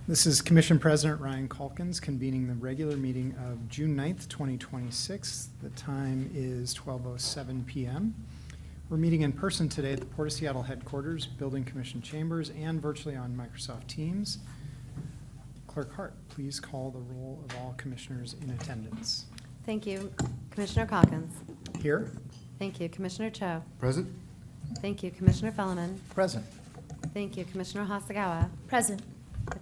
This is Commission President Ryan Calkins convening the regular meeting of June 9th, 2026. The time is 12:07 p.m. We're meeting in person today at the Port of Seattle headquarters, Building Commission chambers, and virtually on Microsoft Teams. Clerk Hart, please call the roll of all commissioners in attendance. Thank you. Commissioner Calkins. Here. Thank you. Commissioner Cho. Present. Thank you. Commissioner Felleman. Present. Thank you. Commissioner Hasagawa. Present.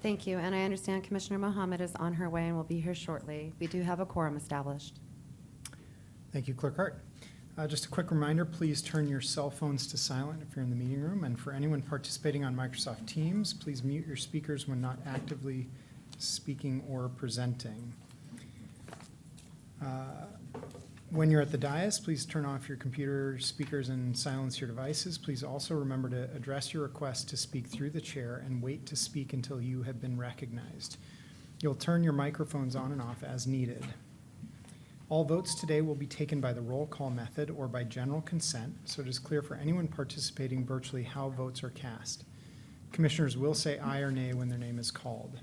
Thank you. And I understand Commissioner Mohammed is on her way and will be here shortly. We do have a quorum established. Thank you, Clerk Hart. Just a quick reminder, please turn your cell phones to silent if you're in the meeting room. And for anyone participating on Microsoft Teams, please mute your speakers when not actively speaking or presenting. When you're at the dais, please turn off your computer speakers and silence your devices. Please also remember to address your request to speak through the chair and wait to speak until you have been recognized. You'll turn your microphones on and off as needed. All votes today will be taken by the roll call method or by general consent, so it is clear for anyone participating virtually how votes are cast. Commissioners will say aye or nay when their name is called.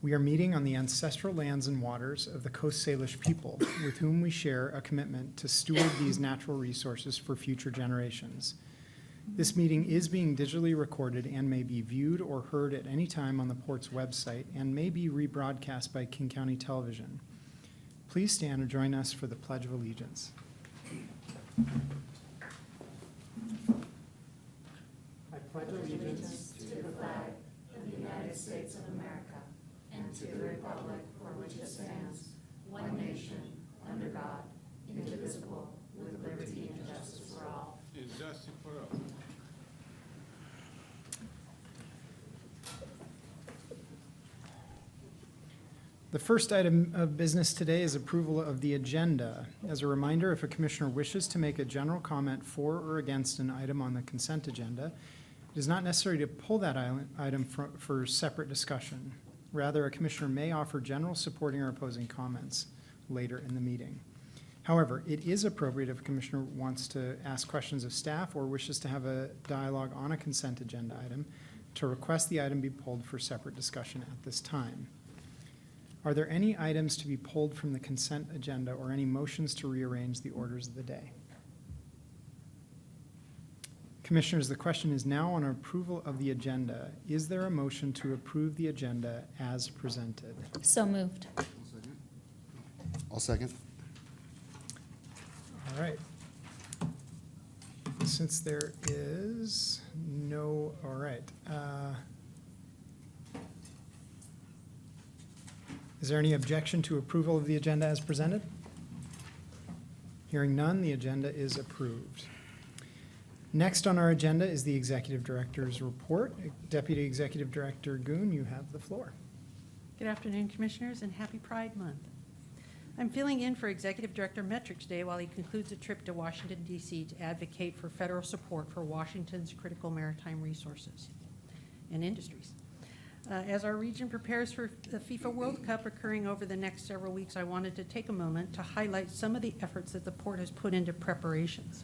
We are meeting on the ancestral lands and waters of the Coast Salish people, with whom we share a commitment to steward these natural resources for future generations. This meeting is being digitally recorded and may be viewed or heard at any time on the Port's website and may be rebroadcast by King County Television. Please stand and join us for the Pledge of Allegiance. I pledge allegiance to the flag of the United States of America and to the republic for which it stands, one nation, under God, indivisible, with liberty and justice for all. Justice for all. The first item of business today is approval of the agenda. As a reminder, if a commissioner wishes to make a general comment for or against an item on the consent agenda, it is not necessary to pull that item for separate discussion. Rather, a commissioner may offer general supporting or opposing comments later in the meeting. However, it is appropriate if a commissioner wants to ask questions of staff or wishes to have a dialogue on a consent agenda item to request the item be pulled for separate discussion at this time. Are there any items to be pulled from the consent agenda or any motions to rearrange the orders of the day? Commissioners, the question is now on approval of the agenda. Is there a motion to approve the agenda as presented? So moved. I'll second. All right. Since there is no, all right. Is there any objection to approval of the agenda as presented? Hearing none, the agenda is approved. Next on our agenda is the Executive Director's report. Deputy Executive Director Goon, you have the floor. Good afternoon, Commissioners, and happy Pride Month. I'm filling in for Executive Director Metric today while he concludes a trip to Washington, D.C. to advocate for federal support for Washington's critical maritime resources and industries. As our region prepares for the FIFA World Cup occurring over the next several weeks, I wanted to take a moment to highlight some of the efforts that the Port has put into preparations.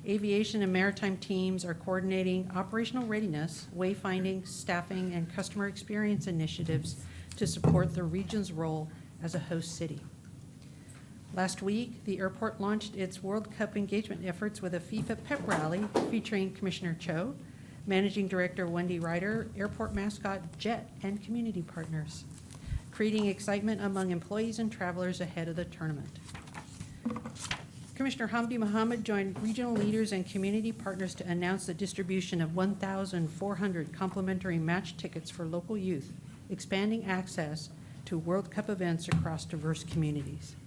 Aviation and maritime teams are coordinating operational readiness, wayfinding, staffing, and customer experience initiatives to support the region's role as a host city. Last week, the airport launched its World Cup engagement efforts with a FIFA pep rally featuring Commissioner Cho, Managing Director Wendy Ryder, airport mascot Jet, and community partners, creating excitement among employees and travelers ahead of the tournament. Commissioner Hamdi Mohammed joined regional leaders and community partners to announce the distribution of 1,400 complimentary match tickets for local youth, expanding access to World Cup events across diverse communities.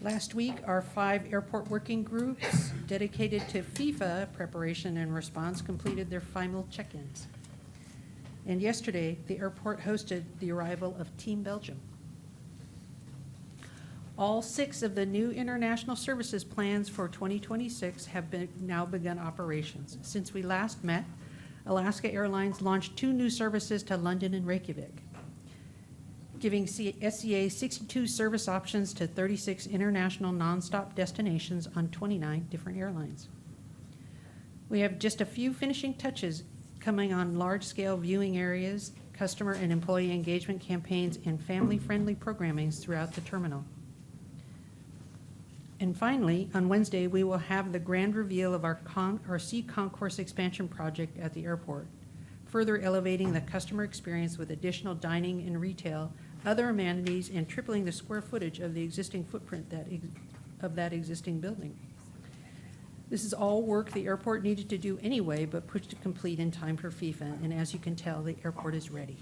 Last week, our 5 airport working groups dedicated to FIFA preparation and response completed their final check-ins. And yesterday, the airport hosted the arrival of Team Belgium. All 6 of the new international services plans for 2026 have now begun operations. Since we last met, Alaska Airlines launched 2 new services to London and Reykjavik, giving SCA 62 service options to 36 international nonstop destinations on 29 different airlines. We have just a few finishing touches coming on large-scale viewing areas, customer and employee engagement campaigns, and family-friendly programmings throughout the terminal. And finally, on Wednesday, we will have the grand reveal of our Sea Concourse expansion project at the airport, further elevating the customer experience with additional dining and retail, other amenities, and tripling the square footage of the existing footprint of that existing building. This is all work the airport needed to do anyway, but pushed to complete in time for FIFA, and as you can tell, the airport is ready.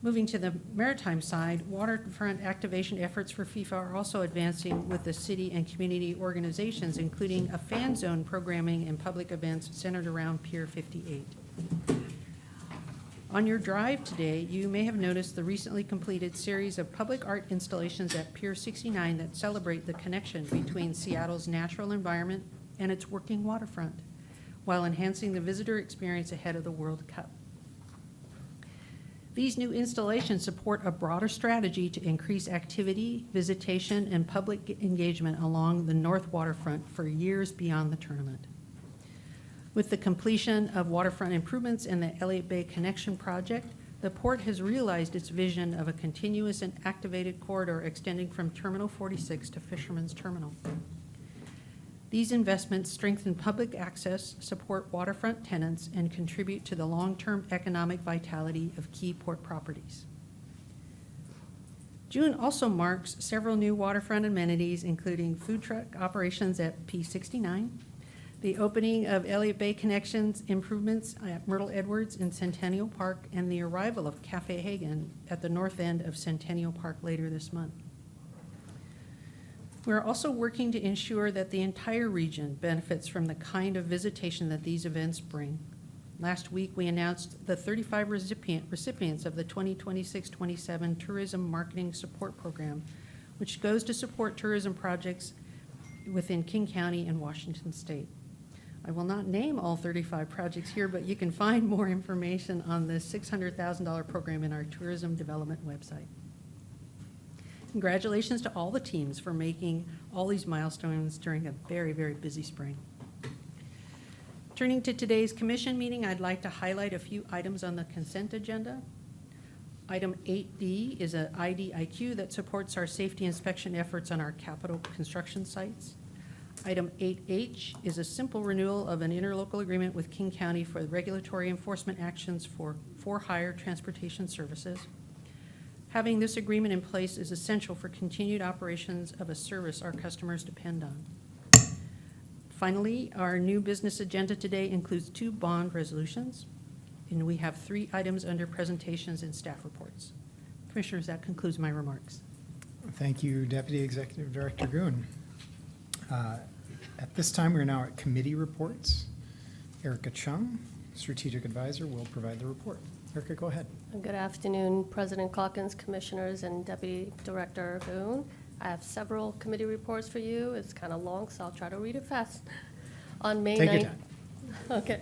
Moving to the maritime side, waterfront activation efforts for FIFA are also advancing with the city and community organizations, including a fan zone programming and public events centered around Pier 58. On your drive today, you may have noticed the recently completed series of public art installations at Pier 69 that celebrate the connection between Seattle's natural environment and its working waterfront, while enhancing the visitor experience ahead of the World Cup. These new installations support a broader strategy to increase activity, visitation, and public engagement along the north waterfront for years beyond the tournament. With the completion of waterfront improvements and the Elliott Bay Connection project, the port has realized its vision of a continuous and activated corridor extending from Terminal 46 to Fisherman's Terminal. These investments strengthen public access, support waterfront tenants, and contribute to the long-term economic vitality of key port properties. June also marks several new waterfront amenities, including food truck operations at P69, the opening of Elliott Bay Connections improvements at Myrtle Edwards in Centennial Park, and the arrival of Cafe Hagen at the north end of Centennial Park later this month. We're also working to ensure that the entire region benefits from the kind of visitation that these events bring. Last week, we announced the 35 recipients of the 2026-27 Tourism Marketing Support Program, which goes to support tourism projects within King County and Washington State. I will not name all 35 projects here, but you can find more information on the $600,000 program in our tourism development website. Congratulations to all the teams for making all these milestones during a very, very busy spring. Turning to today's commission meeting, I'd like to highlight a few items on the consent agenda. Item 8D is an IDIQ that supports our safety inspection efforts on our capital construction sites. Item 8H is a simple renewal of an interlocal agreement with King County for regulatory enforcement actions for hire transportation services. Having this agreement in place is essential for continued operations of a service our customers depend on. Finally, our new business agenda today includes 2 bond resolutions, and we have 3 items under presentations and staff reports. Commissioners, that concludes my remarks. Thank you, Deputy Executive Director Goon. At this time, we're now at committee reports. Erica Chung, Strategic Advisor, will provide the report. Erica, go ahead. Good afternoon, President Calkins, Commissioners, and Deputy Director Goon. I have several committee reports for you. It's kind of long, so I'll try to read it fast. On May Take your 9th, time. Okay.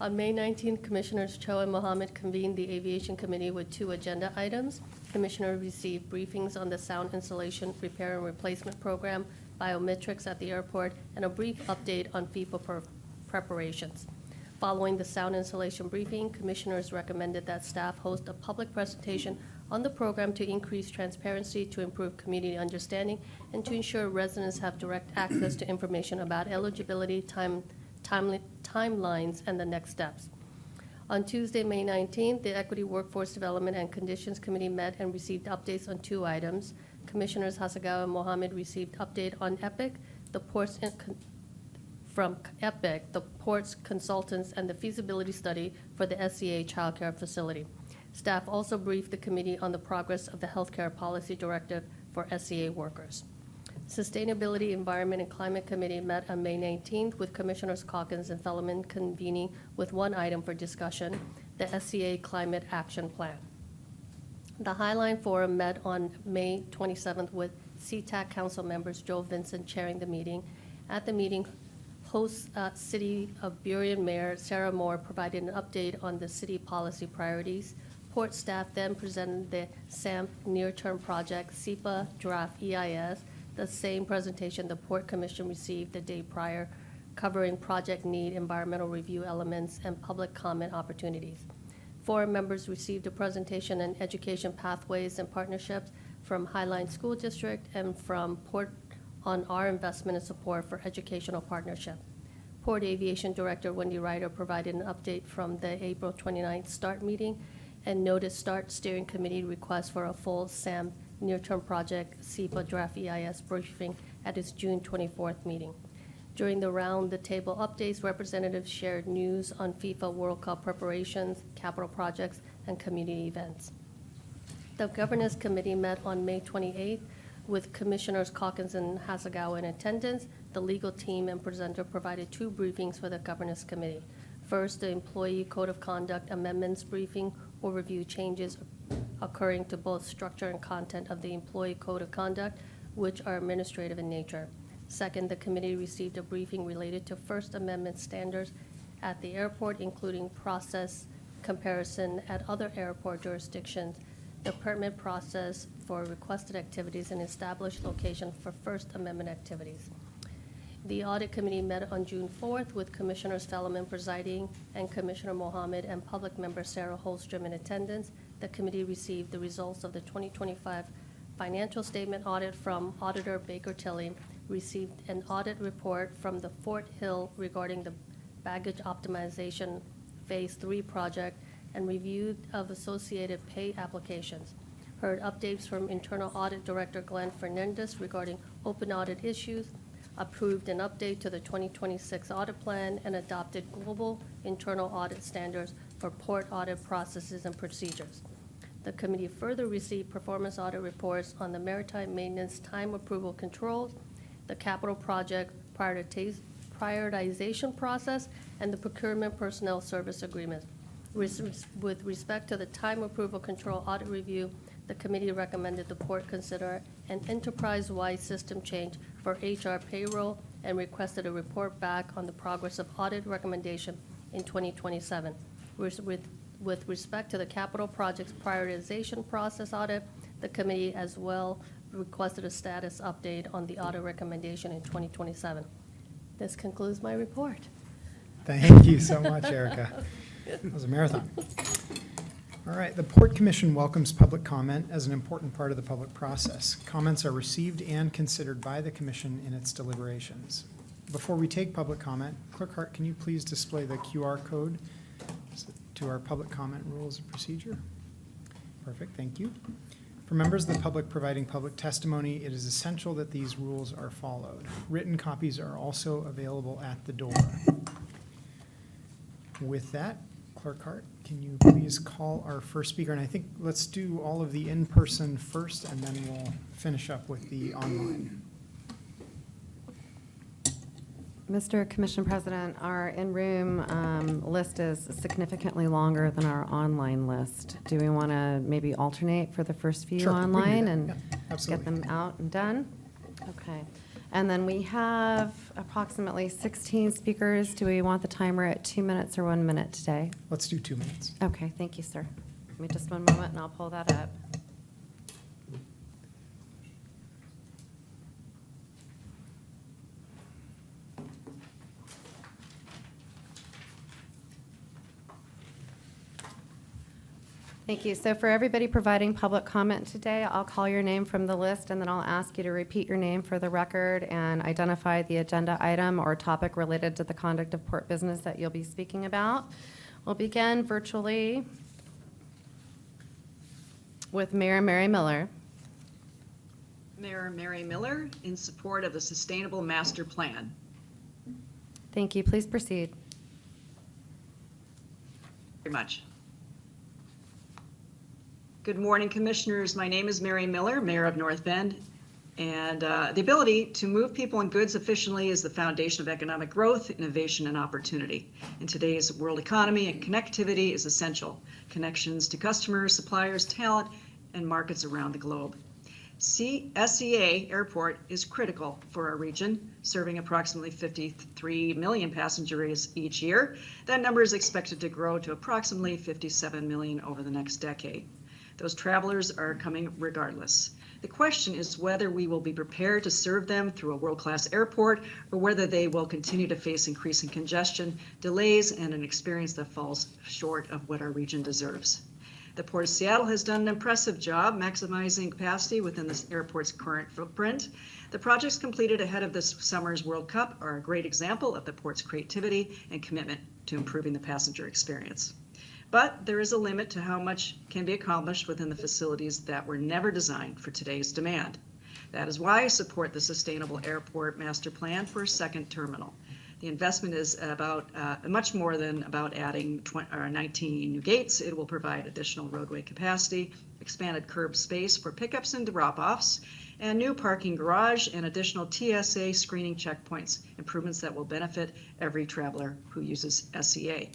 On May 19th, Commissioners Cho and Mohammed convened the Aviation Committee with 2 agenda items. Commissioners received briefings on the sound installation repair and replacement program, biometrics at the airport, and a brief update on FIFA preparations. Following the sound installation briefing, Commissioners recommended that staff host a public presentation on the program to increase transparency, to improve community understanding, and to ensure residents have direct access to information about eligibility, timelines, and the next steps. On Tuesday, May 19th, the Equity, Workforce Development, and Conditions Committee met and received updates on 2 items. Commissioners Hasagawa and Mohammed received update on EPIC, from EPIC, the port's consultants, and the feasibility study for the SCA childcare facility. Staff also briefed the committee on the progress of the healthcare policy directive for SCA workers. Sustainability, Environment, and Climate Committee met on May 19th with Commissioners Calkins and Fellman convening with 1 item for discussion, the SCA Climate Action Plan. The Highline Forum met on May 27th with Sea-Tac Council members Joe Vincent chairing the meeting. At the meeting, host City of Burien Mayor Sarah Moore provided an update on the city policy priorities. Port staff then presented the SAMP near-term project, SEPA draft EIS, the same presentation the Port Commission received the day prior covering project need, environmental review elements, and public comment opportunities. 4 members received a presentation on education pathways and partnerships from Highline School District and from Port on our investment and support for educational partnership. Port Aviation Director Wendy Ryder provided an update from the April 29th START meeting and noted START Steering Committee request for a full SAM near-term project SEPA draft EIS briefing at its June 24th meeting. During the round the table updates, representatives shared news on FIFA World Cup preparations, capital projects, and community events. The Governance Committee met on May 28th with Commissioners Calkins and Hasegawa in attendance. The legal team and presenter provided 2 briefings for the Governance Committee. First, the Employee Code of Conduct Amendments briefing will review changes occurring to both structure and content of the Employee Code of Conduct, which are administrative in nature. Second, the committee received a briefing related to First Amendment standards at the airport, including process comparison at other airport jurisdictions, the permit process for requested activities, and established location for First Amendment activities. The Audit Committee met on June 4th with Commissioners Fellman presiding and Commissioner Mohammed and public member Sarah Holstrom in attendance. The committee received the results of the 2025 financial statement audit from Auditor Baker Tilly, received an audit report from the Fort Hill regarding the baggage optimization Phase 3 project, and review of associated pay applications. Heard updates from Internal Audit Director Glenn Fernandez regarding open audit issues, approved an update to the 2026 audit plan, and adopted global internal audit standards for port audit processes and procedures. The committee further received performance audit reports on the maritime maintenance time approval controls, the capital project prioritization process, and the procurement personnel service agreement. With respect to the time approval control audit review, the committee recommended the port consider an enterprise-wide system change for HR payroll and requested a report back on the progress of audit recommendation in 2027. With respect to the capital projects prioritization process audit, the committee as well requested a status update on the audit recommendation in 2027. This concludes my report. Thank you so much, Erica. That was a marathon. All right, the Port Commission welcomes public comment as an important part of the public process. Comments are received and considered by the Commission in its deliberations. Before we take public comment, Clerk Hart, can you please display the QR code to our public comment rules of procedure? Perfect, thank you. For members of the public providing public testimony, it is essential that these rules are followed. Written copies are also available at the door. With that, Clerk Hart, can you please call our first speaker? And I think let's do all of the in-person first, and then we'll finish up with the online. Mr. Commission President, our in-room list is significantly longer than our online list. Do we want to maybe alternate for the first few Sure, we can do online that. and Yeah, get absolutely. them out and done? Okay. And then we have approximately 16 speakers. Do we want the timer at 2 minutes or 1 minute today? Let's do 2 minutes. Okay, thank you, sir. Give me just one moment and I'll pull that up. Thank you. So for everybody providing public comment today, I'll call your name from the list, and then I'll ask you to repeat your name for the record and identify the agenda item or topic related to the conduct of port business that you'll be speaking about. We'll begin virtually with Mayor Mary Miller. Mayor Mary Miller, in support of the Sustainable Master Plan. Thank you. Please proceed. Very much. Good morning, Commissioners. My name is Mary Miller, Mayor of North Bend, and the ability to move people and goods efficiently is the foundation of economic growth, innovation, and opportunity. In today's world economy, and connectivity is essential. Connections to customers, suppliers, talent, and markets around the globe. SEA Airport is critical for our region, serving approximately 53 million passengers each year. That number is expected to grow to approximately 57 million over the next decade. Those travelers are coming regardless. The question is whether we will be prepared to serve them through a world-class airport or whether they will continue to face increasing congestion, delays, and an experience that falls short of what our region deserves. The Port of Seattle has done an impressive job maximizing capacity within the airport's current footprint. The projects completed ahead of this summer's World Cup are a great example of the port's creativity and commitment to improving the passenger experience. But there is a limit to how much can be accomplished within the facilities that were never designed for today's demand. That is why I support the Sustainable Airport Master Plan for a second terminal. The investment is about much more than about adding 19 new gates. It will provide additional roadway capacity, expanded curb space for pickups and drop-offs, and new parking garage and additional TSA screening checkpoints, improvements that will benefit every traveler who uses SEA.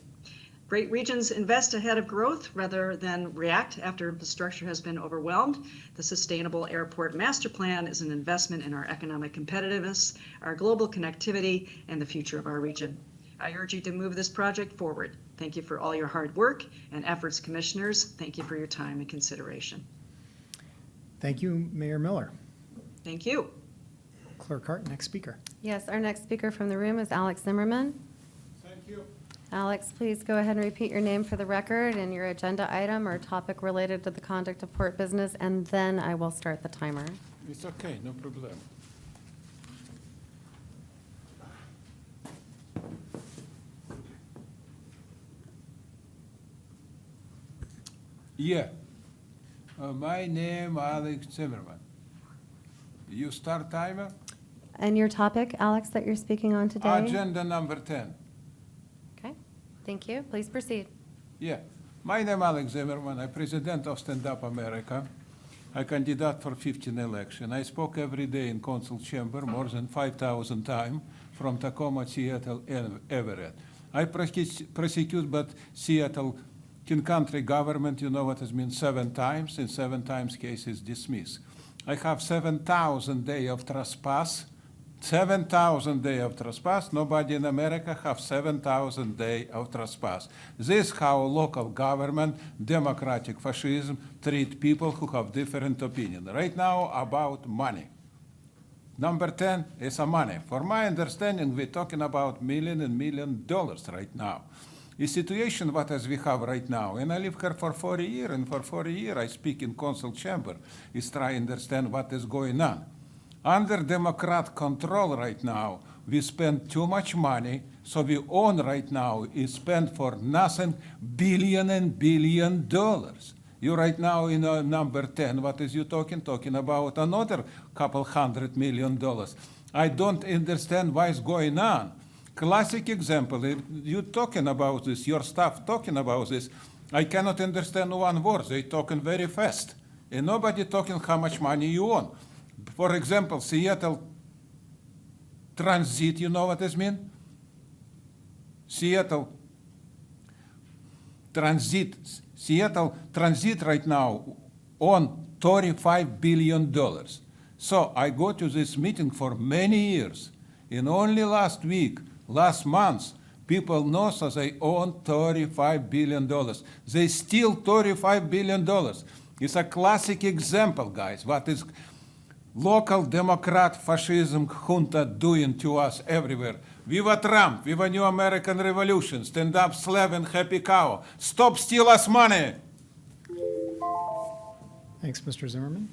Great regions invest ahead of growth rather than react after infrastructure has been overwhelmed. The Sustainable Airport Master Plan is an investment in our economic competitiveness, our global connectivity, and the future of our region. I urge you to move this project forward. Thank you for all your hard work and efforts, commissioners. Thank you for your time and consideration. Thank you, Mayor Miller. Thank you. Clerk Hart, next speaker. Yes, our next speaker from the room is Alex Zimmerman. Thank you. Alex, please go ahead and repeat your name for the record and your agenda item or topic related to the conduct of port business, and then I will start the timer. It's okay, no problem. Yeah. My name Alex Zimmerman. You start timer? And your topic, Alex, that you're speaking on today? Agenda number 10. Okay, thank you. Please proceed. Yeah. My name Alex Zimmerman. I'm president of Stand Up America. I candidate for 15 election. I spoke every day in council chamber more than 5,000 times from Tacoma, Seattle, and Everett. I prosecute but Seattle King Country government, you know what it means, 7 times, and 7 times case is dismissed. I have 7,000 day of trespass, 7,000 day of trespass. Nobody in America have 7,000 day of trespass. This is how local government, democratic fascism, treat people who have different opinion. Right now about money. Number 10 is a money. For my understanding, we're talking about million and million dollars right now. The situation what as we have right now, and I live here for 40 years, and for 40 years I speak in council chamber, is try to understand what is going on. Under Democrat control right now, we spend too much money, so we own right now is spent for nothing billion and billion dollars. You right now in number 10, what is you talking? Talking about another couple $100 million. I don't understand why it's going on. Classic example, if you talking about this, your staff talking about this, I cannot understand one word. They talking very fast. And nobody talking how much money you own. For example, Seattle Transit, you know what this mean? Seattle Transit right now on $35 billion. So I go to this meeting for many years. And only last week, last month, people know so they own $35 billion. They steal $35 billion. It's a classic example, guys, what is local Democrat fascism junta doing to us everywhere. Viva Trump, viva New American Revolution, stand up, slave and happy cow. Stop steal us money. Thanks, Mr. Zimmerman.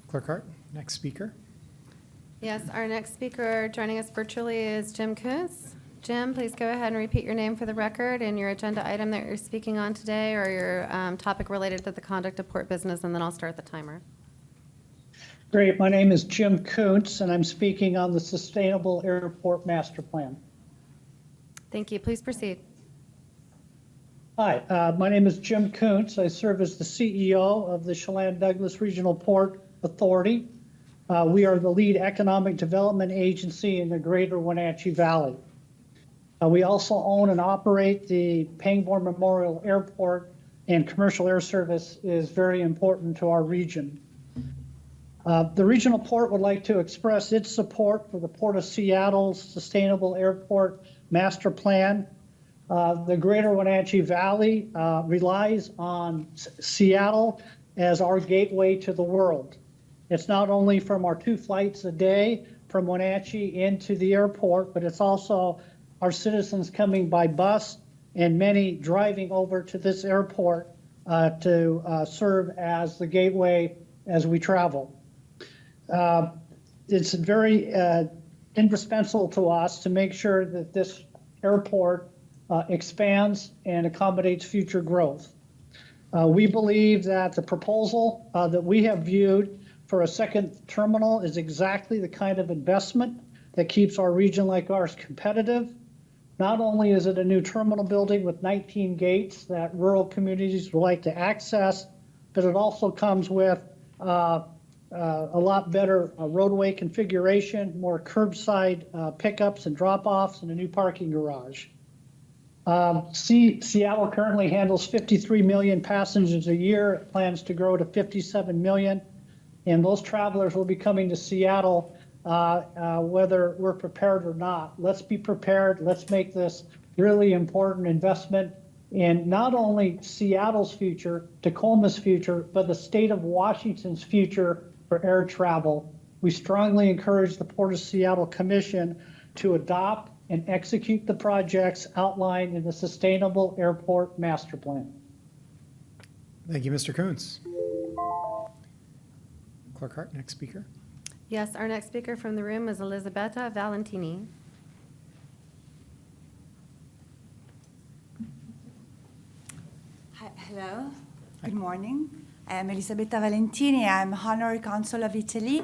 Clerk Hart, next speaker. Yes, our next speaker joining us virtually is Jim Kuntz. Jim, please go ahead and repeat your name for the record and your agenda item that you're speaking on today, or your topic related to the conduct of port business, and then I'll start the timer. Great. My name is Jim Kuntz, and I'm speaking on the Sustainable Airport Master Plan. Thank you. Please proceed. Hi, my name is Jim Kuntz. I serve as the CEO of the Chelan Douglas Regional Port Authority. We are the lead economic development agency in the greater Wenatchee Valley. We also own and operate the Pangborn Memorial Airport, and commercial air service is very important to our region. The regional port would like to express its support for the Port of Seattle's Sustainable Airport Master Plan. The greater Wenatchee Valley relies on Seattle as our gateway to the world. It's not only from our 2 flights a day from Wenatchee into the airport, but it's also our citizens coming by bus and many driving over to this airport to serve as the gateway as we travel. It's very indispensable to us to make sure that this airport expands and accommodates future growth. We believe that the proposal that we have viewed for a second terminal is exactly the kind of investment that keeps our region like ours competitive. Not only is it a new terminal building with 19 gates that rural communities would like to access, but it also comes with a lot better roadway configuration, more curbside pickups and drop-offs, and a new parking garage. Seattle currently handles 53 million passengers a year. It plans to grow to 57 million. And those travelers will be coming to Seattle whether we're prepared or not. Let's be prepared. Let's make this really important investment in not only Seattle's future, Tacoma's future, but the state of Washington's future for air travel. We strongly encourage the Port of Seattle Commission to adopt and execute the projects outlined in the Sustainable Airport Master Plan. Thank you, Mr. Koontz. Clerk Hart, next speaker. Yes, our next speaker from the room is Elisabetta Valentini. Hello, good morning. I am Elisabetta Valentini. I'm Honorary Consul of Italy,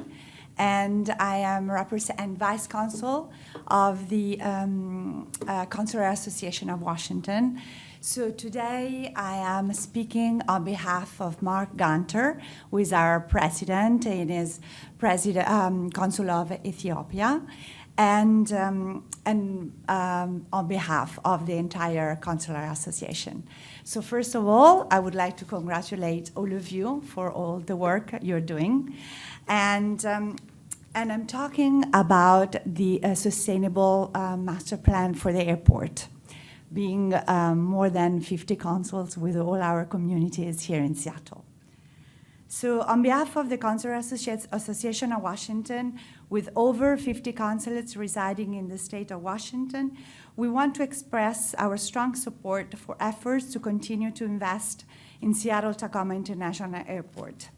and I am and Vice Consul of the Consular Association of Washington. So today I am speaking on behalf of Mark Gunter, who is our president and is Consul of Ethiopia, and on behalf of the entire Consular Association. So first of all, I would like to congratulate all of you for all the work you're doing. And I'm talking about the Sustainable Master Plan for the airport, being more than 50 consuls with all our communities here in Seattle. So on behalf of the Consular Association of Washington, with over 50 consulates residing in the state of Washington, we want to express our strong support for efforts to continue to invest in Seattle-Tacoma International Airport.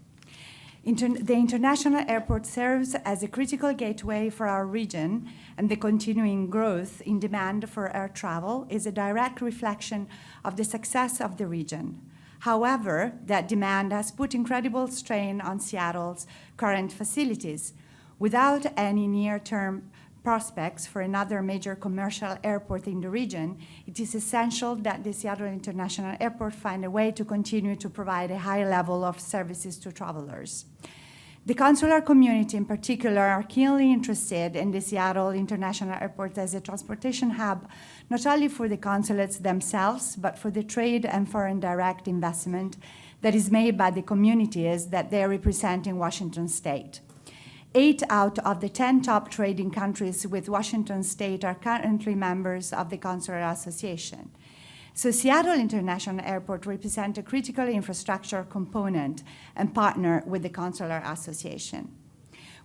The international airport serves as a critical gateway for our region, and the continuing growth in demand for air travel is a direct reflection of the success of the region. However, that demand has put incredible strain on Seattle's current facilities. Without any near-term prospects for another major commercial airport in the region, it is essential that the Seattle International Airport find a way to continue to provide a high level of services to travelers. The consular community in particular are keenly interested in the Seattle International Airport as a transportation hub, not only for the consulates themselves, but for the trade and foreign direct investment that is made by the communities that they represent in Washington state. 8 out of the 10 top trading countries with Washington state are currently members of the Consular Association. So Seattle International Airport represents a critical infrastructure component and partner with the Consular Association.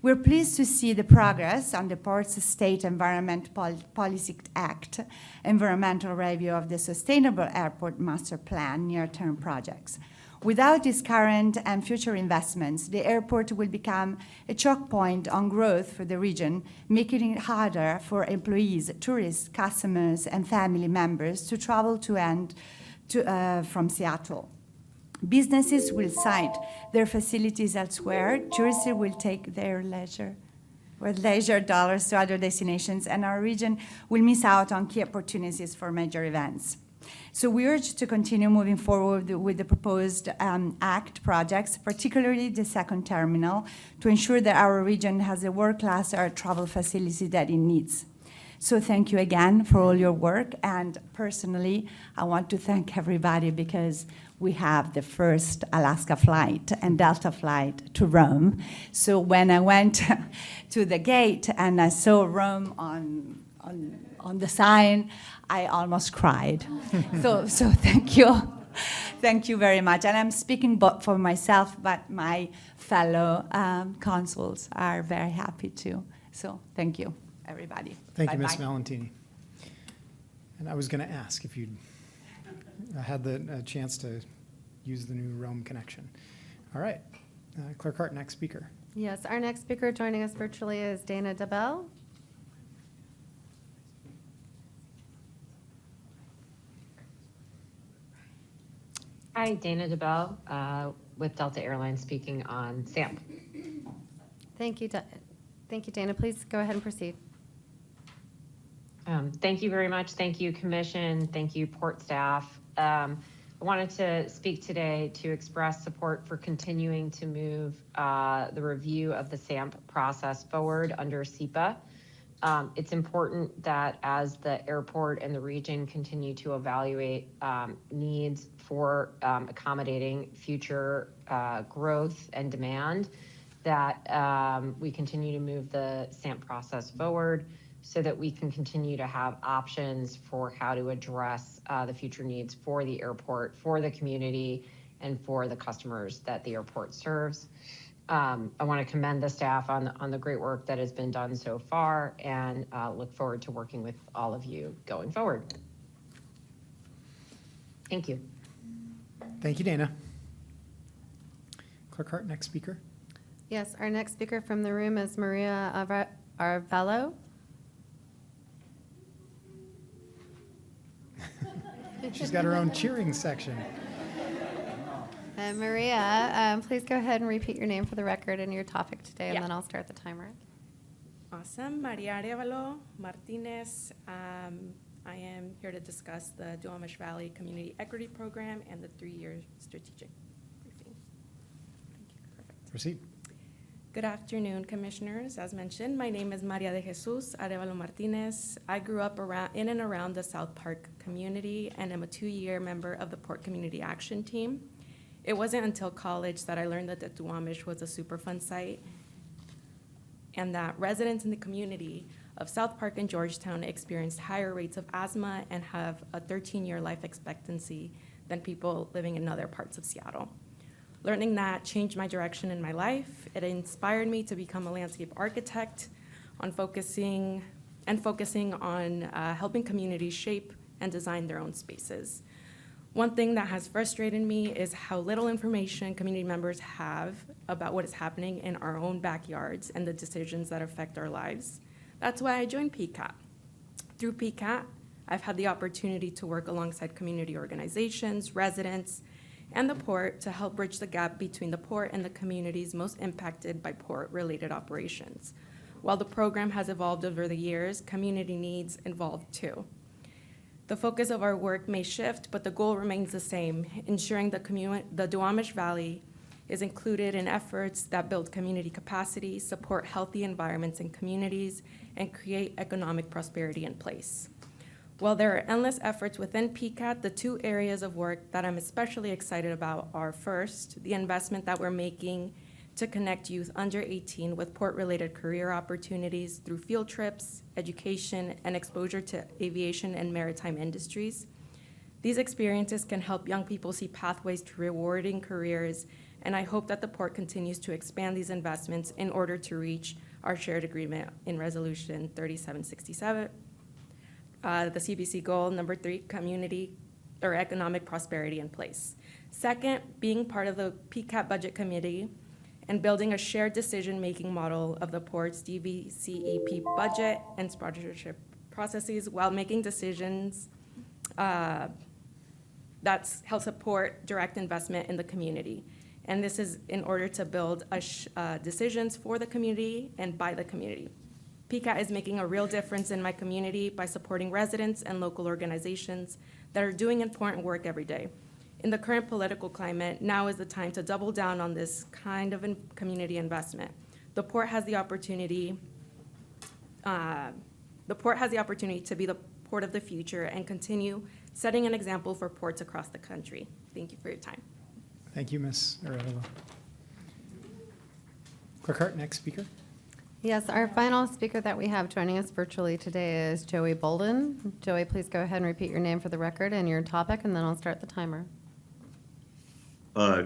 We're pleased to see the progress on the Port's State Environment Policy Act, environmental review of the Sustainable Airport Master Plan, near-term projects. Without these current and future investments, the airport will become a choke point on growth for the region, making it harder for employees, tourists, customers, and family members to travel to and from Seattle. Businesses will site their facilities elsewhere, tourists will take their leisure dollars to other destinations, and our region will miss out on key opportunities for major events. So we urge to continue moving forward with the proposed ACT projects, particularly the second terminal, to ensure that our region has a world-class air travel facility that it needs. So thank you again for all your work, and personally, I want to thank everybody because we have the first Alaska flight and Delta flight to Rome. So when I went to the gate and I saw Rome on on the sign, I almost cried. So thank you. Thank you very much. And I'm speaking both for myself, but my fellow consuls are very happy too. So thank you, everybody. Thank you, Ms. Bye-bye. Valentini. And I was going to ask if you'd had the chance to use the new Rome connection. All right. Clerk Hart, next speaker. Yes, our next speaker joining us virtually is Dana DeBell. Hi, Dana DeBell with Delta Airlines speaking on SAMP. Thank you, thank you, Dana. Please go ahead and proceed. Thank you very much. Thank you, Commission. Thank you, Port staff. I wanted to speak today to express support for continuing to move the review of the SAMP process forward under SEPA. It's important that as the airport and the region continue to evaluate needs for accommodating future growth and demand, that we continue to move the SAMP process forward so that we can continue to have options for how to address the future needs for the airport, for the community, and for the customers that the airport serves. I want to commend the staff on the great work that has been done so far, and look forward to working with all of you going forward. Thank you. Thank you, Dana. Clerk Hart, next speaker. Yes, our next speaker from the room is Maria Arvelo. She's got her own cheering section. Maria, please go ahead and repeat your name for the record and your topic today, and Yeah. then I'll start the timer. Awesome. Maria Arevalo Martinez. I am here to discuss the Duwamish Valley Community Equity Program and the 3-year strategic briefing. Thank you. Perfect. Proceed. Good afternoon, Commissioners. As mentioned, my name is Maria de Jesus Arevalo Martinez. I grew up in and around the South Park community and am a 2-year member of the Port Community Action Team. It wasn't until college that I learned that the Duwamish was a Superfund site and that residents in the community of South Park and Georgetown experienced higher rates of asthma and have a 13-year life expectancy than people living in other parts of Seattle. Learning that changed my direction in my life. It inspired me to become a landscape architect on focusing on helping communities shape and design their own spaces. One thing that has frustrated me is how little information community members have about what is happening in our own backyards and the decisions that affect our lives. That's why I joined PCAT. Through PCAT, I've had the opportunity to work alongside community organizations, residents, and the Port to help bridge the gap between the Port and the communities most impacted by Port-related operations. While the program has evolved over the years, community needs evolved too. The focus of our work may shift, but the goal remains the same, ensuring the Duwamish Valley is included in efforts that build community capacity, support healthy environments in communities, and create economic prosperity in place. While there are endless efforts within PCAT, the 2 areas of work that I'm especially excited about are, first, the investment that we're making to connect youth under 18 with Port-related career opportunities through field trips, education, and exposure to aviation and maritime industries. These experiences can help young people see pathways to rewarding careers, and I hope that the Port continues to expand these investments in order to reach our shared agreement in Resolution 3767. The CBC goal, number 3, community or economic prosperity in place. Second, being part of the PCAT Budget Committee and building a shared decision-making model of the Port's DVCEP budget and sponsorship processes while making decisions that help support direct investment in the community. And this is in order to build decisions for the community and by the community. PCAT is making a real difference in my community by supporting residents and local organizations that are doing important work every day. In the current political climate, now is the time to double down on this kind of community investment. The Port has the opportunity to be the port of the future and continue setting an example for ports across the country. Thank you for your time. Thank you, Ms. Arevalo. Clerk Hart, next speaker. Yes, our final speaker that we have joining us virtually today is Joey Bolden. Joey, please go ahead and repeat your name for the record and your topic, and then I'll start the timer.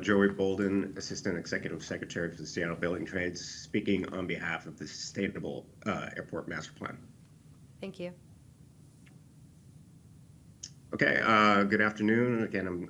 Joey Bolden, Assistant Executive Secretary for the Seattle Building Trades, speaking on behalf of the Sustainable Airport Master Plan. Thank you. Okay, good afternoon. Again, I'm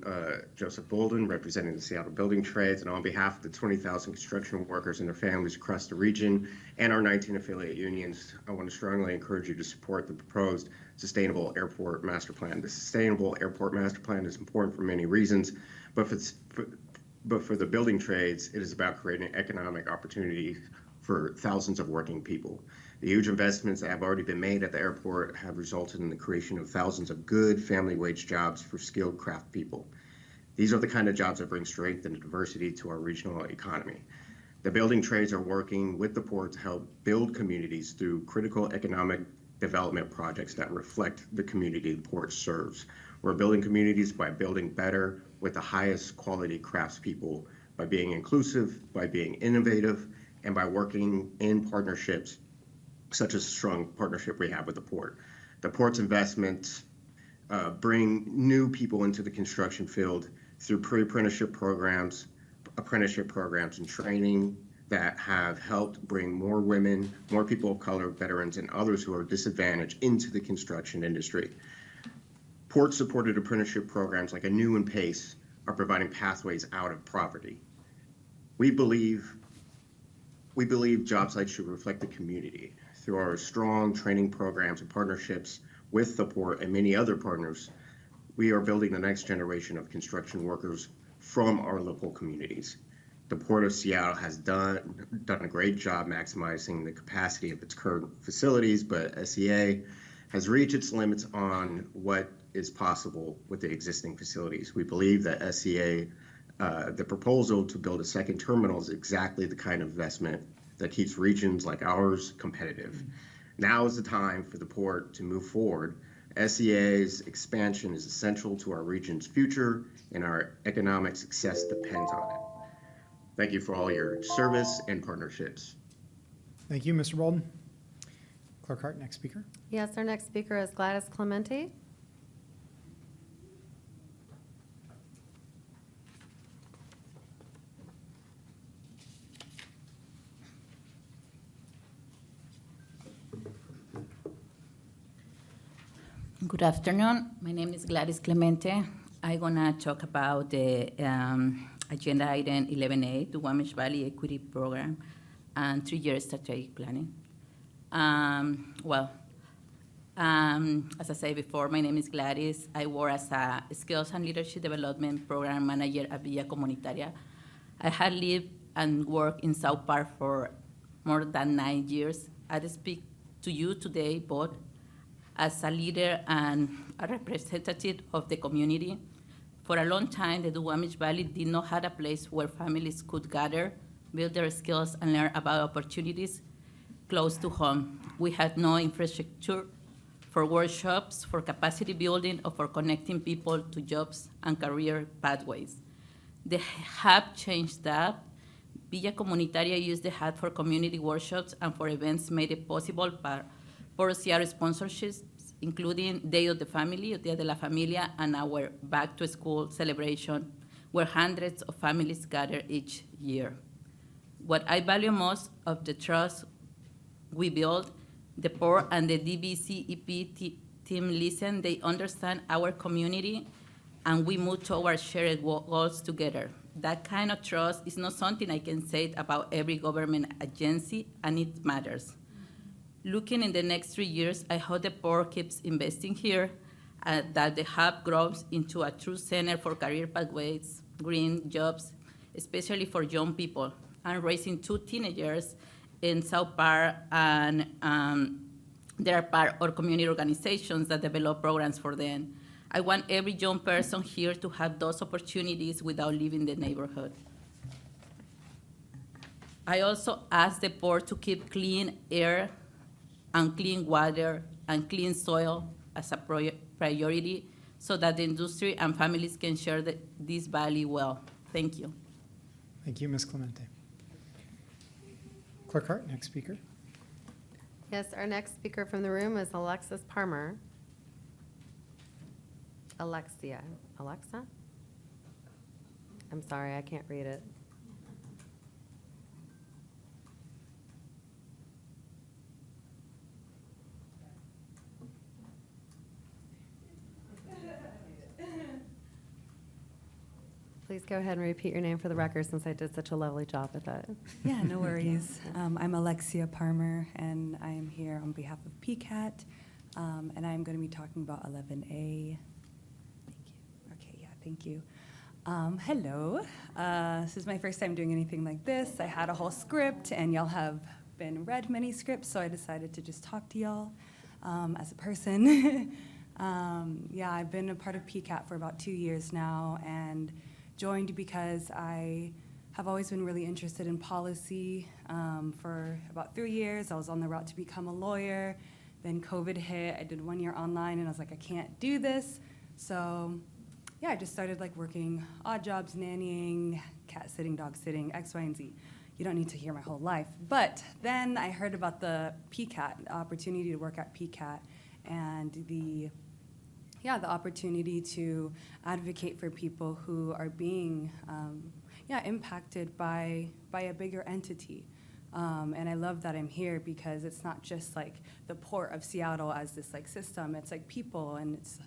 Joseph Bolden, representing the Seattle Building Trades, and on behalf of the 20,000 construction workers and their families across the region and our 19 affiliate unions, I want to strongly encourage you to support the proposed Sustainable Airport Master Plan. The Sustainable Airport Master Plan is important for many reasons, but for the building trades, it is about creating economic opportunity for thousands of working people. The huge investments that have already been made at the airport have resulted in the creation of thousands of good family wage jobs for skilled craft people. These are the kind of jobs that bring strength and diversity to our regional economy. The building trades are working with the port to help build communities through critical economic development projects that reflect the community the port serves. We're building communities by building better with the highest quality craftspeople, by being inclusive, by being innovative, and by working in partnerships such as a strong partnership we have with the port. The port's investments bring new people into the construction field through pre-apprenticeship programs, and training that have helped bring more women, more people of color, veterans, and others who are disadvantaged into the construction industry. Port-supported apprenticeship programs like ANEW and PACE are providing pathways out of poverty. We believe job sites should reflect the community. Through our strong training programs and partnerships with the port and many other partners, we are building the next generation of construction workers from our local communities. The Port of Seattle has done a great job maximizing the capacity of its current facilities, but SEA has reached its limits on what is possible with the existing facilities. We believe that SEA, the proposal to build a second terminal, is exactly the kind of investment that keeps regions like ours competitive. Now is the time for the port to move forward. SEA's expansion is essential to our region's future, and our economic success depends on it. Thank you for all your service and partnerships. Thank you, Mr. Bolden. Clerk Hart, next speaker. Yes, our next speaker is Gladys Clemente. Good afternoon. My name is Gladys Clemente. I'm going to talk about the agenda item 11A, the Duwamish Valley Equity Program, and 3-year strategic planning. As I said before, my name is Gladys. I work as a Skills and Leadership Development Program Manager at Villa Comunitaria. I have lived and worked in South Park for more than 9 years. I speak to you today both as a leader and a representative of the community. For a long time, the Duwamish Valley did not have a place where families could gather, build their skills, and learn about opportunities close to home. We had no infrastructure for workshops, for capacity building, or for connecting people to jobs and career pathways. The hub changed that. Villa Comunitaria used the hub for community workshops and for events made it possible for Seattle sponsorships, including Day of the Family, Dia de la Familia, and our Back to School celebration, where hundreds of families gather each year. What I value most of the trust we build, the port and the DBCEP team listen, they understand our community, and we move toward shared goals together. That kind of trust is not something I can say about every government agency, and it matters. Looking in the next 3 years, I hope the port keeps investing here, that the hub grows into a true center for career pathways, green jobs, especially for young people. I'm raising 2 teenagers in South Park, and they are part of community organizations that develop programs for them. I want every young person here to have those opportunities without leaving the neighborhood. I also ask the port to keep clean air and clean water and clean soil as a priority so that the industry and families can share this value well. Thank you. Thank you, Ms. Clemente. Clerk Hart, next speaker. Yes, our next speaker from the room is Alexis Parmer. Alexia. Alexa? I'm sorry, I can't read it. Please go ahead and repeat your name for the record since I did such a lovely job at that. Yeah, no worries. I'm Alexia Parmer, and I am here on behalf of PCAT, and I'm going to be talking about 11A. Thank you. Okay, yeah, thank you. Hello. This is my first time doing anything like this. I had a whole script, and y'all have been read many scripts, so I decided to just talk to y'all as a person. Yeah, I've been a part of PCAT for about 2 years now, and joined because I have always been really interested in policy. For about 3 years, I was on the route to become a lawyer. Then COVID hit. I did 1 year online, and I was like, I can't do this. So yeah, I just started like working odd jobs, nannying, cat sitting, dog sitting, X, Y, and Z. You don't need to hear my whole life. But then I heard about the PCAT, the opportunity to work at PCAT, and the opportunity to advocate for people who are being impacted by a bigger entity. And I love that I'm here because it's not just like the Port of Seattle as this like system, it's like people, and it's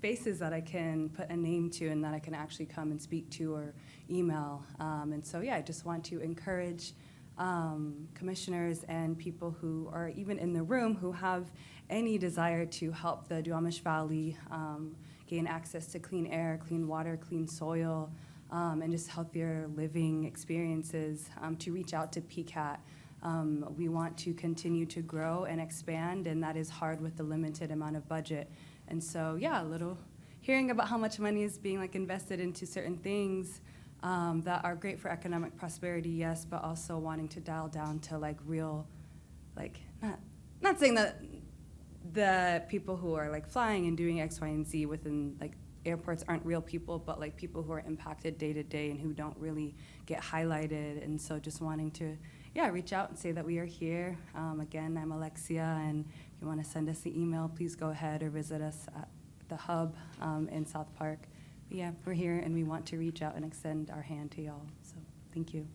faces that I can put a name to and that I can actually come and speak to or email. And so I just want to encourage commissioners and people who are even in the room who have any desire to help the Duwamish Valley gain access to clean air, clean water, clean soil, and just healthier living experiences to reach out to PCAT. We want to continue to grow and expand, and that is hard with the limited amount of budget. And so, a little hearing about how much money is being like invested into certain things that are great for economic prosperity, yes, but also wanting to dial down to like real, like not saying that the people who are like flying and doing X, Y, and Z within like airports aren't real people, but like people who are impacted day to day and who don't really get highlighted. And so just wanting to, reach out and say that we are here. Again, I'm Alexia, and if you want to send us an email, please go ahead or visit us at the hub in South Park. But we're here, and we want to reach out and extend our hand to y'all. So thank you.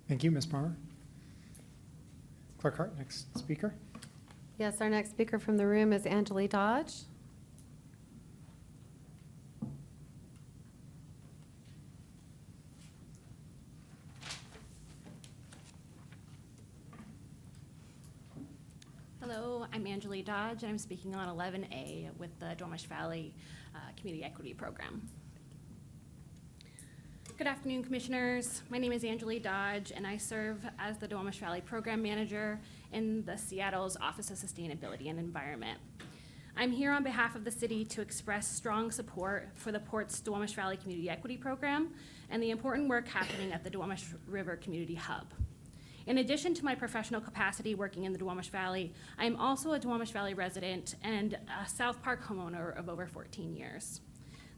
Thank you, Ms. Palmer. Clerk Hart, next speaker. Yes, our next speaker from the room is Angeli Dodge. Hello, I'm Angeli Dodge, and I'm speaking on 11A with the Duwamish Valley Community Equity Program. Good afternoon, Commissioners. My name is Angeli Dodge, and I serve as the Duwamish Valley Program Manager in the Seattle's Office of Sustainability and Environment. I'm here on behalf of the city to express strong support for the Port's Duwamish Valley Community Equity Program and the important work happening at the Duwamish River Community Hub. In addition to my professional capacity working in the Duwamish Valley, I am also a Duwamish Valley resident and a South Park homeowner of over 14 years.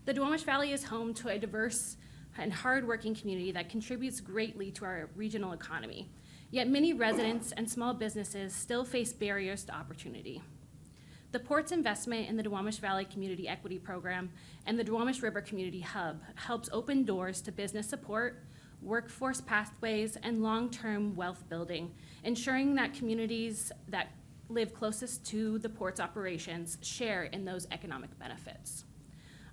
The Duwamish Valley is home to a diverse and hardworking community that contributes greatly to our regional economy. Yet many residents and small businesses still face barriers to opportunity. The Port's investment in the Duwamish Valley Community Equity Program and the Duwamish River Community Hub helps open doors to business support, workforce pathways, and long-term wealth building, ensuring that communities that live closest to the Port's operations share in those economic benefits.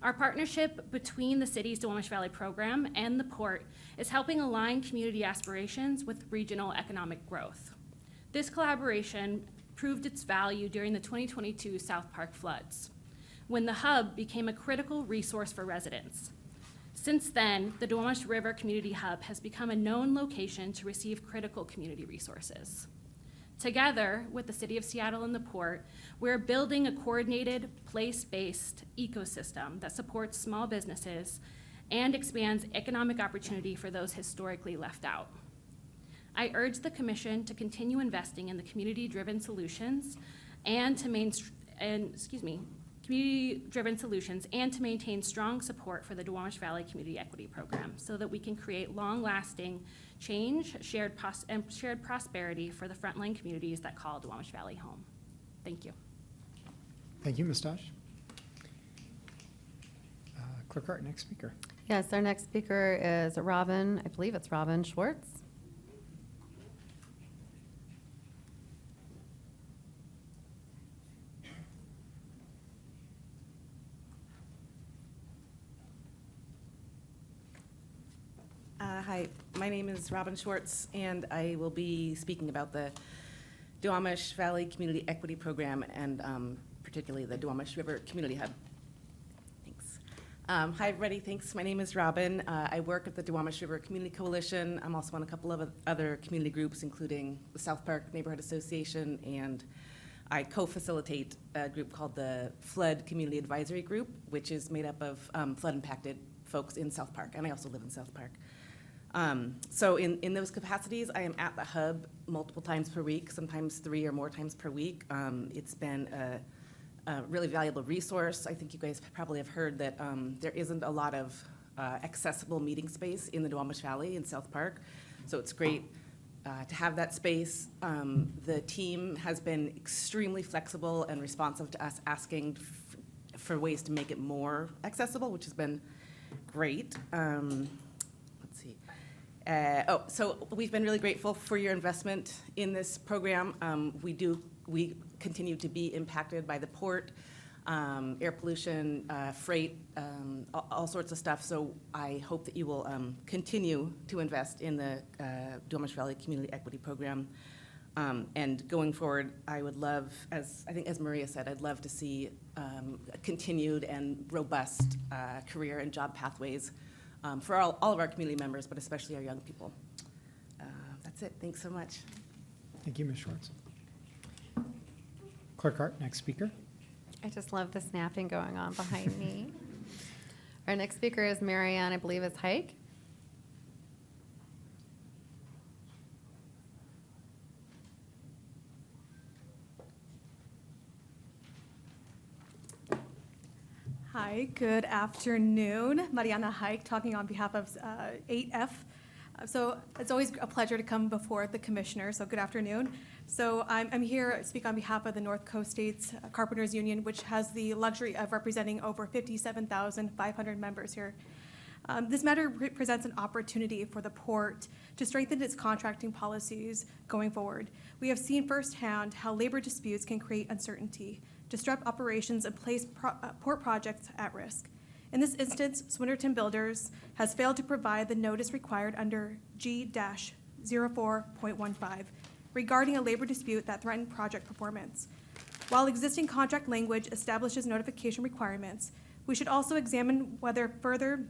Our partnership between the city's Duwamish Valley program and the Port is helping align community aspirations with regional economic growth. This collaboration proved its value during the 2022 South Park floods, when the hub became a critical resource for residents. Since then, the Duwamish River Community Hub has become a known location to receive critical community resources. Together with the City of Seattle and the Port, we're building a coordinated, place-based ecosystem that supports small businesses and expands economic opportunity for those historically left out. I urge the Commission to continue investing in the community-driven solutions and to community-driven solutions, and to maintain strong support for the Duwamish Valley Community Equity Program so that we can create long-lasting change, shared prosperity for the frontline communities that call Duwamish Valley home. Thank you. Thank you, Ms. Dosh. Clerk Hart, next speaker. Yes, our next speaker is Robin, I believe it's Robin Schwartz. Hi, my name is Robin Schwartz, and I will be speaking about the Duwamish Valley Community Equity Program and particularly the Duwamish River Community Hub. Thanks. Hi, everybody. Thanks. My name is Robin. I work at the Duwamish River Community Coalition. I'm also on a couple of other community groups, including the South Park Neighborhood Association, and I co-facilitate a group called the Flood Community Advisory Group, which is made up of flood-impacted folks in South Park, and I also live in South Park. So in those capacities, I am at the hub multiple times per week, sometimes 3 or more times per week. It's been a really valuable resource. I think you guys probably have heard that there isn't a lot of accessible meeting space in the Duwamish Valley in South Park, so it's great to have that space. The team has been extremely flexible and responsive to us asking for ways to make it more accessible, which has been great. So we've been really grateful for your investment in this program. We continue to be impacted by the port, air pollution, freight, all sorts of stuff. So I hope that you will continue to invest in the Duwamish Valley Community Equity Program. And going forward, I would love, as Maria said, I'd love to see continued and robust career and job pathways for all of our community members, but especially our young people. That's it. Thanks so much. Thank you, Ms. Schwartz. Clerk Hart, next speaker. I just love the snapping going on behind me. Our next speaker is Marianne, I believe it's Hike. Hi, good afternoon. Mariana Hike, talking on behalf of 8F. So it's always a pleasure to come before the commissioner, so good afternoon. So I'm here to speak on behalf of the North Coast States Carpenters Union, which has the luxury of representing over 57,500 members here. This matter presents an opportunity for the port to strengthen its contracting policies going forward. We have seen firsthand how labor disputes can create uncertainty, disrupt operations, and place port projects at risk. In this instance, Swinnerton Builders has failed to provide the notice required under G-04.15 regarding a labor dispute that threatened project performance. While existing contract language establishes notification requirements, we should also examine whether further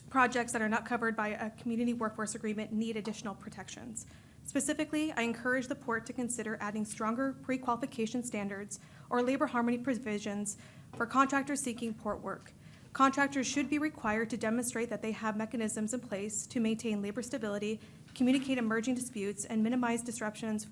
projects that are not covered by a community workforce agreement need additional protections. Specifically, I encourage the port to consider adding stronger pre-qualification standards or labor harmony provisions for contractors seeking port work. Contractors should be required to demonstrate that they have mechanisms in place to maintain labor stability, communicate emerging disputes, and minimize disruptions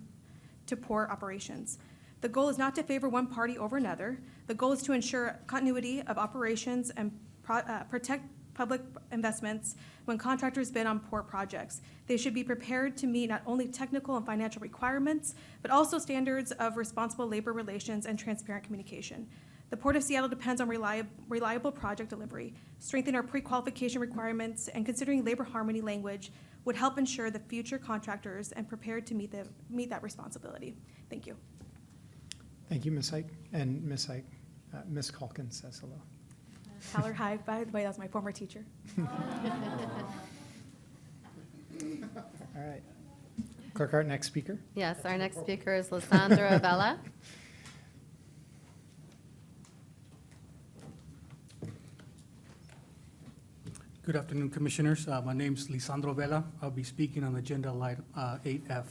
to port operations. The goal is not to favor one party over another. The goal is to ensure continuity of operations and protect public investments when contractors bid on port projects. They should be prepared to meet not only technical and financial requirements, but also standards of responsible labor relations and transparent communication. The Port of Seattle depends on reliable project delivery. Strengthening our pre-qualification requirements and considering labor harmony language would help ensure the future contractors and prepared to meet that responsibility. Thank you. Thank you, Ms. Hike. And Ms. Hike, Ms. Calkins says hello. Tyler Hyde, by the way, that was my former teacher. All right. Clerk Hart, next speaker. Yes, our next speaker is Lissandra Vela. Good afternoon, Commissioners. My name is Lisandro Vela. I'll be speaking on Agenda Item 8F.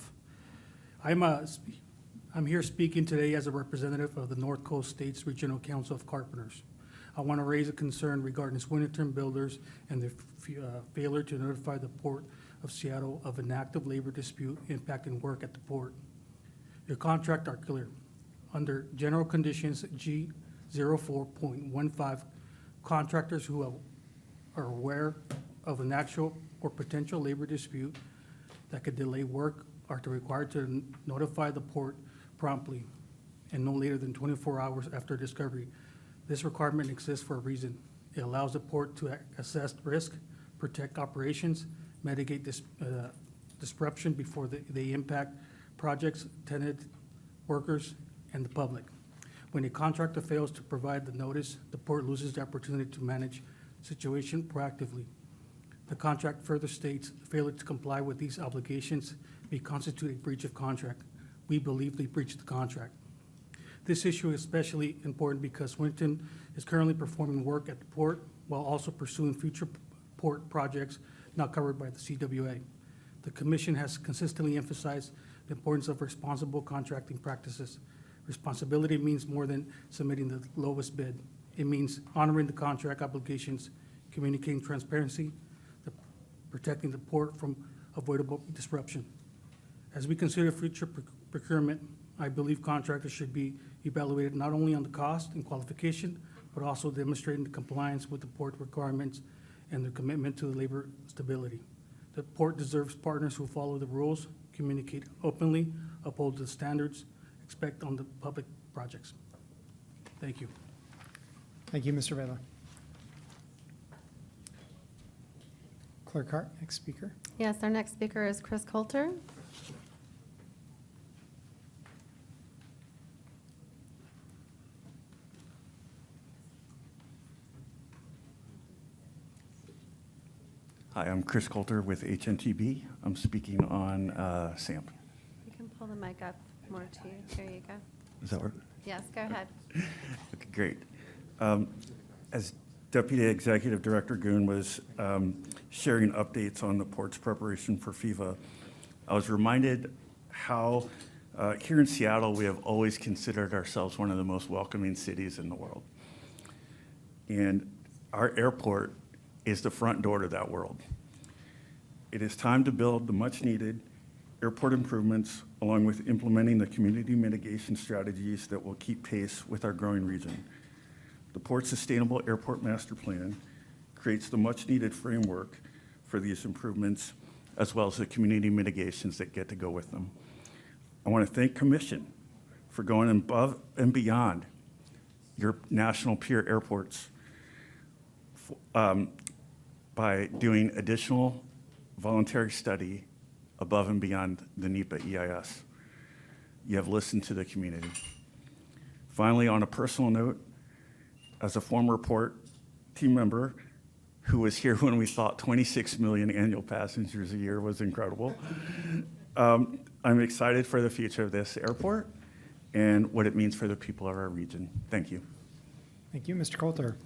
I'm here speaking today as a representative of the North Coast States Regional Council of Carpenters. I want to raise a concern regarding Swinnerton Builders and the failure to notify the Port of Seattle of an active labor dispute impacting work at the port. Your contract are clear. Under general conditions G 04.15. Contractors who are aware of an actual or potential labor dispute that could delay work are required to notify the port promptly and no later than 24 hours after discovery. This requirement exists for a reason. It allows the port to assess risk, protect operations, mitigate disruption before they impact projects, tenant, workers, and the public. When a contractor fails to provide the notice, the port loses the opportunity to manage situation proactively. The contract further states failure to comply with these obligations may constitute a breach of contract. We believe they breached the contract. This issue is especially important because Winton is currently performing work at the port while also pursuing future port projects not covered by the CWA. The Commission has consistently emphasized the importance of responsible contracting practices. Responsibility means more than submitting the lowest bid. It means honoring the contract obligations, communicating transparency, protecting the port from avoidable disruption. As we consider future procurement, I believe contractors should be evaluated not only on the cost and qualification, but also demonstrating the compliance with the port requirements and their commitment to the labor stability. The port deserves partners who follow the rules, communicate openly, uphold the standards, expect on the public projects. Thank you. Thank you, Mr. Vela. Clerk Hart, next speaker. Yes, our next speaker is Chris Coulter. Hi, I'm Chris Coulter with HNTB. I'm speaking on SAMP. You can pull the mic up more to you. There you go. Does that work? Yes, go ahead. Okay, great. As Deputy Executive Director Goon was sharing updates on the port's preparation for FIFA, I was reminded how here in Seattle, we have always considered ourselves one of the most welcoming cities in the world. And our airport is the front door to that world. It is time to build the much-needed airport improvements along with implementing the community mitigation strategies that will keep pace with our growing region. The Port's Sustainable Airport Master Plan creates the much-needed framework for these improvements, as well as the community mitigations that get to go with them. I want to thank Commission for going above and beyond your national peer airports by doing additional voluntary study above and beyond the NEPA EIS. You have listened to the community. Finally, on a personal note, as a former port team member who was here when we thought 26 million annual passengers a year was incredible, I'm excited for the future of this airport and what it means for the people of our region. Thank you. Thank you, Mr. Coulter.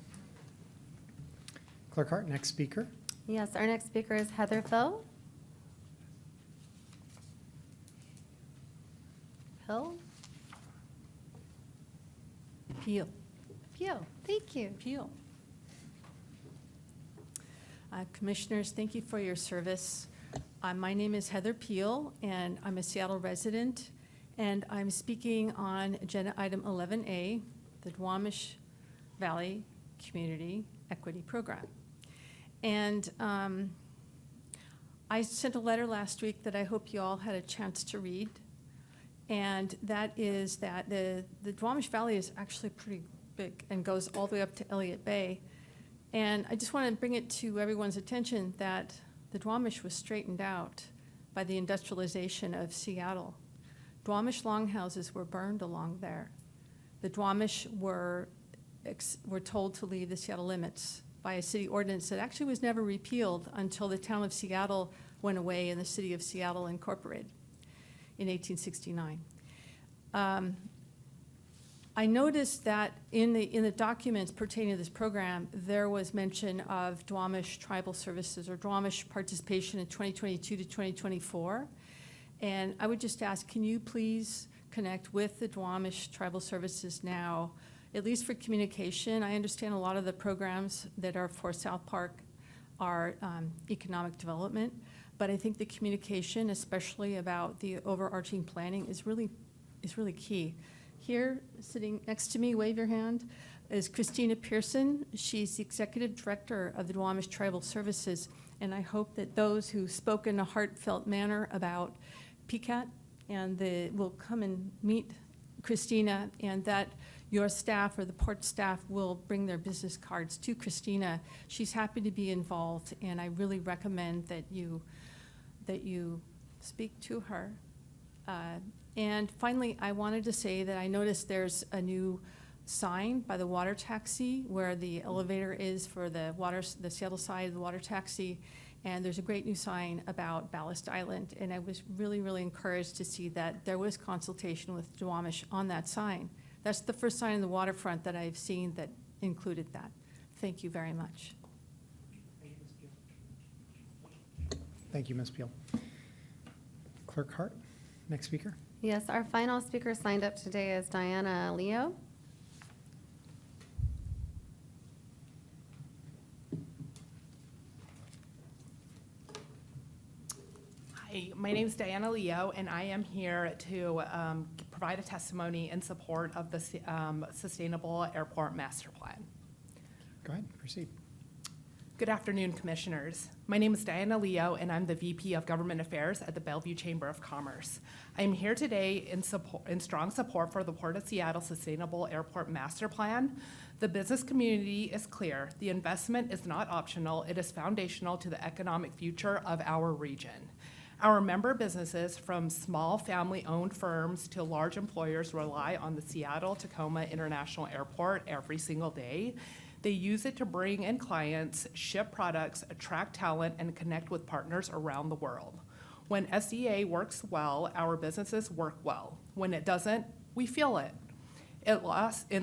Clerk Hart, next speaker. Yes, our next speaker is Heather Phil. Hill? Peel. Peel, thank you. Peel. Commissioners, thank you for your service. My name is Heather Peel, and I'm a Seattle resident, and I'm speaking on Agenda Item 11A, the Duwamish Valley Community Equity Program. And I sent a letter last week that I hope you all had a chance to read, and that is that the Duwamish Valley is actually pretty big and goes all the way up to Elliott Bay. And I just want to bring it to everyone's attention that the Duwamish was straightened out by the industrialization of Seattle. Duwamish longhouses were burned along there. The Duwamish were told to leave the Seattle limits by a city ordinance that actually was never repealed until the town of Seattle went away and the city of Seattle incorporated in 1869. I noticed that in the documents pertaining to this program, there was mention of Duwamish tribal services or Duwamish participation in 2022 to 2024. And I would just ask, can you please connect with the Duwamish tribal services now, at least for communication? I understand a lot of the programs that are for South Park are economic development, but I think the communication, especially about the overarching planning, is really key. Here, sitting next to me, wave your hand, is Christina Pearson. She's the Executive Director of the Duwamish Tribal Services, and I hope that those who spoke in a heartfelt manner about PCAT will come and meet Christina, and that your staff or the port staff will bring their business cards to Christina. She's happy to be involved, and I really recommend that you speak to her. And finally, I wanted to say that I noticed there's a new sign by the water taxi where the elevator is for the Seattle side of the water taxi. And there's a great new sign about Ballast Island. And I was really, really encouraged to see that there was consultation with Duwamish on that sign. That's the first sign in the waterfront that I've seen that included that. Thank you very much. Thank you, Ms. Peel. Clerk Hart, next speaker. Yes, our final speaker signed up today is Diana Leo. Hi, my name is Diana Leo, and I am here to provide a testimony in support of the Sustainable Airport Master Plan. Go ahead, proceed. Good afternoon, Commissioners. My name is Diana Leo, and I'm the VP of Government Affairs at the Bellevue Chamber of Commerce. I am here today in strong support for the Port of Seattle Sustainable Airport Master Plan. The business community is clear. The investment is not optional. It is foundational to the economic future of our region. Our member businesses, from small family-owned firms to large employers, rely on the Seattle-Tacoma International Airport every single day. They use it to bring in clients, ship products, attract talent, and connect with partners around the world. When SEA works well, our businesses work well. When it doesn't, we feel it. In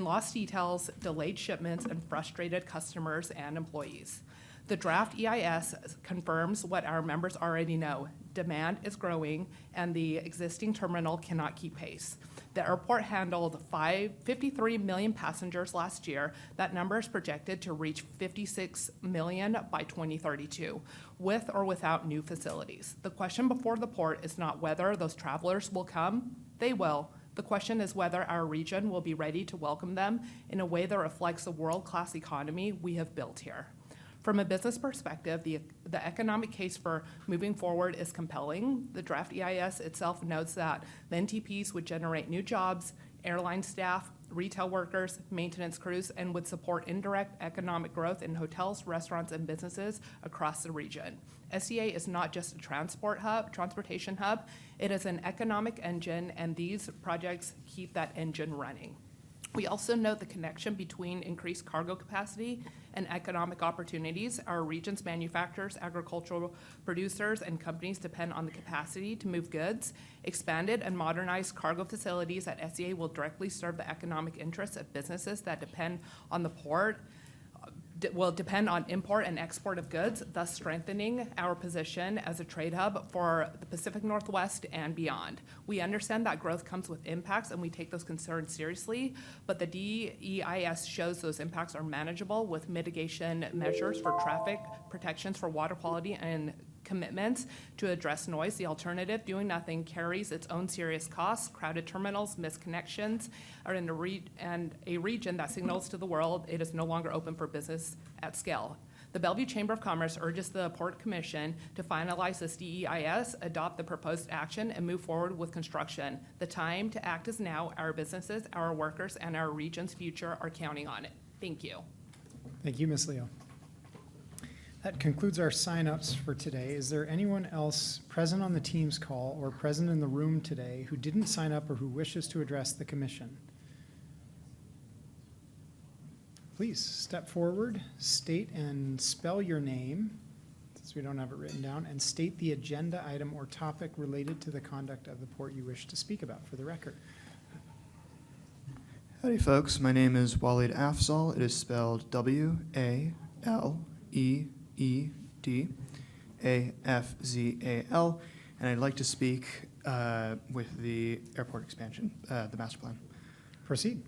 lost details, delayed shipments, and frustrated customers and employees. The draft EIS confirms what our members already know. Demand is growing, and the existing terminal cannot keep pace. The airport handled 53 million passengers last year. That number is projected to reach 56 million by 2032, with or without new facilities. The question before the port is not whether those travelers will come. They will. The question is whether our region will be ready to welcome them in a way that reflects the world-class economy we have built here. From a business perspective, the economic case for moving forward is compelling. The draft EIS itself notes that the NTPs would generate new jobs, airline staff, retail workers, maintenance crews, and would support indirect economic growth in hotels, restaurants, and businesses across the region. SEA is not just a transportation hub, it is an economic engine, and these projects keep that engine running. We also note the connection between increased cargo capacity and economic opportunities. Our region's manufacturers, agricultural producers, and companies depend on the capacity to move goods. Expanded and modernized cargo facilities at SEA will directly serve the economic interests of businesses that depend on the port, will depend on import and export of goods, thus strengthening our position as a trade hub for the Pacific Northwest and beyond. We understand that growth comes with impacts, and we take those concerns seriously, but the DEIS shows those impacts are manageable with mitigation measures for traffic, protections for water quality, and commitments to address noise. The alternative, doing nothing, carries its own serious costs. Crowded terminals, missed connections, are in a region that signals to the world it is no longer open for business at scale. The Bellevue Chamber of Commerce urges the Port Commission to finalize this DEIS, adopt the proposed action, and move forward with construction. The time to act is now. Our businesses, our workers, and our region's future are counting on it. Thank you. Thank you, Ms. Leo. That concludes our sign-ups for today. Is there anyone else present on the Teams call or present in the room today who didn't sign up or who wishes to address the commission? Please step forward, state and spell your name, since we don't have it written down, and state the agenda item or topic related to the conduct of the port you wish to speak about for the record. Howdy, folks. My name is Waleed Afzal. It is spelled W-A-L-E-E-D-A-F-Z-A-L, and I'd like to speak with the airport expansion, the master plan. Proceed.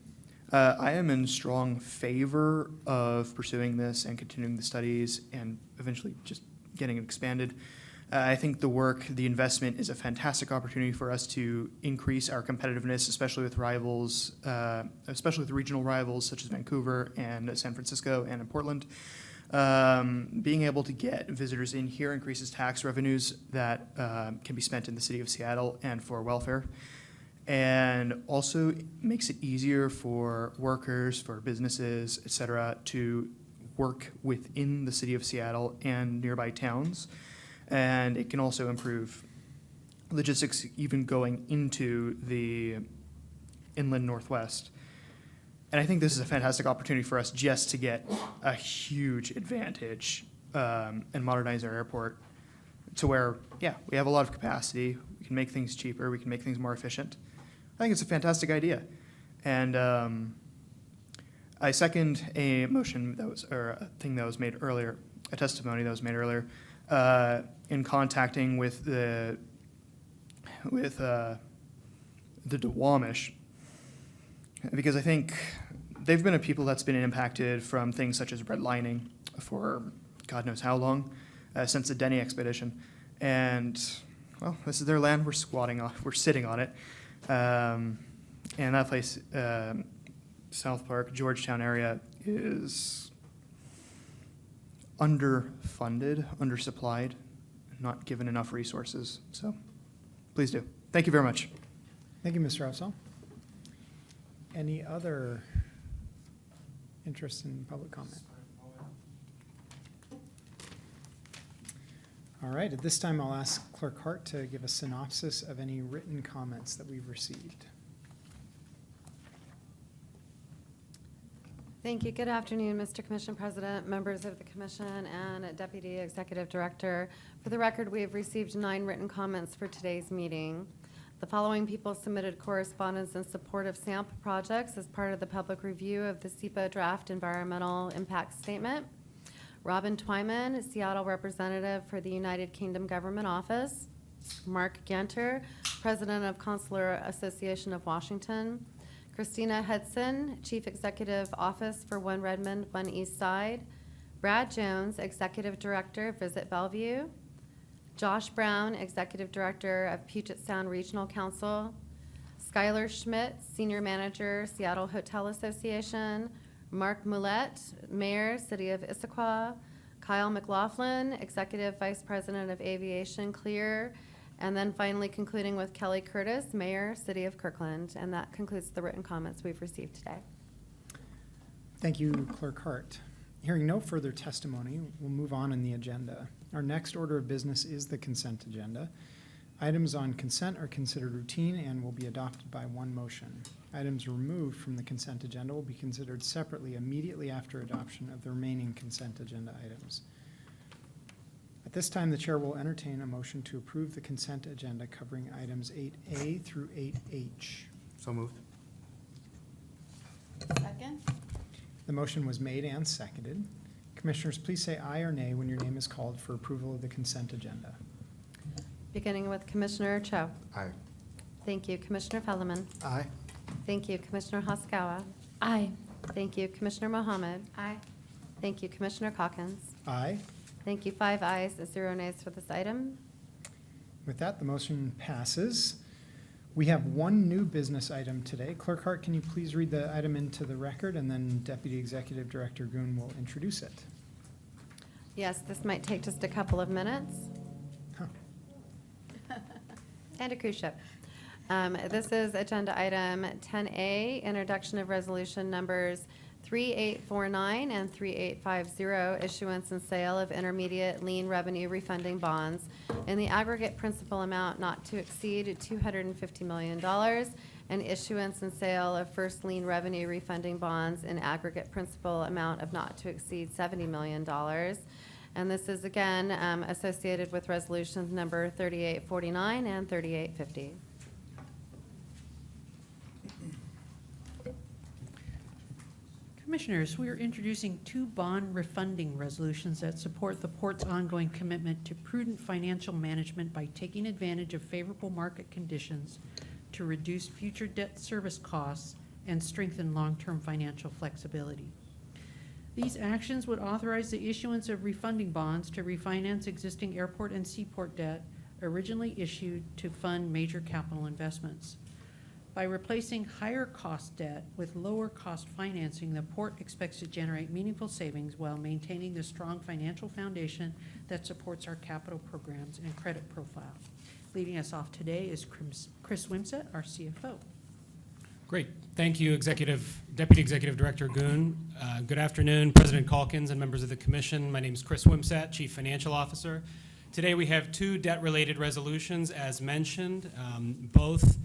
I am in strong favor of pursuing this and continuing the studies and eventually just getting it expanded. I think the investment is a fantastic opportunity for us to increase our competitiveness, especially with rivals, especially with regional rivals such as Vancouver and San Francisco and in Portland. Being able to get visitors in here increases tax revenues that can be spent in the city of Seattle and for welfare, and also makes it easier for workers, for businesses, et cetera, to work within the city of Seattle and nearby towns. And it can also improve logistics even going into the inland Northwest. And I think this is a fantastic opportunity for us just to get a huge advantage and modernize our airport to where, yeah, we have a lot of capacity. We can make things cheaper. We can make things more efficient. I think it's a fantastic idea. And I second a motion that was, or a thing that was made earlier, a testimony that was made earlier, in contacting with the Duwamish, because I think they've been a people that's been impacted from things such as redlining for God knows how long, since the Denny expedition. And, well, this is their land. We're squatting on, we're sitting on it. And that place, South Park, Georgetown area, is underfunded, undersupplied, not given enough resources. So please do. Thank you very much. Thank you, Mr. Upsall. Any other interest in public comment? All right, at this time, I'll ask Clerk Hart to give a synopsis of any written comments that we've received. Thank you. Good afternoon, Mr. Commission President, members of the Commission, and Deputy Executive Director. For the record, we have received 9 written comments for today's meeting. The following people submitted correspondence in support of SAMP projects as part of the public review of the SEPA draft environmental impact statement. Robin Twyman, Seattle representative for the United Kingdom Government Office. Mark Ganter, President of Consular Association of Washington. Christina Hudson, Chief Executive Office for One Redmond, One East Side. Brad Jones, Executive Director, Visit Bellevue. Josh Brown, Executive Director of Puget Sound Regional Council. Skylar Schmidt, Senior Manager, Seattle Hotel Association. Mark Moulette, Mayor, City of Issaquah. Kyle McLaughlin, Executive Vice President of Aviation, Clear. And then finally concluding with Kelly Curtis, Mayor, City of Kirkland. And that concludes the written comments we've received today. Thank you, Clerk Hart. Hearing no further testimony, we'll move on in the agenda. Our next order of business is the consent agenda. Items on consent are considered routine and will be adopted by one motion. Items removed from the consent agenda will be considered separately immediately after adoption of the remaining consent agenda items. At this time, the chair will entertain a motion to approve the consent agenda covering items 8A through 8H. So moved. Second. The motion was made and seconded. Commissioners, please say aye or nay when your name is called for approval of the consent agenda. Beginning with Commissioner Cho. Aye. Thank you. Commissioner Felleman. Aye. Thank you. Commissioner Hasegawa. Aye. Thank you. Commissioner Mohammed. Aye. Thank you. Commissioner Calkins. Aye. Thank you. 5 ayes, 0 nays for this item. With that, the motion passes. We have one new business item today. Clerk Hart, can you please read the item into the record, and then Deputy Executive Director Goon will introduce it. Yes, this might take just a couple of minutes. And a cruise ship. This is agenda item 10A, introduction of resolution numbers 3849 and 3850, issuance and sale of intermediate lien revenue refunding bonds in the aggregate principal amount not to exceed $250 million, and issuance and sale of first lien revenue refunding bonds in aggregate principal amount of not to exceed $70 million. And this is again associated with resolutions number 3849 and 3850. Commissioners, we are introducing 2 bond refunding resolutions that support the Port's ongoing commitment to prudent financial management by taking advantage of favorable market conditions to reduce future debt service costs and strengthen long-term financial flexibility. These actions would authorize the issuance of refunding bonds to refinance existing airport and seaport debt originally issued to fund major capital investments. By replacing higher cost debt with lower cost financing, the port expects to generate meaningful savings while maintaining the strong financial foundation that supports our capital programs and credit profile. Leading us off today is Chris Wimsett, our CFO. Great. Thank you, Deputy Executive Director Goon. Good afternoon, President Calkins and members of the Commission. My name is Chris Wimsett, Chief Financial Officer. Today we have two debt-related resolutions, as mentioned. Both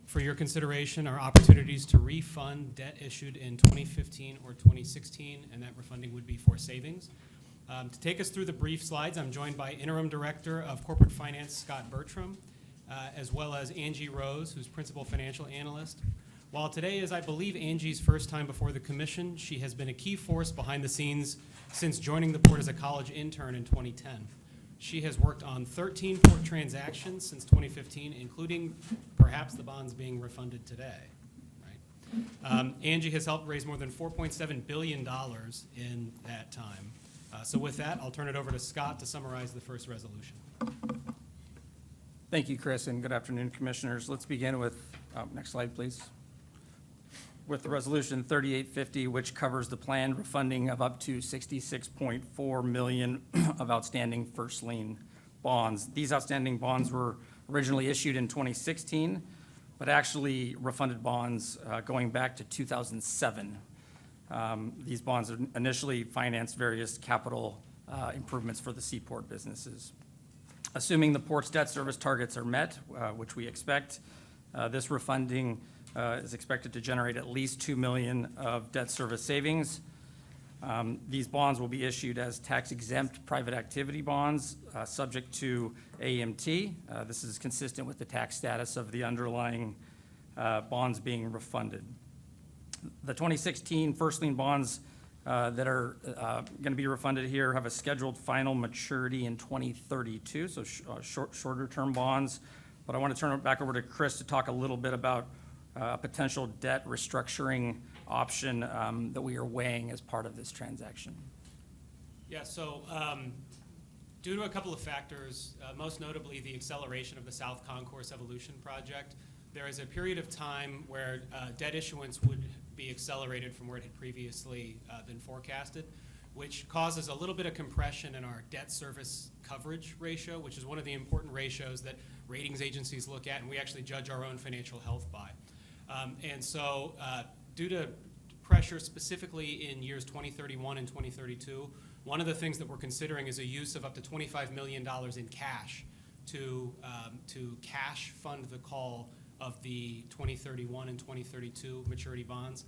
for your consideration are opportunities to refund debt issued in 2015 or 2016, and that refunding would be for savings. To take us through the brief slides, I'm joined by Interim Director of Corporate Finance, Scott Bertram, as well as Angie Rose, who's Principal Financial Analyst. While today is, I believe, Angie's first time before the Commission, she has been a key force behind the scenes since joining the port as a college intern in 2010. She has worked on 13 port transactions since 2015, including perhaps the bonds being refunded today. Right? Angie has helped raise more than $4.7 billion in that time. So with that, I'll turn it over to Scott to summarize the first resolution. Thank you, Chris, and good afternoon, Commissioners. Let's begin with, next slide, please. With the resolution 3850, which covers the planned refunding of up to $66.4 million of outstanding first lien bonds. These outstanding bonds were originally issued in 2016, but actually refunded bonds going back to 2007. These bonds initially financed various capital improvements for the seaport businesses. Assuming the port's debt service targets are met, which we expect, this refunding is expected to generate at least $2 million of debt service savings. These bonds will be issued as tax-exempt private activity bonds subject to AMT. This is consistent with the tax status of the underlying bonds being refunded. The 2016 first lien bonds that are going to be refunded here have a scheduled final maturity in 2032, so shorter term bonds. But I want to turn it back over to Chris to talk a little bit about a potential debt restructuring option that we are weighing as part of this transaction. Yeah, so due to a couple of factors, most notably the acceleration of the South Concourse Evolution Project, there is a period of time where debt issuance would be accelerated from where it had previously been forecasted, which causes a little bit of compression in our debt service coverage ratio, which is one of the important ratios that ratings agencies look at, and we actually judge our own financial health by. And so due to pressure specifically in years 2031 and 2032, one of the things that we're considering is a use of up to $25 million in cash to cash fund the call of the 2031 and 2032 maturity bonds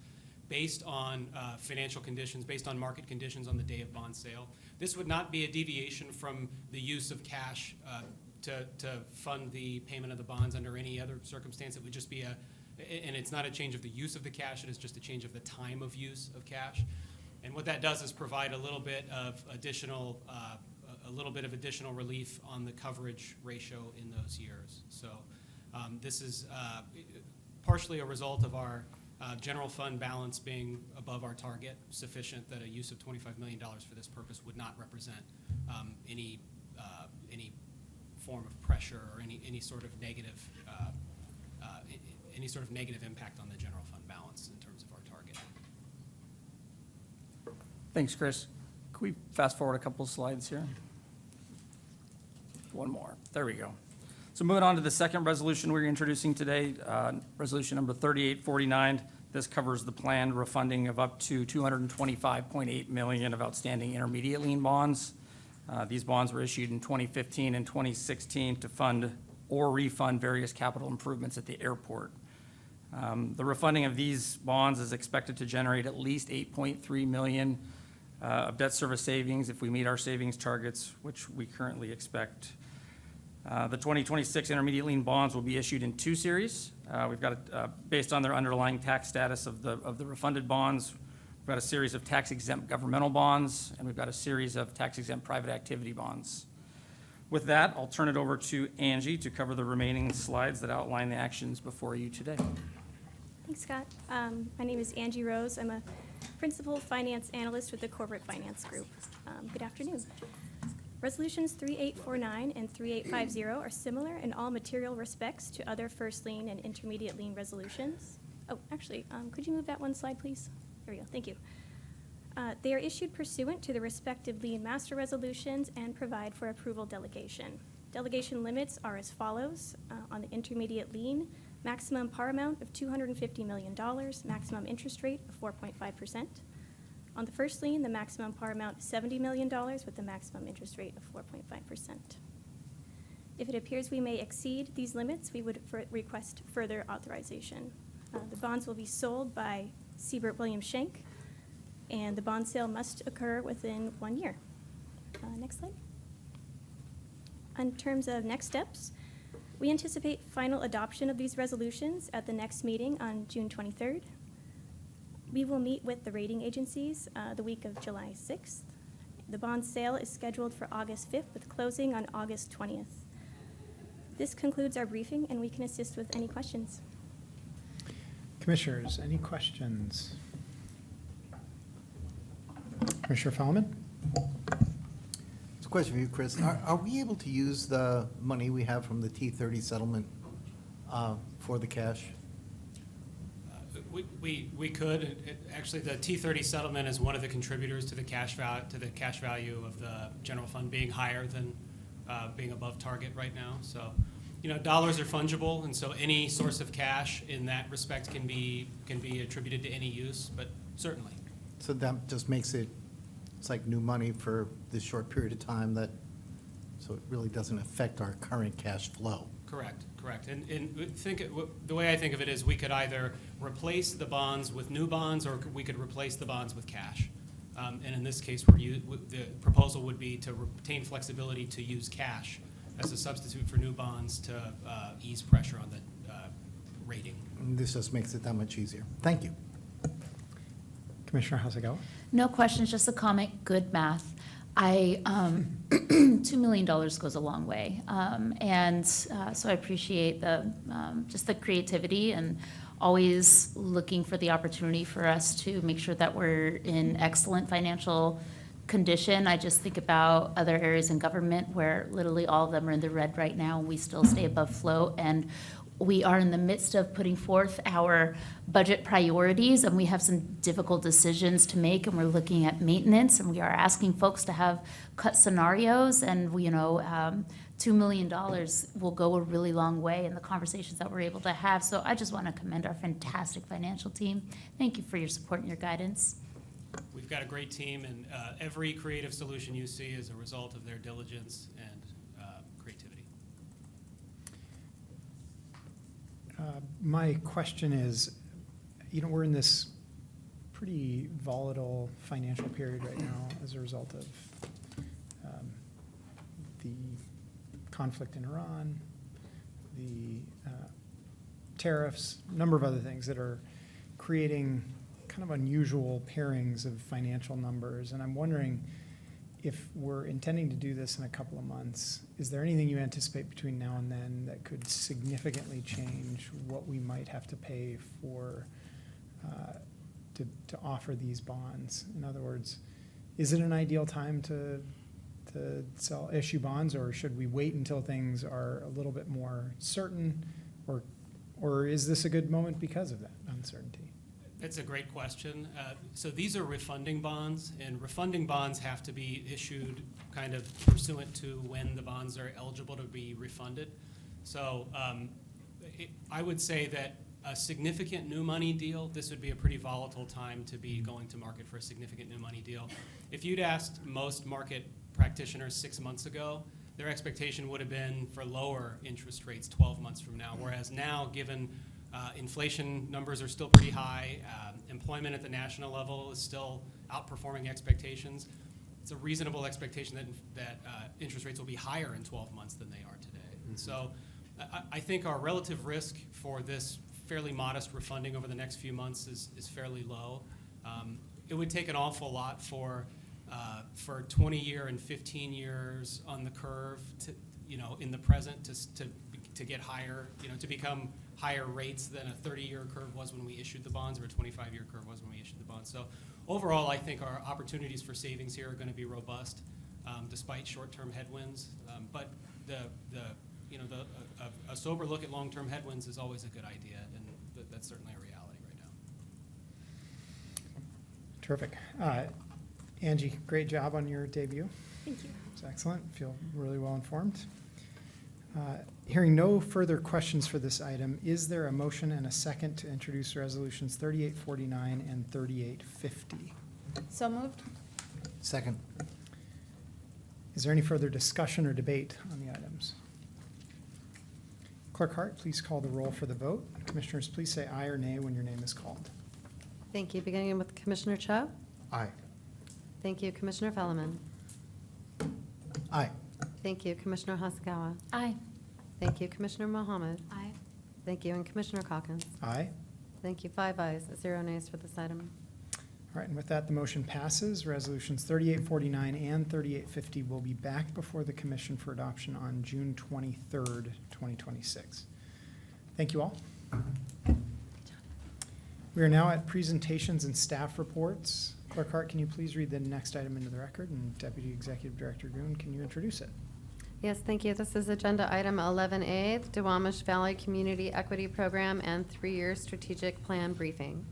based on financial conditions, based on market conditions on the day of bond sale. This would not be a deviation from the use of cash to fund the payment of the bonds under any other circumstance. It would just be and it's not a change of the use of the cash, it is just a change of the time of use of cash. And what that does is provide a little bit of additional relief on the coverage ratio in those years. So this is partially a result of our general fund balance being above our target, sufficient that a use of $25 million for this purpose would not represent any form of pressure or any sort of negative impact on the general fund balance in terms of our target. Thanks, Chris. Can we fast forward a couple of slides here? One more. There we go. So moving on to the second resolution we're introducing today, resolution number 3849. This covers the planned refunding of up to $225.8 million of outstanding intermediate lien bonds. These bonds were issued in 2015 and 2016 to fund or refund various capital improvements at the airport. The refunding of these bonds is expected to generate at least $8.3 million of debt service savings if we meet our savings targets, which we currently expect. The 2026 intermediate lien bonds will be issued in two series. We've got, based on their underlying tax status of the refunded bonds, we've got a series of tax-exempt governmental bonds, and we've got a series of tax-exempt private activity bonds. With that, I'll turn it over to Angie to cover the remaining slides that outline the actions before you today. Thanks, Scott. My name is Angie Rose. I'm a Principal Finance Analyst with the Corporate Finance Group. Good afternoon. Resolutions 3849 and 3850 are similar in all material respects to other first lien and intermediate lien resolutions. Oh, actually, could you move that one slide, please? There we go. Thank you. They are issued pursuant to the respective lien master resolutions and provide for approval delegation. Delegation limits are as follows. On the intermediate lien, maximum par amount of $250 million, maximum interest rate of 4.5%. On the first lien, the maximum par amount is $70 million with the maximum interest rate of 4.5%. If it appears we may exceed these limits, we would request further authorization. The bonds will be sold by Siebert Williams Schenck, and the bond sale must occur within 1 year. Next slide. In terms of next steps, we anticipate final adoption of these resolutions at the next meeting on June 23rd. We will meet with the rating agencies the week of July 6th. The bond sale is scheduled for August 5th with closing on August 20th. This concludes our briefing, and we can assist with any questions. Commissioners, any questions? Commissioner Fellman? It's a question for you, Chris. Are we able to use the money we have from the T30 settlement for the cash? We could. Actually, the T30 settlement is one of the contributors to the cash value of the general fund being higher than being above target right now. So, dollars are fungible, and so any source of cash in that respect can be attributed to any use, but certainly. So that just makes it's like new money for this short period of time so it really doesn't affect our current cash flow. Correct. And the way I think of it is we could either replace the bonds with new bonds, or we could replace the bonds with cash. And in this case, the proposal would be to retain flexibility to use cash as a substitute for new bonds to ease pressure on the rating. And this just makes it that much easier. Thank you. Commissioner Hasegawa? No questions, just a comment. Good math. $2 million goes a long way, so I appreciate just the creativity and always looking for the opportunity for us to make sure that we're in excellent financial condition. I just think about other areas in government where literally all of them are in the red right now, and we still stay above float. And we are in the midst of putting forth our budget priorities, and we have some difficult decisions to make, and we're looking at maintenance, and we are asking folks to have cut scenarios, and $2 million will go a really long way in the conversations that we're able to have. So I just want to commend our fantastic financial team. Thank you for your support and your guidance. We've got a great team, and every creative solution you see is a result of their diligence and creativity. My question is, we're in this pretty volatile financial period right now as a result of the conflict in Iran, the tariffs, a number of other things that are creating kind of unusual pairings of financial numbers. And I'm wondering, if we're intending to do this in a couple of months, is there anything you anticipate between now and then that could significantly change what we might have to pay for to offer these bonds? In other words, is it an ideal time to issue bonds, or should we wait until things are a little bit more certain, or is this a good moment because of that uncertainty? That's a great question. So these are refunding bonds, and refunding bonds have to be issued kind of pursuant to when the bonds are eligible to be refunded. So I would say that a significant new money deal, this would be a pretty volatile time to be going to market for a significant new money deal. If you'd asked most market practitioners 6 months ago, their expectation would have been for lower interest rates 12 months from now, whereas now, given inflation numbers are still pretty high, employment at the national level is still outperforming expectations, it's a reasonable expectation that interest rates will be higher in 12 months than they are today. And so I think our relative risk for this fairly modest refunding over the next few months is fairly low. It would take an awful lot for 20-year and 15 years on the curve to, in the present to get higher, to become higher rates than a 30-year curve was when we issued the bonds, or a 25-year curve was when we issued the bonds. So overall, I think our opportunities for savings here are going to be robust, despite short-term headwinds. But a sober look at long-term headwinds is always a good idea, and that's certainly a reality right now. Terrific. Angie, great job on your debut. Thank you. It's excellent. Feel really well informed. Hearing no further questions for this item, is there a motion and a second to introduce resolutions 3849 and 3850? So moved. Second. Is there any further discussion or debate on the items? Clerk Hart, please call the roll for the vote. Commissioners, please say aye or nay when your name is called. Thank you. Beginning with Commissioner Cho. Aye. Thank you, Commissioner Felleman. Aye. Thank you, Commissioner Hasagawa. Aye. Thank you, Commissioner Mohammed. Aye. Thank you, and Commissioner Calkins. Aye. Thank you. 5 ayes, 0 nays for this item. All right, and with that, the motion passes. Resolutions 3849 and 3850 will be back before the commission for adoption on June 23rd, 2026. Thank you all. We are now at presentations and staff reports. Clerk Hart, can you please read the next item into the record? And Deputy Executive Director Goon, can you introduce it? Yes, thank you. This is agenda item 11A, the Duwamish Valley Community Equity Program and 3-year strategic plan briefing.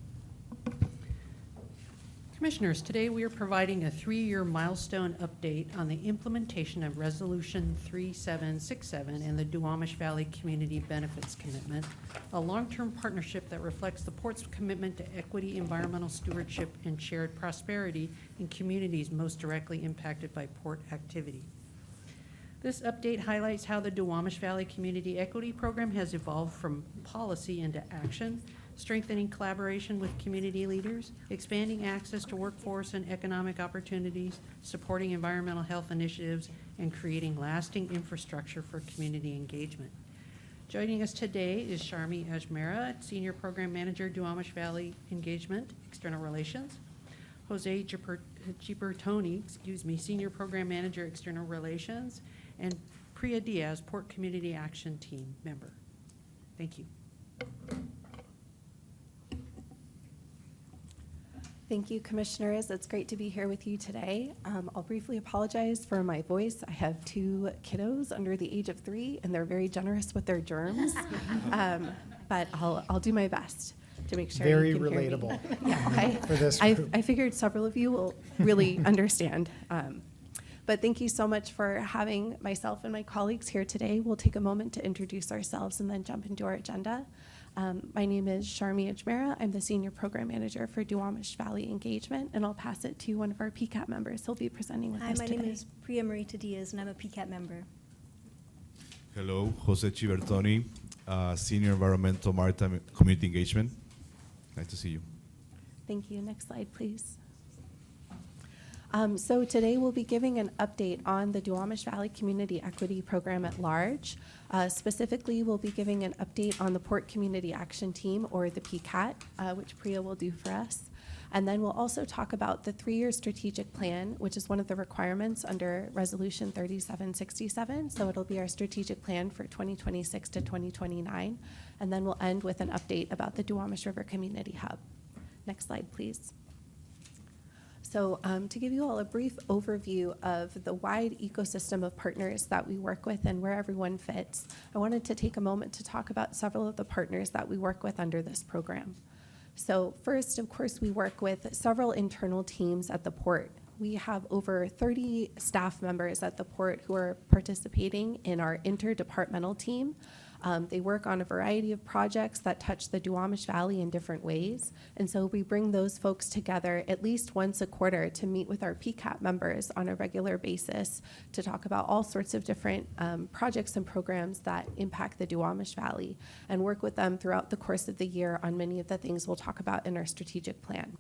Commissioners, today we are providing a 3-year milestone update on the implementation of Resolution 3767 and the Duwamish Valley Community Benefits Commitment, a long-term partnership that reflects the Port's commitment to equity, environmental stewardship, and shared prosperity in communities most directly impacted by Port activity. This update highlights how the Duwamish Valley Community Equity Program has evolved from policy into action, strengthening collaboration with community leaders, expanding access to workforce and economic opportunities, supporting environmental health initiatives, and creating lasting infrastructure for community engagement. Joining us today is Sharmi Ajmera, Senior Program Manager, Duwamish Valley Engagement, External Relations, Jose Gibertoni, Senior Program Manager, External Relations, and Priya Diaz, Port Community Action Team member. Thank you. Thank you, Commissioners. It's great to be here with you today. I'll briefly apologize for my voice. I have 2 kiddos under the age of 3, and they're very generous with their germs. But I'll do my best to make sure Very you can hear me. relatable Yeah, for this group. I figured several of you will really understand. But thank you so much for having myself and my colleagues here today. We'll take a moment to introduce ourselves and then jump into our agenda. My name is Sharmi Ajmera. I'm the Senior Program Manager for Duwamish Valley Engagement, and I'll pass it to one of our PCAT members. He'll be presenting with Hi, us my today. name is Priya Marita Diaz, and I'm a PCAT member. Hello, Jose Gibertoni, Senior Environmental Maritime Community Engagement. Nice to see you. Thank you. Next slide, please. So today we'll be giving an update on the Duwamish Valley Community Equity Program at large. Specifically, we'll be giving an update on the Port Community Action Team, or the PCAT, which Priya will do for us. And then we'll also talk about the 3-year strategic plan, which is one of the requirements under Resolution 3767. So it'll be our strategic plan for 2026 to 2029. And then we'll end with an update about the Duwamish River Community Hub. Next slide, please. So to give you all a brief overview of the wide ecosystem of partners that we work with and where everyone fits, I wanted to take a moment to talk about several of the partners that we work with under this program. So first, of course, we work with several internal teams at the Port. We have over 30 staff members at the Port who are participating in our interdepartmental team. They work on a variety of projects that touch the Duwamish Valley in different ways. And so we bring those folks together at least once a quarter to meet with our PCAT members on a regular basis to talk about all sorts of different projects and programs that impact the Duwamish Valley, and work with them throughout the course of the year on many of the things we'll talk about in our strategic plan.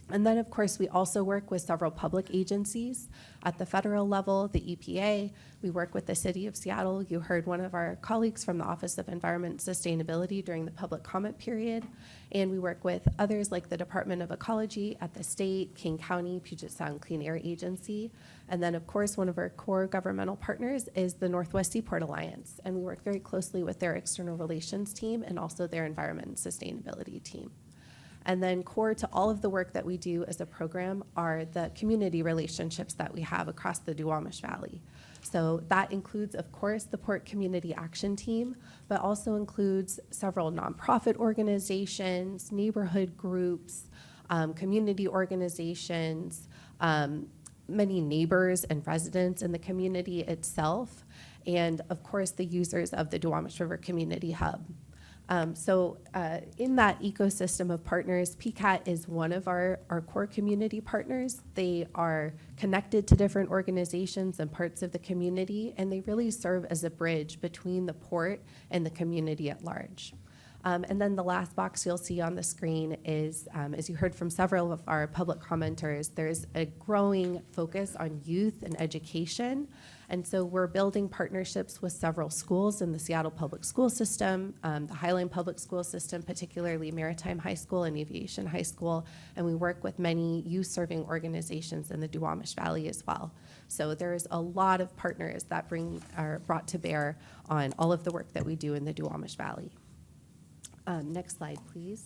And then, of course, we also work with several public agencies at the federal level, the EPA. We work with the City of Seattle. You heard one of our colleagues from the Office of Environment and Sustainability during the public comment period. And we work with others like the Department of Ecology at the state, King County, Puget Sound Clean Air Agency. And then, of course, one of our core governmental partners is the Northwest Seaport Alliance. And we work very closely with their external relations team and also their environment and sustainability team. And then core to all of the work that we do as a program are the community relationships that we have across the Duwamish Valley. So that includes, of course, the Port Community Action Team, but also includes several nonprofit organizations, neighborhood groups, community organizations, many neighbors and residents in the community itself, and of course the users of the Duwamish River Community Hub. In that ecosystem of partners, PCAT is one of our core community partners. They are connected to different organizations and parts of the community, and they really serve as a bridge between the port and the community at large. And then the last box you'll see on the screen is, as you heard from several of our public commenters, there's a growing focus on youth and education. And so we're building partnerships with several schools in the Seattle Public School System, the Highline Public School System, particularly Maritime High School and Aviation High School, and we work with many youth-serving organizations in the Duwamish Valley as well. So there's a lot of partners that are brought to bear on all of the work that we do in the Duwamish Valley. Next slide, please.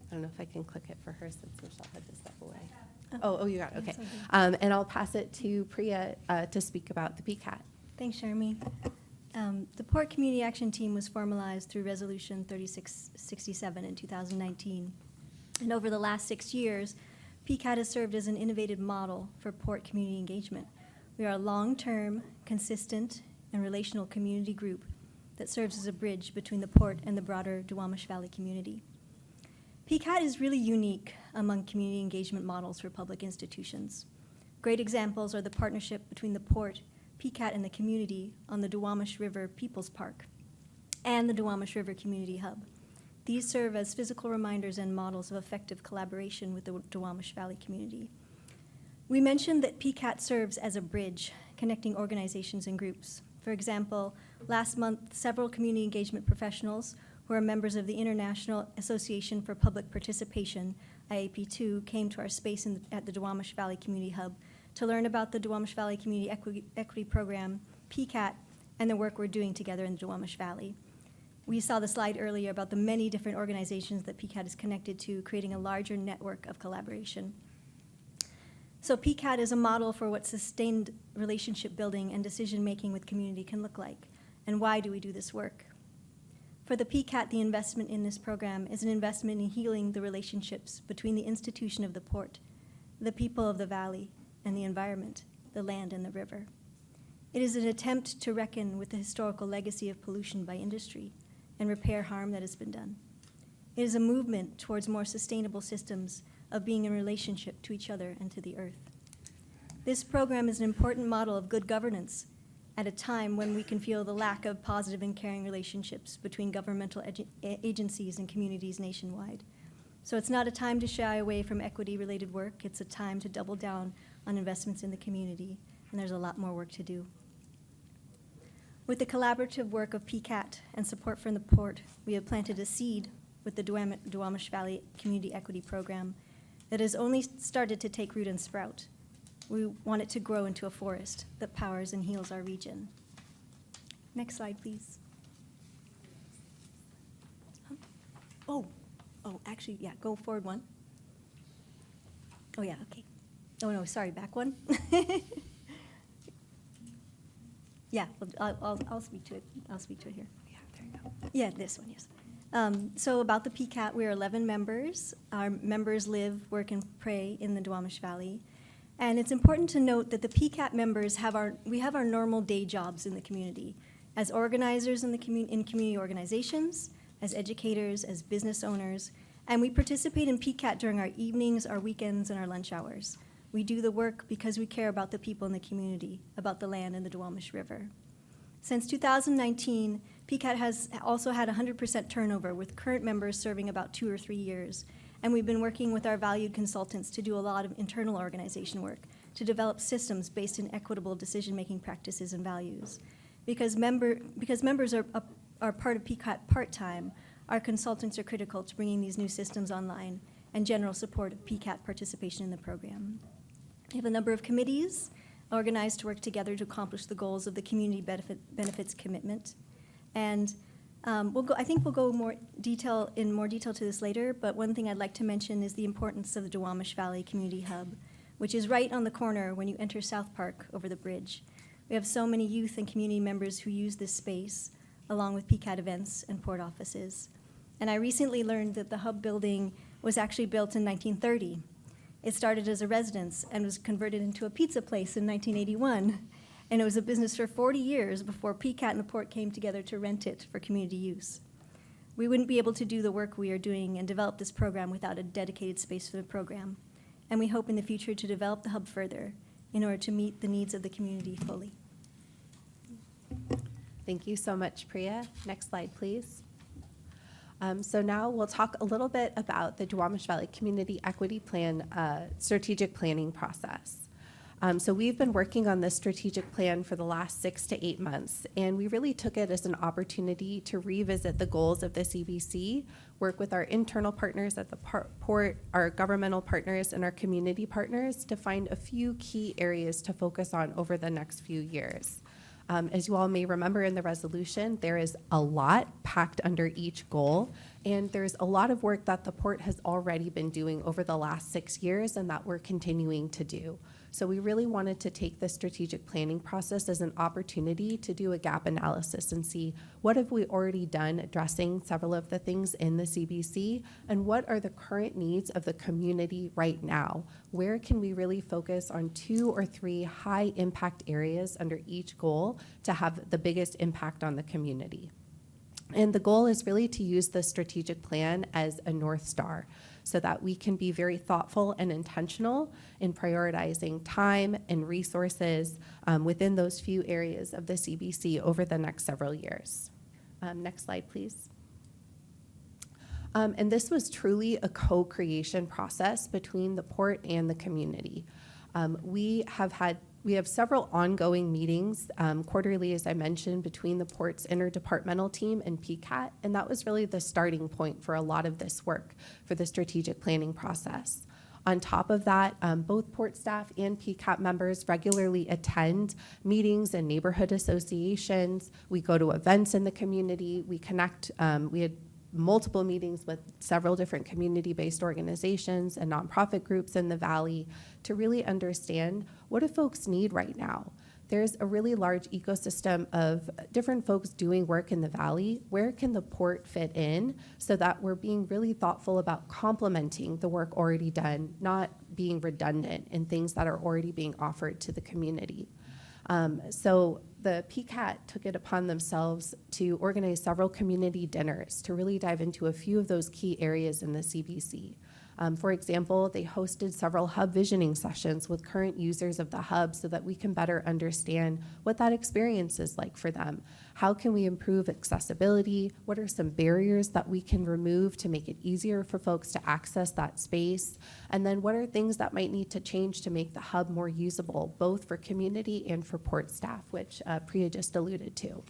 I don't know if I can click it for her since Michelle had to step away. Oh, you got it, okay. And I'll pass it to Priya to speak about the PCAT. Thanks, Jeremy. The Port Community Action Team was formalized through Resolution 3667 in 2019. And over the last 6 years, PCAT has served as an innovative model for port community engagement. We are a long-term, consistent, and relational community group that serves as a bridge between the port and the broader Duwamish Valley community. PCAT is really unique among community engagement models for public institutions. Great examples are the partnership between the port, PCAT, and the community on the Duwamish River People's Park and the Duwamish River Community Hub. These serve as physical reminders and models of effective collaboration with the Duwamish Valley community. We mentioned that PCAT serves as a bridge connecting organizations and groups. For example, last month, several community engagement professionals who are members of the International Association for Public Participation, IAP2, came to our space at the Duwamish Valley Community Hub to learn about the Duwamish Valley Community Equity Program, PCAT, and the work we're doing together in the Duwamish Valley. We saw the slide earlier about the many different organizations that PCAT is connected to, creating a larger network of collaboration. So PCAT is a model for what sustained relationship building and decision-making with community can look like. And why do we do this work? For the PCAT, the investment in this program is an investment in healing the relationships between the institution of the port, the people of the valley, and the environment, the land and the river. It is an attempt to reckon with the historical legacy of pollution by industry and repair harm that has been done. It is a movement towards more sustainable systems of being in relationship to each other and to the earth. This program is an important model of good governance at a time when we can feel the lack of positive and caring relationships between governmental agencies and communities nationwide. So it's not a time to shy away from equity-related work. It's a time to double down on investments in the community, and there's a lot more work to do. With the collaborative work of PCAT and support from the port, we have planted a seed with the Duwamish Valley Community Equity Program that has only started to take root and sprout. We want it to grow into a forest that powers and heals our region. Next slide, please. Oh, actually, yeah, go forward one. Oh, yeah, okay. Oh, no, sorry, back one. Yeah, I'll speak to it. I'll speak to it here. Yeah, there you go. Yeah, this one, yes. So about the PCAT, we're 11 members. Our members live, work, and pray in the Duwamish Valley. And it's important to note that the PCAT members have our normal day jobs in the community, as organizers in community organizations, as educators, as business owners, and we participate in PCAT during our evenings, our weekends, and our lunch hours. We do the work because we care about the people in the community, about the land and the Duwamish River. Since 2019, PCAT has also had 100% turnover, with current members serving about 2 or 3 years. And we've been working with our valued consultants to do a lot of internal organization work, to develop systems based in equitable decision-making practices and values. Because members are part of PCAT part-time, our consultants are critical to bringing these new systems online and general support of PCAT participation in the program. We have a number of committees organized to work together to accomplish the goals of the community benefits commitment. And I think we'll go in more detail to this later, but one thing I'd like to mention is the importance of the Duwamish Valley Community Hub, which is right on the corner when you enter South Park over the bridge. We have so many youth and community members who use this space, along with PCAT events and port offices. And I recently learned that the hub building was actually built in 1930. It started as a residence and was converted into a pizza place in 1981. And it was a business for 40 years before PCAT and the port came together to rent it for community use. We wouldn't be able to do the work we are doing and develop this program without a dedicated space for the program. And we hope in the future to develop the hub further in order to meet the needs of the community fully. Thank you so much, Priya. Next slide, please. So now we'll talk a little bit about the Duwamish Valley Community Equity Plan strategic planning process. So we've been working on this strategic plan for the last 6 to 8 months, and we really took it as an opportunity to revisit the goals of the CVC, work with our internal partners at the port, our governmental partners, and our community partners to find a few key areas to focus on over the next few years. As you all may remember in the resolution, there is a lot packed under each goal, and there's a lot of work that the port has already been doing over the last 6 years and that we're continuing to do. So we really wanted to take the strategic planning process as an opportunity to do a gap analysis and see what have we already done addressing several of the things in the CBC, and what are the current needs of the community right now? Where can we really focus on 2 or 3 high impact areas under each goal to have the biggest impact on the community? And the goal is really to use the strategic plan as a North Star so that we can be very thoughtful and intentional in prioritizing time and resources within those few areas of the CBC over the next several years. Next slide, please. And this was truly a co-creation process between the port and the community. We have several ongoing meetings quarterly, as I mentioned, between the port's interdepartmental team and PCAT, and that was really the starting point for a lot of this work for the strategic planning process. On top of that, both port staff and PCAT members regularly attend meetings and neighborhood associations. We go to events in the community. We connect. We had multiple meetings with several different community-based organizations and nonprofit groups in the Valley to really understand what do folks need right now. There's a really large ecosystem of different folks doing work in the Valley. Where can the port fit in so that we're being really thoughtful about complementing the work already done, not being redundant in things that are already being offered to the community? So the PCAT took it upon themselves to organize several community dinners to really dive into a few of those key areas in the CBC. For example, they hosted several hub visioning sessions with current users of the hub so that we can better understand what that experience is like for them. How can we improve accessibility? What are some barriers that we can remove to make it easier for folks to access that space? And then what are things that might need to change to make the hub more usable, both for community and for port staff, which Priya just alluded to.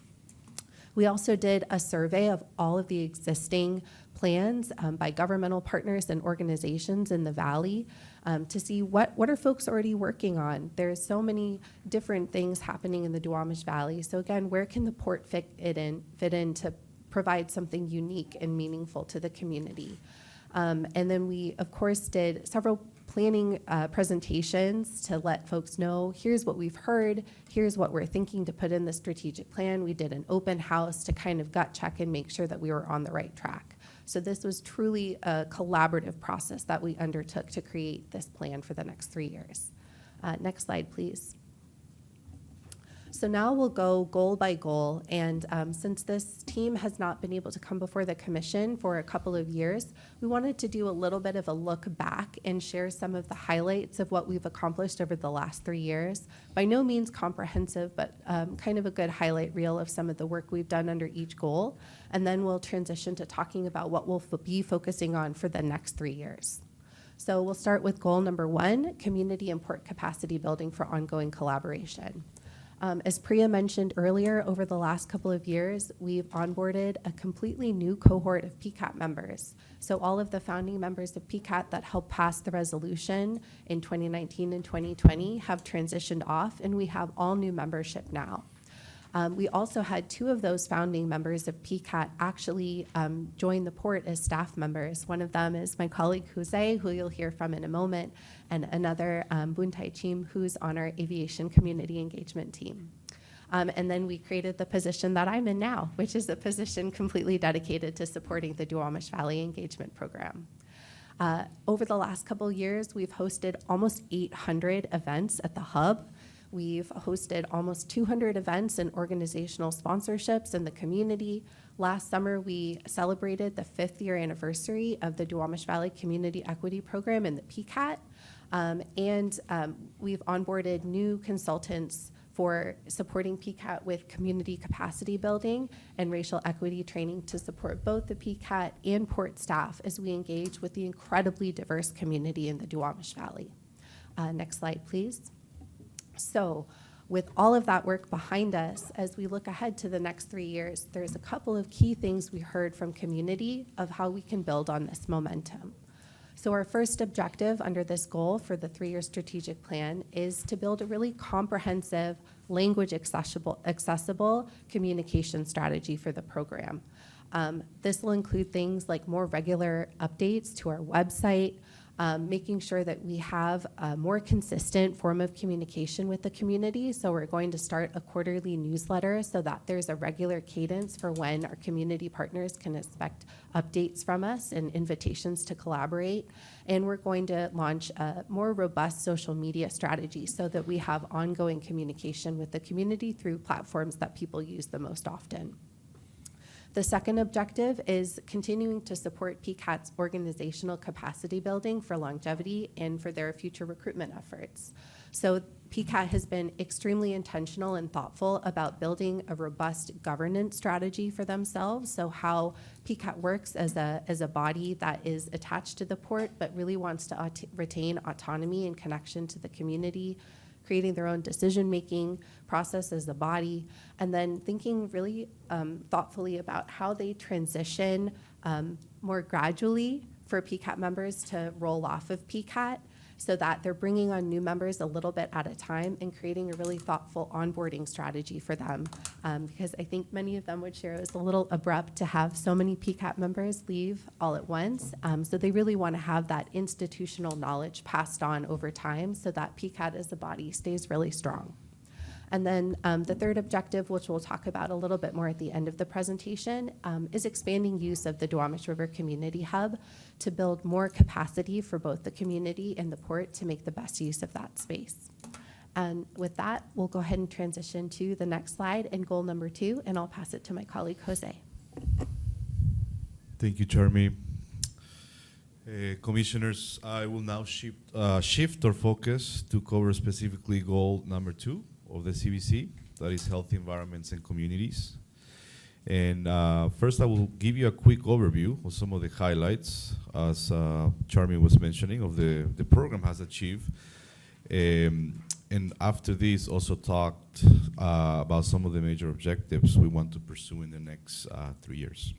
We also did a survey of all of the existing plans by governmental partners and organizations in the Valley to see what are folks already working on. There's so many different things happening in the Duwamish Valley. So again, where can the port fit in to provide something unique and meaningful to the community? And then we, of course, did several planning presentations to let folks know, here's what we've heard, here's what we're thinking to put in the strategic plan. We did an open house to kind of gut check and make sure that we were on the right track. So this was truly a collaborative process that we undertook to create this plan for the next 3 years. Next slide, please. So now we'll go goal by goal, and since this team has not been able to come before the commission for a couple of years, we wanted to do a little bit of a look back and share some of the highlights of what we've accomplished over the last 3 years. By no means comprehensive, but kind of a good highlight reel of some of the work we've done under each goal, and then we'll transition to talking about what we'll be focusing on for the next 3 years. So we'll start with goal number 1, community and port capacity building for ongoing collaboration. As Priya mentioned earlier, over the last couple of years, we've onboarded a completely new cohort of PCAT members. So all of the founding members of PCAT that helped pass the resolution in 2019 and 2020 have transitioned off, and we have all new membership now. We also had 2 of those founding members of PCAT actually join the port as staff members. One of them is my colleague Jose, who you'll hear from in a moment, and another, Buntai Chim, who's on our aviation community engagement team. And then we created the position that I'm in now, which is a position completely dedicated to supporting the Duwamish Valley Engagement Program. Over the last couple years, we've hosted almost 800 events at the hub. We've hosted almost 200 events and organizational sponsorships in the community. Last summer, we celebrated the 5th year anniversary of the Duwamish Valley Community Equity Program in the PCAT. We've onboarded new consultants for supporting PCAT with community capacity building and racial equity training to support both the PCAT and port staff as we engage with the incredibly diverse community in the Duwamish Valley. Next slide, please. So with all of that work behind us, as we look ahead to the next 3 years, there's a couple of key things we heard from community of how we can build on this momentum. So our first objective under this goal for the 3-year strategic plan is to build a really comprehensive, language accessible communication strategy for the program. This will include things like more regular updates to our website, making sure that we have a more consistent form of communication with the community. So we're going to start a quarterly newsletter so that there's a regular cadence for when our community partners can expect updates from us and invitations to collaborate. And we're going to launch a more robust social media strategy so that we have ongoing communication with the community through platforms that people use the most often. The second objective is continuing to support PCAT's organizational capacity building for longevity and for their future recruitment efforts. So PCAT has been extremely intentional and thoughtful about building a robust governance strategy for themselves. So how PCAT works as a body that is attached to the port but really wants to retain autonomy and connection to the community, creating their own decision-making process as a body, and then thinking really thoughtfully about how they transition more gradually for PCAT members to roll off of PCAT so that they're bringing on new members a little bit at a time and creating a really thoughtful onboarding strategy for them. Because I think many of them would share it was a little abrupt to have so many PCAT members leave all at once. So they really want to have that institutional knowledge passed on over time so that PCAT as a body stays really strong. And then the third objective, which we'll talk about a little bit more at the end of the presentation, is expanding use of the Duwamish River Community Hub to build more capacity for both the community and the port to make the best use of that space. And with that, we'll go ahead and transition to the next slide and goal number 2, and I'll pass it to my colleague, Jose. Thank you, Charmy. Commissioners, I will now shift our focus to cover specifically goal number 2 of the CBC, that is healthy environments and communities. And first I will give you a quick overview of some of the highlights, as Charmy was mentioning, of the program has achieved. And after this, also talked about some of the major objectives we want to pursue in the next 3 years.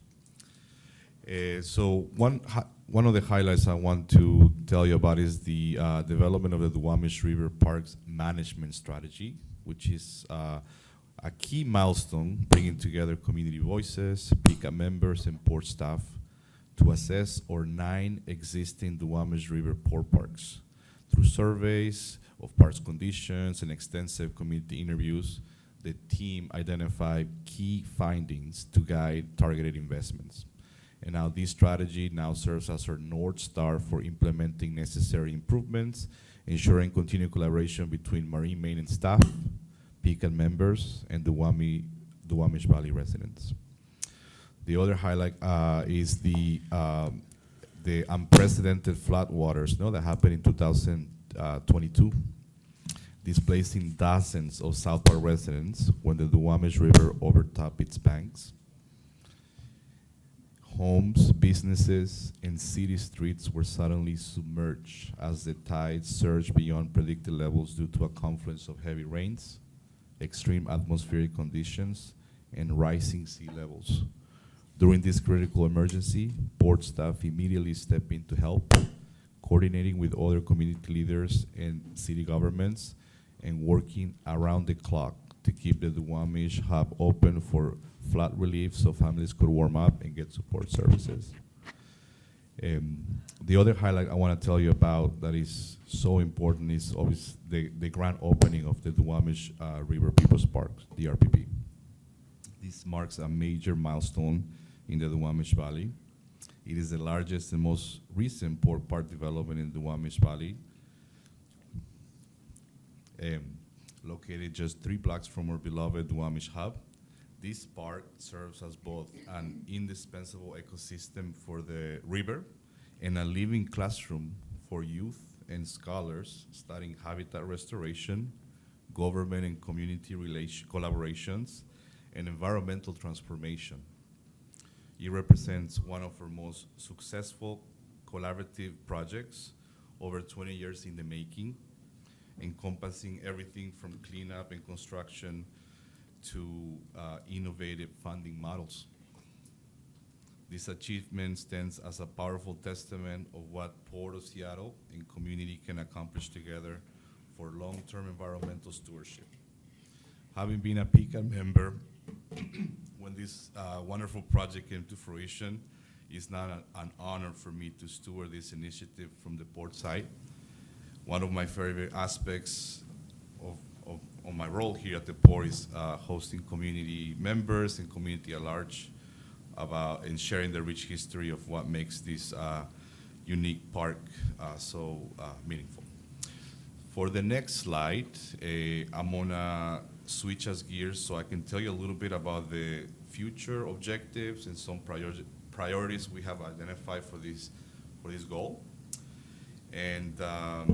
So one of the highlights I want to tell you about is the development of the Duwamish River Parks Management Strategy, which is a key milestone bringing together community voices, PCAT members, and port staff to assess our 9 existing Duwamish River port parks. Through surveys of parks conditions and extensive community interviews, the team identified key findings to guide targeted investments. And now this strategy now serves as our North Star for implementing necessary improvements, ensuring continued collaboration between marine maintenance staff, PCAT members, and Duwamish Valley residents. The other highlight is the unprecedented floodwaters that happened in 2022, displacing dozens of South Park residents when the Duwamish River overtopped its banks. Homes, businesses, and city streets were suddenly submerged as the tides surged beyond predicted levels due to a confluence of heavy rains, extreme atmospheric conditions, and rising sea levels. During this critical emergency, port staff immediately stepped in to help, coordinating with other community leaders and city governments, and working around the clock to keep the Duwamish hub open for flood relief so families could warm up and get support services. The other highlight I want to tell you about that is so important is obviously the grand opening of the Duwamish River People's Park, the RPP. This marks a major milestone in the Duwamish Valley. It is the largest and most recent port park development in the Duwamish Valley, located just 3 blocks from our beloved Duwamish hub. This park serves as both an indispensable ecosystem for the river and a living classroom for youth and scholars studying habitat restoration, government and community collaborations, and environmental transformation. It represents one of our most successful collaborative projects, over 20 years in the making, encompassing everything from cleanup and construction to innovative funding models. This achievement stands as a powerful testament of what Port of Seattle and community can accomplish together for long-term environmental stewardship. Having been a PCAT member when this wonderful project came to fruition, it's not an honor for me to steward this initiative from the port side. One of my favorite aspects of my role here at the port is hosting community members and community at large about and sharing the rich history of what makes this unique park so meaningful. For the next slide, I'm gonna switch us gears so I can tell you a little bit about the future objectives and some priorities we have identified for this goal. And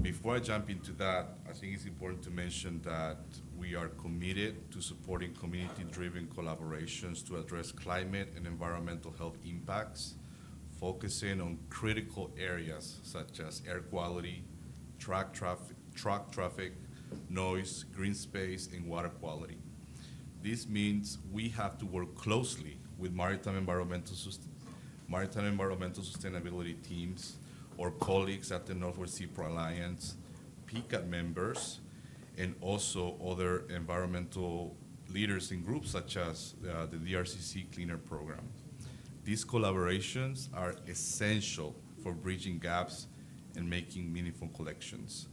before I jump into that, I think it's important to mention that we are committed to supporting community-driven collaborations to address climate and environmental health impacts, focusing on critical areas such as air quality, truck traffic, noise, green space, and water quality. This means we have to work closely with maritime environmental sustainability teams, or colleagues at the Northwest Seaport Alliance, PCAT members, and also other environmental leaders in groups such as the DRCC Cleaner Program. These collaborations are essential for bridging gaps and making meaningful collections.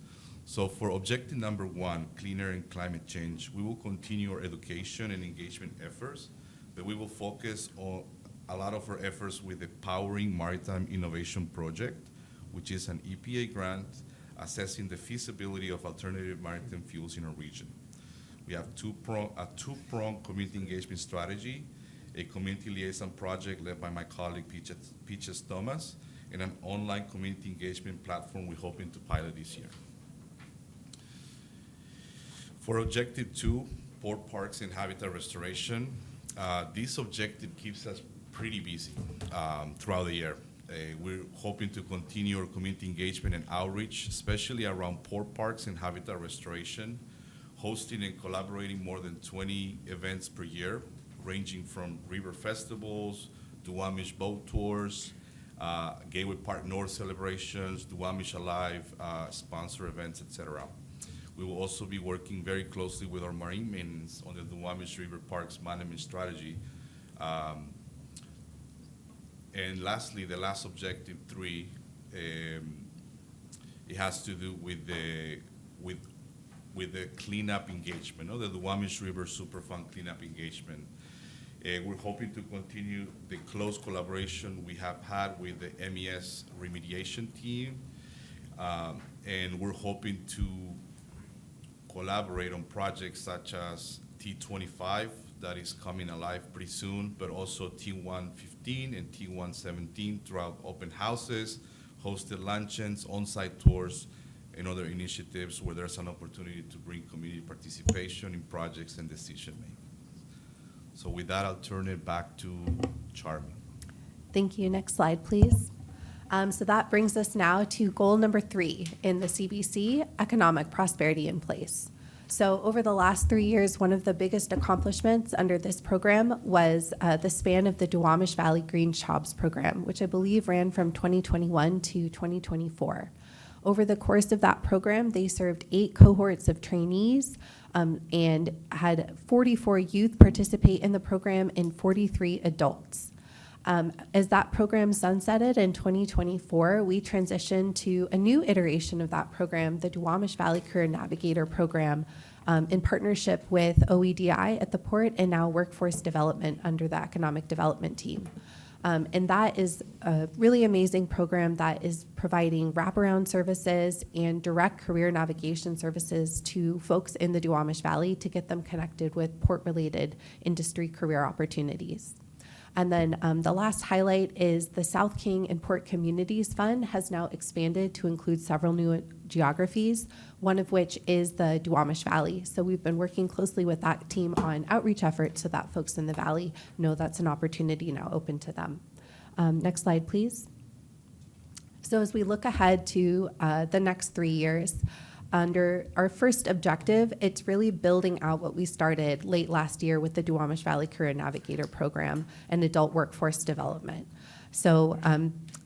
So for objective number 1, cleaner and climate change, we will continue our education and engagement efforts, but we will focus on a lot of our efforts with the Powering Maritime Innovation Project, which is an EPA grant assessing the feasibility of alternative maritime fuels in our region. We have a two-pronged community engagement strategy, a community liaison project led by my colleague Peaches Thomas, and an online community engagement platform we're hoping to pilot this year. For objective 2, port parks and habitat restoration, this objective keeps us pretty busy throughout the year. We're hoping to continue our community engagement and outreach, especially around port parks and habitat restoration, hosting and collaborating more than 20 events per year, ranging from river festivals, Duwamish boat tours, Gateway Park North celebrations, Duwamish Alive, sponsor events, etc. We will also be working very closely with our marine maintenance on the Duwamish River Parks management strategy. And lastly, the last objective 3, it has to do with the cleanup engagement, the Duwamish River Superfund cleanup engagement. We're hoping to continue the close collaboration we have had with the MES remediation team, and we're hoping to collaborate on projects such as T25 that is coming alive pretty soon, but also T115 and T117 throughout open houses, hosted luncheons, on-site tours, and other initiatives where there's an opportunity to bring community participation in projects and decision-making. So with that, I'll turn it back to Charmy. Thank you. Next slide, please. So that brings us now to goal number 3 in the CBC, economic prosperity in place. So over the last 3 years, one of the biggest accomplishments under this program was the span of the Duwamish Valley Green Jobs Program, which I believe ran from 2021 to 2024. Over the course of that program, they served 8 cohorts of trainees and had 44 youth participate in the program and 43 adults. As that program sunsetted in 2024, we transitioned to a new iteration of that program, the Duwamish Valley Career Navigator Program, in partnership with OEDI at the port and now Workforce Development under the Economic Development Team. And that is a really amazing program that is providing wraparound services and direct career navigation services to folks in the Duwamish Valley to get them connected with port-related industry career opportunities. And then the last highlight is the South King and Port Communities Fund has now expanded to include several new geographies, one of which is the Duwamish Valley. So we've been working closely with that team on outreach efforts so that folks in the Valley know that's an opportunity now open to them. Next slide, please. So as we look ahead to the next 3 years, under our first objective, it's really building out what we started late last year with the Duwamish Valley Career Navigator Program and adult workforce development. So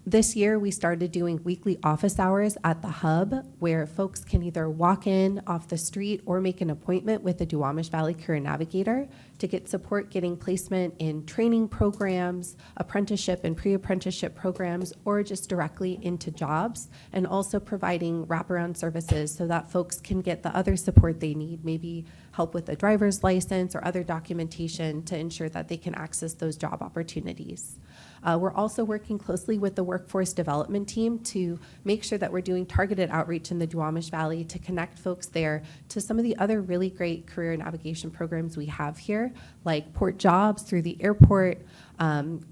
this year, we started doing weekly office hours at the hub where folks can either walk in off the street or make an appointment with the Duwamish Valley Career Navigator to get support getting placement in training programs, apprenticeship and pre-apprenticeship programs, or just directly into jobs, and also providing wraparound services so that folks can get the other support they need, maybe help with a driver's license or other documentation to ensure that they can access those job opportunities. We're also working closely with the workforce development team to make sure that we're doing targeted outreach in the Duwamish Valley to connect folks there to some of the other really great career navigation programs we have here, like Port Jobs through the airport,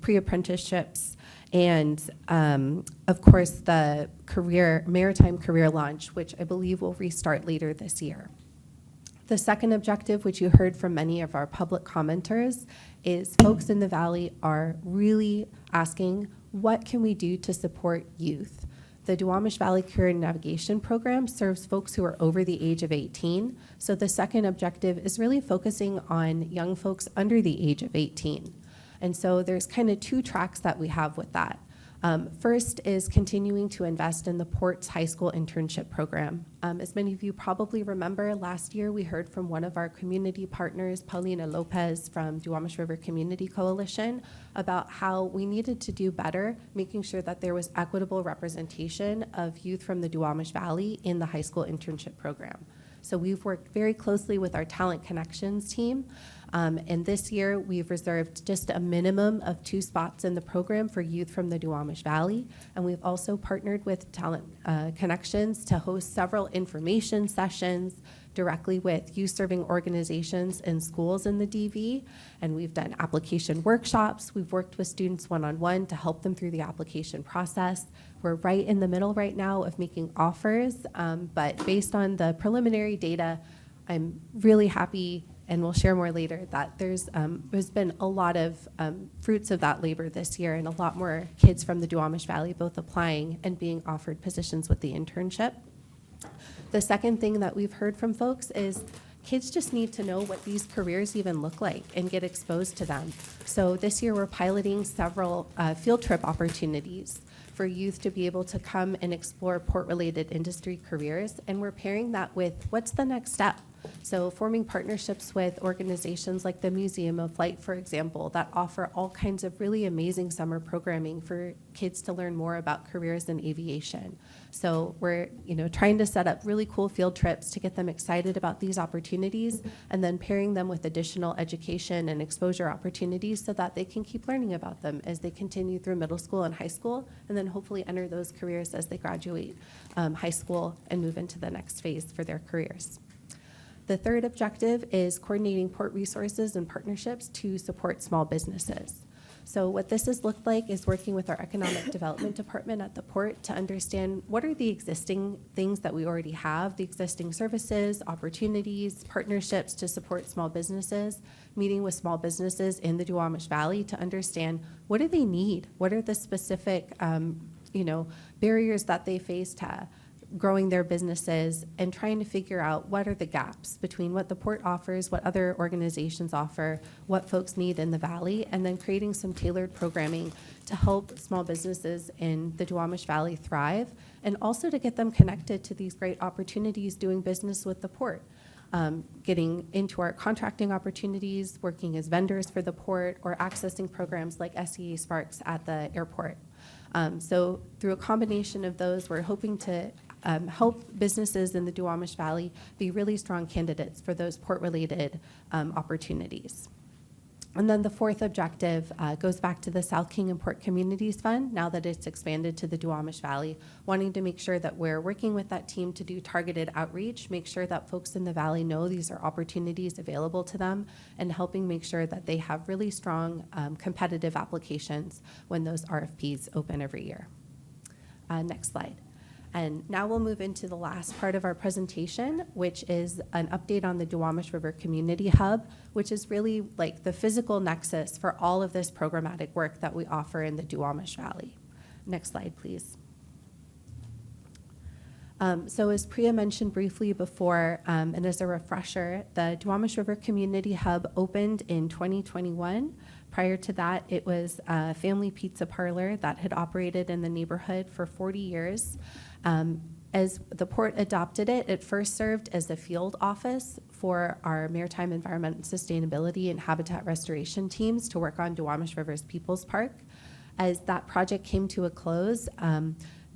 pre-apprenticeships, and of course the Maritime Career Launch, which I believe will restart later this year. The second objective, which you heard from many of our public commenters, is folks in the Valley are really asking, what can we do to support youth? The Duwamish Valley Career Navigation Program serves folks who are over the age of 18. So the second objective is really focusing on young folks under the age of 18. And so there's kind of 2 tracks that we have with that. First is continuing to invest in the Port's high school internship program. As many of you probably remember, last year we heard from one of our community partners, Paulina Lopez from Duwamish River Community Coalition, about how we needed to do better, making sure that there was equitable representation of youth from the Duwamish Valley in the high school internship program. So we've worked very closely with our Talent Connections team. And this year, we've reserved just a minimum of 2 spots in the program for youth from the Duwamish Valley. And we've also partnered with Talent Connections to host several information sessions directly with youth-serving organizations and schools in the DV. And we've done application workshops. We've worked with students one-on-one to help them through the application process. We're right in the middle right now of making offers. But based on the preliminary data, I'm really happy, and we'll share more later, that there's been a lot of fruits of that labor this year and a lot more kids from the Duwamish Valley both applying and being offered positions with the internship. The second thing that we've heard from folks is kids just need to know what these careers even look like and get exposed to them. So this year we're piloting several field trip opportunities for youth to be able to come and explore port-related industry careers, and we're pairing that with what's the next step. So forming partnerships with organizations like the Museum of Flight, for example, that offer all kinds of really amazing summer programming for kids to learn more about careers in aviation. So we're trying to set up really cool field trips to get them excited about these opportunities, and then pairing them with additional education and exposure opportunities so that they can keep learning about them as they continue through middle school and high school, and then hopefully enter those careers as they graduate high school and move into the next phase for their careers. The third objective is coordinating port resources and partnerships to support small businesses. So what this has looked like is working with our economic development department at the port to understand what are the existing things that we already have, the existing services, opportunities, partnerships to support small businesses, meeting with small businesses in the Duwamish Valley to understand what do they need, what are the specific barriers that they face to growing their businesses, and trying to figure out what are the gaps between what the port offers, what other organizations offer, what folks need in the valley, and then creating some tailored programming to help small businesses in the Duwamish Valley thrive, and also to get them connected to these great opportunities doing business with the port. Getting into our contracting opportunities, working as vendors for the port, or accessing programs like SEA Sparks at the airport. So through a combination of those, we're hoping to help businesses in the Duwamish Valley be really strong candidates for those port-related opportunities. And then the fourth objective goes back to the South King and Port Communities Fund, now that it's expanded to the Duwamish Valley, wanting to make sure that we're working with that team to do targeted outreach, make sure that folks in the valley know these are opportunities available to them, and helping make sure that they have really strong competitive applications when those RFPs open every year. Next slide. And now we'll move into the last part of our presentation, which is an update on the Duwamish River Community Hub, which is really like the physical nexus for all of this programmatic work that we offer in the Duwamish Valley. Next slide, please. So as Priya mentioned briefly before, and as a refresher, the Duwamish River Community Hub opened in 2021. Prior to that, it was a family pizza parlor that had operated in the neighborhood for 40 years. As the port adopted it, it first served as a field office for our maritime environment and sustainability and habitat restoration teams to work on Duwamish River's People's Park. As that project came to a close,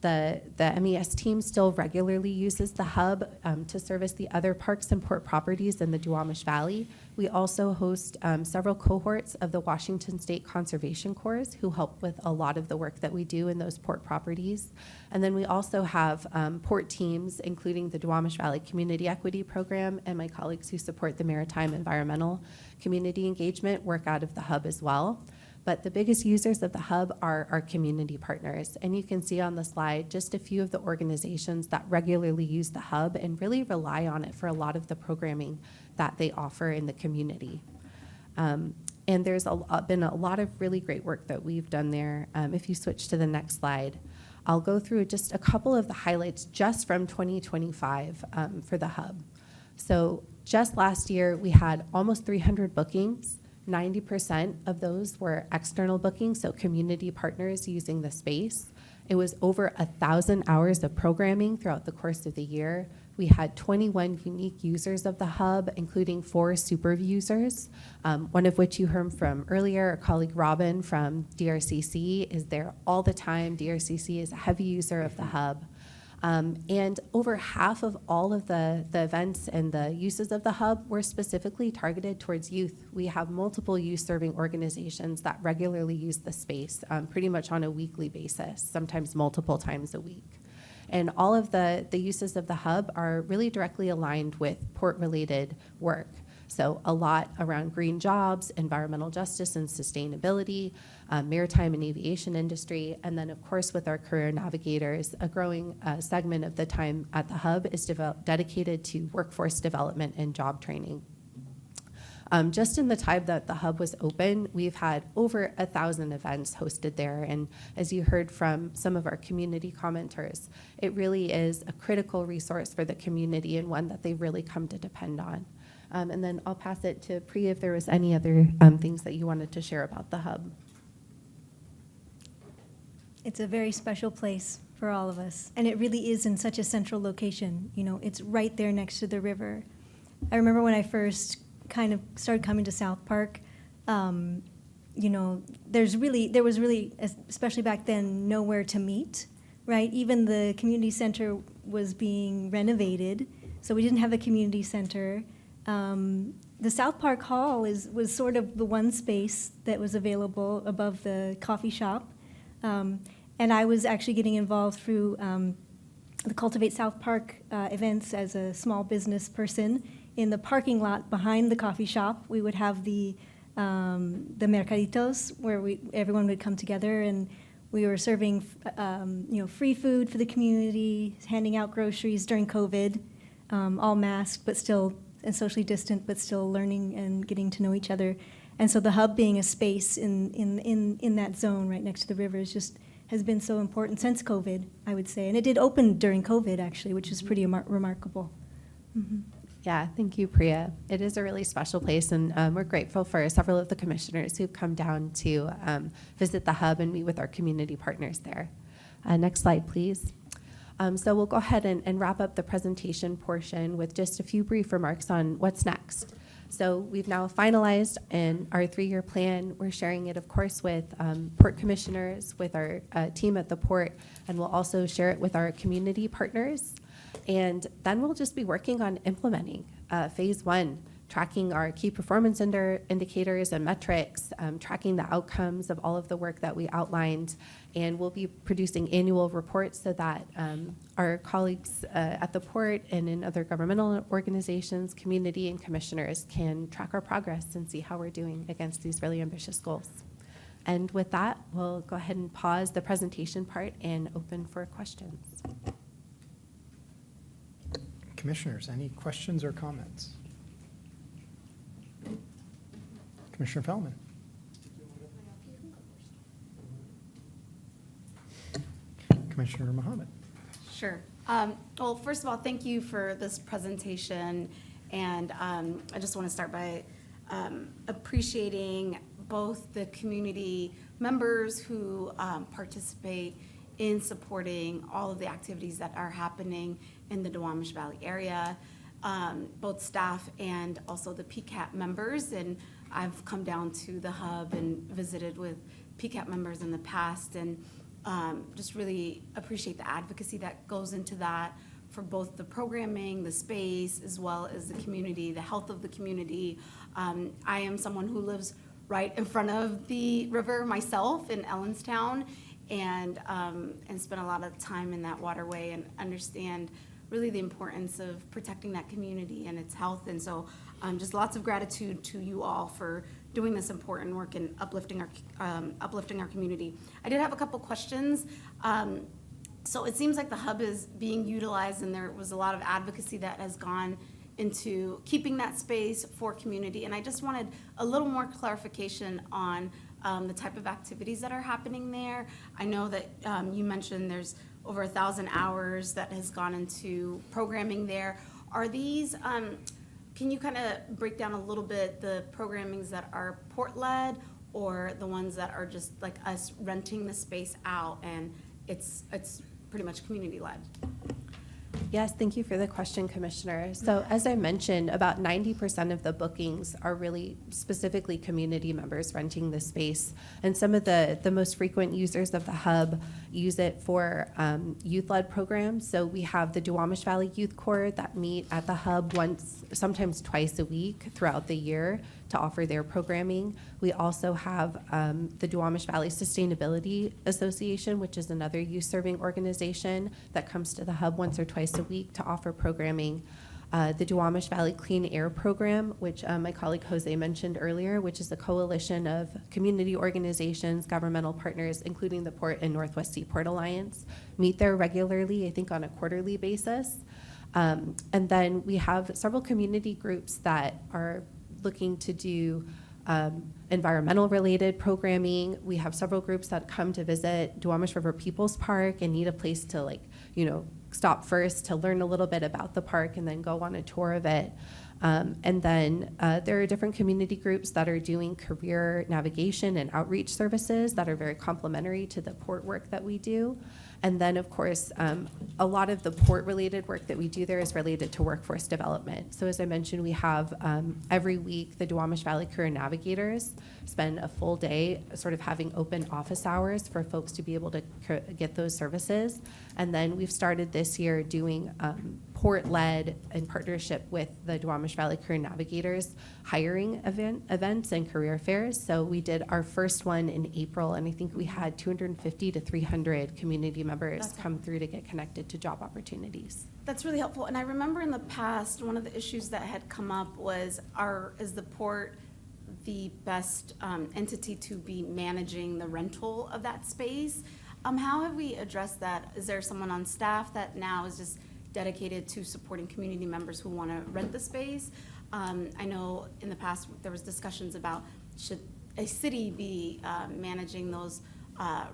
the MES team still regularly uses the hub to service the other parks and port properties in the Duwamish Valley. We also host several cohorts of the Washington State Conservation Corps who help with a lot of the work that we do in those port properties. And then we also have port teams, including the Duwamish Valley Community Equity Program, and my colleagues who support the maritime environmental community engagement work out of the hub as well. But the biggest users of the hub are our community partners. And you can see on the slide just a few of the organizations that regularly use the hub and really rely on it for a lot of the programming that they offer in the community. And there's been a lot of really great work that we've done there. If you switch to the next slide, I'll go through just a couple of the highlights just from 2025 for the hub. So just last year, we had almost 300 bookings. 90% of those were external bookings, so community partners using the space. It was over 1,000 hours of programming throughout the course of the year. We had 21 unique users of the hub, including 4 super users, one of which you heard from earlier. Our colleague Robin from DRCC is there all the time. DRCC is a heavy user of the hub. And over half of all of the events and the uses of the hub were specifically targeted towards youth. We have multiple youth-serving organizations that regularly use the space pretty much on a weekly basis, sometimes multiple times a week. And all of the uses of the hub are really directly aligned with port-related work. So a lot around green jobs, environmental justice and sustainability, maritime and aviation industry, and then of course with our career navigators, a growing segment of the time at the hub is dedicated to workforce development and job training. Just in the time that the hub was open, we've had over 1,000 events hosted there. And as you heard from some of our community commenters, it really is a critical resource for the community and one that they really come to depend on. And then I'll pass it to Priya if there was any other things that you wanted to share about the hub. It's a very special place for all of us, and it really is in such a central location. You know, it's right there next to the river. I remember when I first kind of started coming to South Park, you know, there was really, especially back then, nowhere to meet, right? Even the community center was being renovated, so we didn't have a community center. The South Park Hall was sort of the one space that was available above the coffee shop. And I was actually getting involved through the Cultivate South Park events as a small business person in the parking lot behind the coffee shop, we would have the mercaditos where everyone would come together, and we were serving free food for the community, handing out groceries during COVID, all masked but still and socially distant, but still learning and getting to know each other. And so the hub being a space in that zone right next to the river has been so important since COVID, I would say. And it did open during COVID, actually, which is pretty remarkable. Mm-hmm. Yeah, thank you, Priya. It is a really special place, and we're grateful for several of the commissioners who've come down to visit the hub and meet with our community partners there. Next slide, please. So we'll go ahead and wrap up the presentation portion with just a few brief remarks on what's next. So we've now finalized in our 3-year plan. We're sharing it, of course, with port commissioners, with our team at the port, and we'll also share it with our community partners. And then we'll just be working on implementing phase 1, tracking our key performance indicators and metrics, tracking the outcomes of all of the work that we outlined. And we'll be producing annual reports so that our colleagues at the port and in other governmental organizations, community, and commissioners can track our progress and see how we're doing against these really ambitious goals. And with that, we'll go ahead and pause the presentation part and open for questions. Commissioners, any questions or comments? Commissioner Fellman. Commissioner Mohammed. Sure. Well, first of all, thank you for this presentation. And I just want to start by appreciating both the community members who participate in supporting all of the activities that are happening in the Duwamish Valley area, both staff and also the PCAT members. And I've come down to the hub and visited with PCAT members in the past, and just really appreciate the advocacy that goes into that for both the programming, the space, as well as the community, the health of the community. I am someone who lives right in front of the river myself in Ellenstown, and spent a lot of time in that waterway and understand really the importance of protecting that community and its health. And so just lots of gratitude to you all for doing this important work and uplifting our community. I did have a couple questions. So it seems like the hub is being utilized, and there was a lot of advocacy that has gone into keeping that space for community. And I just wanted a little more clarification on the type of activities that are happening there. I know that you mentioned there's over 1,000 hours that has gone into programming there. Are these, can you kind of break down a little bit the programmings that are port-led, or the ones that are just like us renting the space out and it's pretty much community-led? Yes, thank you for the question, Commissioner. So as I mentioned, about 90% of the bookings are really specifically community members renting the space. And some of the most frequent users of the hub use it for youth-led programs. So we have the Duwamish Valley Youth Corps that meet at the hub once, sometimes twice a week throughout the year to offer their programming. We also have the Duwamish Valley Sustainability Association, which is another youth-serving organization that comes to the hub once or twice a week to offer programming. The Duwamish Valley Clean Air Program, which my colleague Jose mentioned earlier, which is a coalition of community organizations, governmental partners, including the Port and Northwest Seaport Alliance, meet there regularly, I think on a quarterly basis. And then we have several community groups that are looking to do environmental related programming. We have several groups that come to visit Duwamish River People's Park and need a place to stop first to learn a little bit about the park and then go on a tour of it. And then there are different community groups that are doing career navigation and outreach services that are very complementary to the port work that we do. And then, of course, a lot of the port-related work that we do there is related to workforce development. So as I mentioned, we have every week the Duwamish Valley Career Navigators spend a full day sort of having open office hours for folks to be able to get those services. And then we've started this year doing Port led in partnership with the Duwamish Valley Career Navigators hiring events and career fairs. So we did our first one in April, and I think we had 250 to 300 community members come through to get connected to job opportunities. That's really helpful. And I remember in the past, one of the issues that had come up was, is the port the best entity to be managing the rental of that space? How have we addressed that? Is there someone on staff that now is just dedicated to supporting community members who want to rent the space? I know in the past there was discussions about, should a city be managing those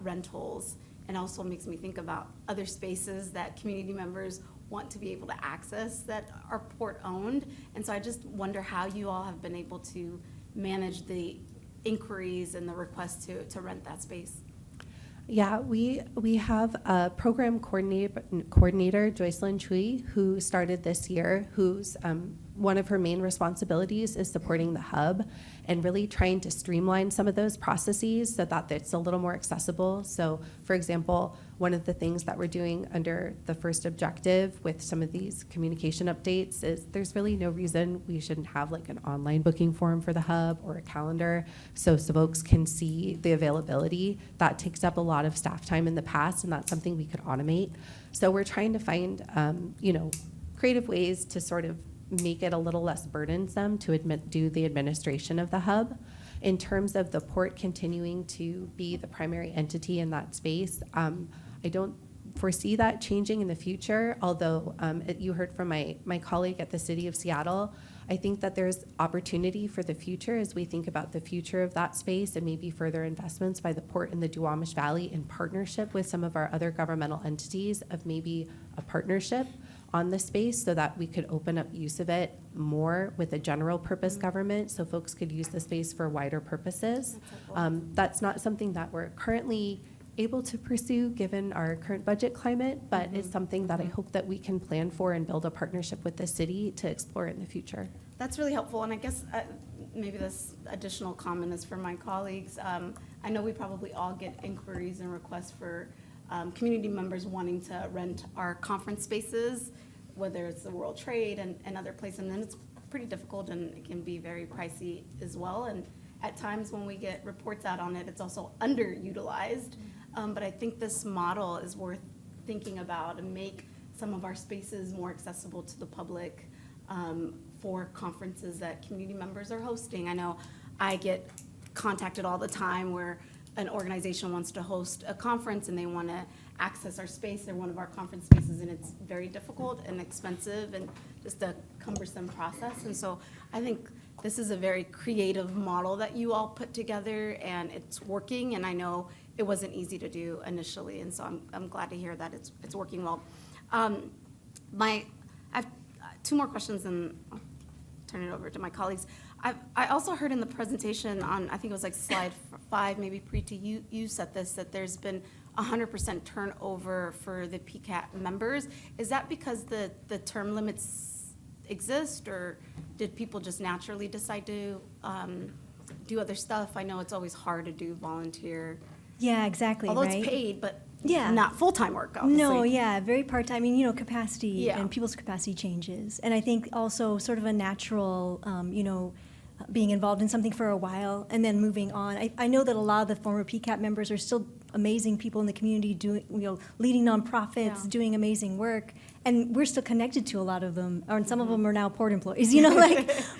rentals? And also makes me think about other spaces that community members want to be able to access that are port owned. And so I just wonder how you all have been able to manage the inquiries and the requests to rent that space. Yeah, we have a program coordinator, Joycelyn Chui, who started this year, who's one of her main responsibilities is supporting the hub and really trying to streamline some of those processes so that it's a little more accessible. So, for example, one of the things that we're doing under the first objective with some of these communication updates is there's really no reason we shouldn't have like an online booking form for the hub or a calendar so folks can see the availability. That takes up a lot of staff time in the past, and that's something we could automate. So we're trying to find, creative ways to sort of make it a little less burdensome to do the administration of the hub. In terms of the port continuing to be the primary entity in that space, I don't foresee that changing in the future, although you heard from my colleague at the City of Seattle. I think that there's opportunity for the future as we think about the future of that space and maybe further investments by the port in the Duwamish Valley in partnership with some of our other governmental entities of maybe a partnership on the space so that we could open up use of it more with a general purpose government so folks could use the space for wider purposes. That's not something that we're currently able to pursue given our current budget climate, but it's something that I hope that we can plan for and build a partnership with the city to explore in the future. That's really helpful, and I guess maybe this additional comment is for my colleagues. I know we probably all get inquiries and requests for community members wanting to rent our conference spaces, whether it's the World Trade and other places, and then it's pretty difficult and it can be very pricey as well. And at times when we get reports out on it, it's also underutilized. But I think this model is worth thinking about and make some of our spaces more accessible to the public for conferences that community members are hosting. I know I get contacted all the time where an organization wants to host a conference and they want to access our space or one of our conference spaces, and it's very difficult and expensive and just a cumbersome process. And so I think this is a very creative model that you all put together, and it's working, and I know it wasn't easy to do initially, and so I'm glad to hear that it's working well. I have two more questions, and I'll turn it over to my colleagues. I also heard in the presentation on, I think it was like slide 5, maybe Preeti, you said this, that there's been 100% turnover for the PCAT members. Is that because the term limits exist, or did people just naturally decide to do other stuff? I know it's always hard to do volunteer. Yeah, exactly, Although right? it's paid, but Yeah. not full-time work, obviously. No, yeah, very part-time. I mean, capacity Yeah. and people's capacity changes. And I think also sort of a natural, being involved in something for a while and then moving on. I know that a lot of the former PCAT members are still amazing people in the community doing, leading nonprofits, doing amazing work. And we're still connected to a lot of them, or some of them are now port employees,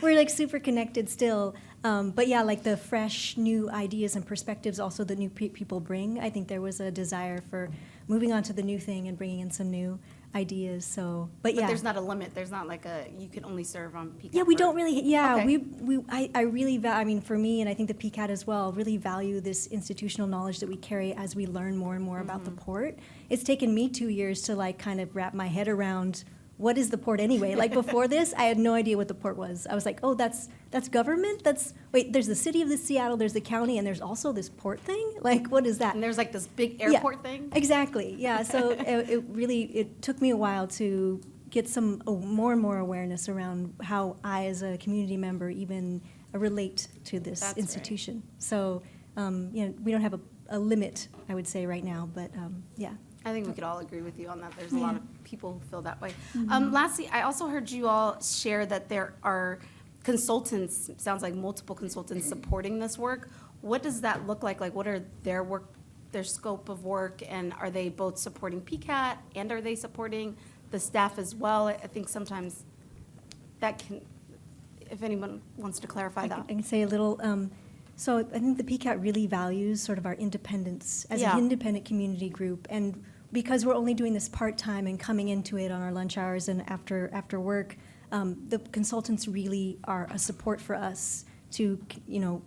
we're super connected still. But yeah, like the fresh new ideas and perspectives also that new people bring. I think there was a desire for moving on to the new thing and bringing in some new ideas. So, but yeah. there's not a limit. There's not like you can only serve on PCAT. Yeah, we don't really, Okay. I really, for me, and I think the PCAT as well, really value this institutional knowledge that we carry as we learn more and more about the port. It's taken me 2 years to kind of wrap my head around what is the port anyway? Before this, I had no idea what the port was. I was like, oh, that's government? Wait, there's the city of Seattle, there's the county, and there's also this port thing? What is that? And there's this big airport thing? Exactly, yeah. So it took me a while to get some more and more awareness around how I, as a community member, even relate to this institution. Right. So, we don't have a limit, I would say, right now, but yeah. I think we could all agree with you on that. There's a lot of people who feel that way. Mhm. Lastly, I also heard you all share that there are consultants, sounds like multiple consultants supporting this work. What does that look like? Like, what are their work, their scope of work, and are they both supporting PCAT, and are they supporting the staff as well? I think sometimes that can, if anyone wants to clarify that. I can say a little. So I think the PCAT really values sort of our independence as Yeah. an independent community group, and because we're only doing this part-time and coming into it on our lunch hours and after work, the consultants really are a support for us to,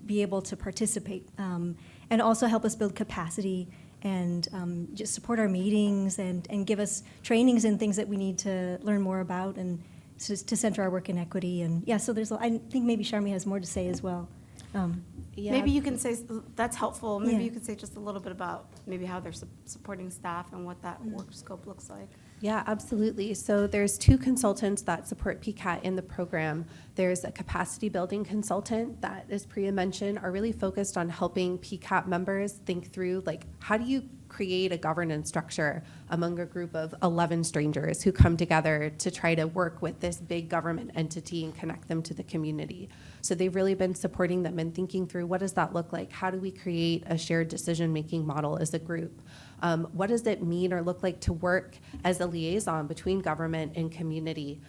be able to participate, and also help us build capacity and just support our meetings and give us trainings and things that we need to learn more about and to center our work in equity. And yeah, so I think maybe Sharmi has more to say as well. Maybe you can say, that's helpful, maybe Yeah. you could say just a little bit about maybe how they're supporting staff and what that work scope looks like. Yeah, absolutely. So there's 2 consultants that support PCAT in the program. There's a capacity building consultant that, as Priya mentioned, are really focused on helping PCAT members think through, like, how do you create a governance structure among a group of 11 strangers who come together to try to work with this big government entity and connect them to the community. So they've really been supporting them and thinking through, what does that look like? How do we create a shared decision-making model as a group? What does it mean or look like to work as a liaison between government and community?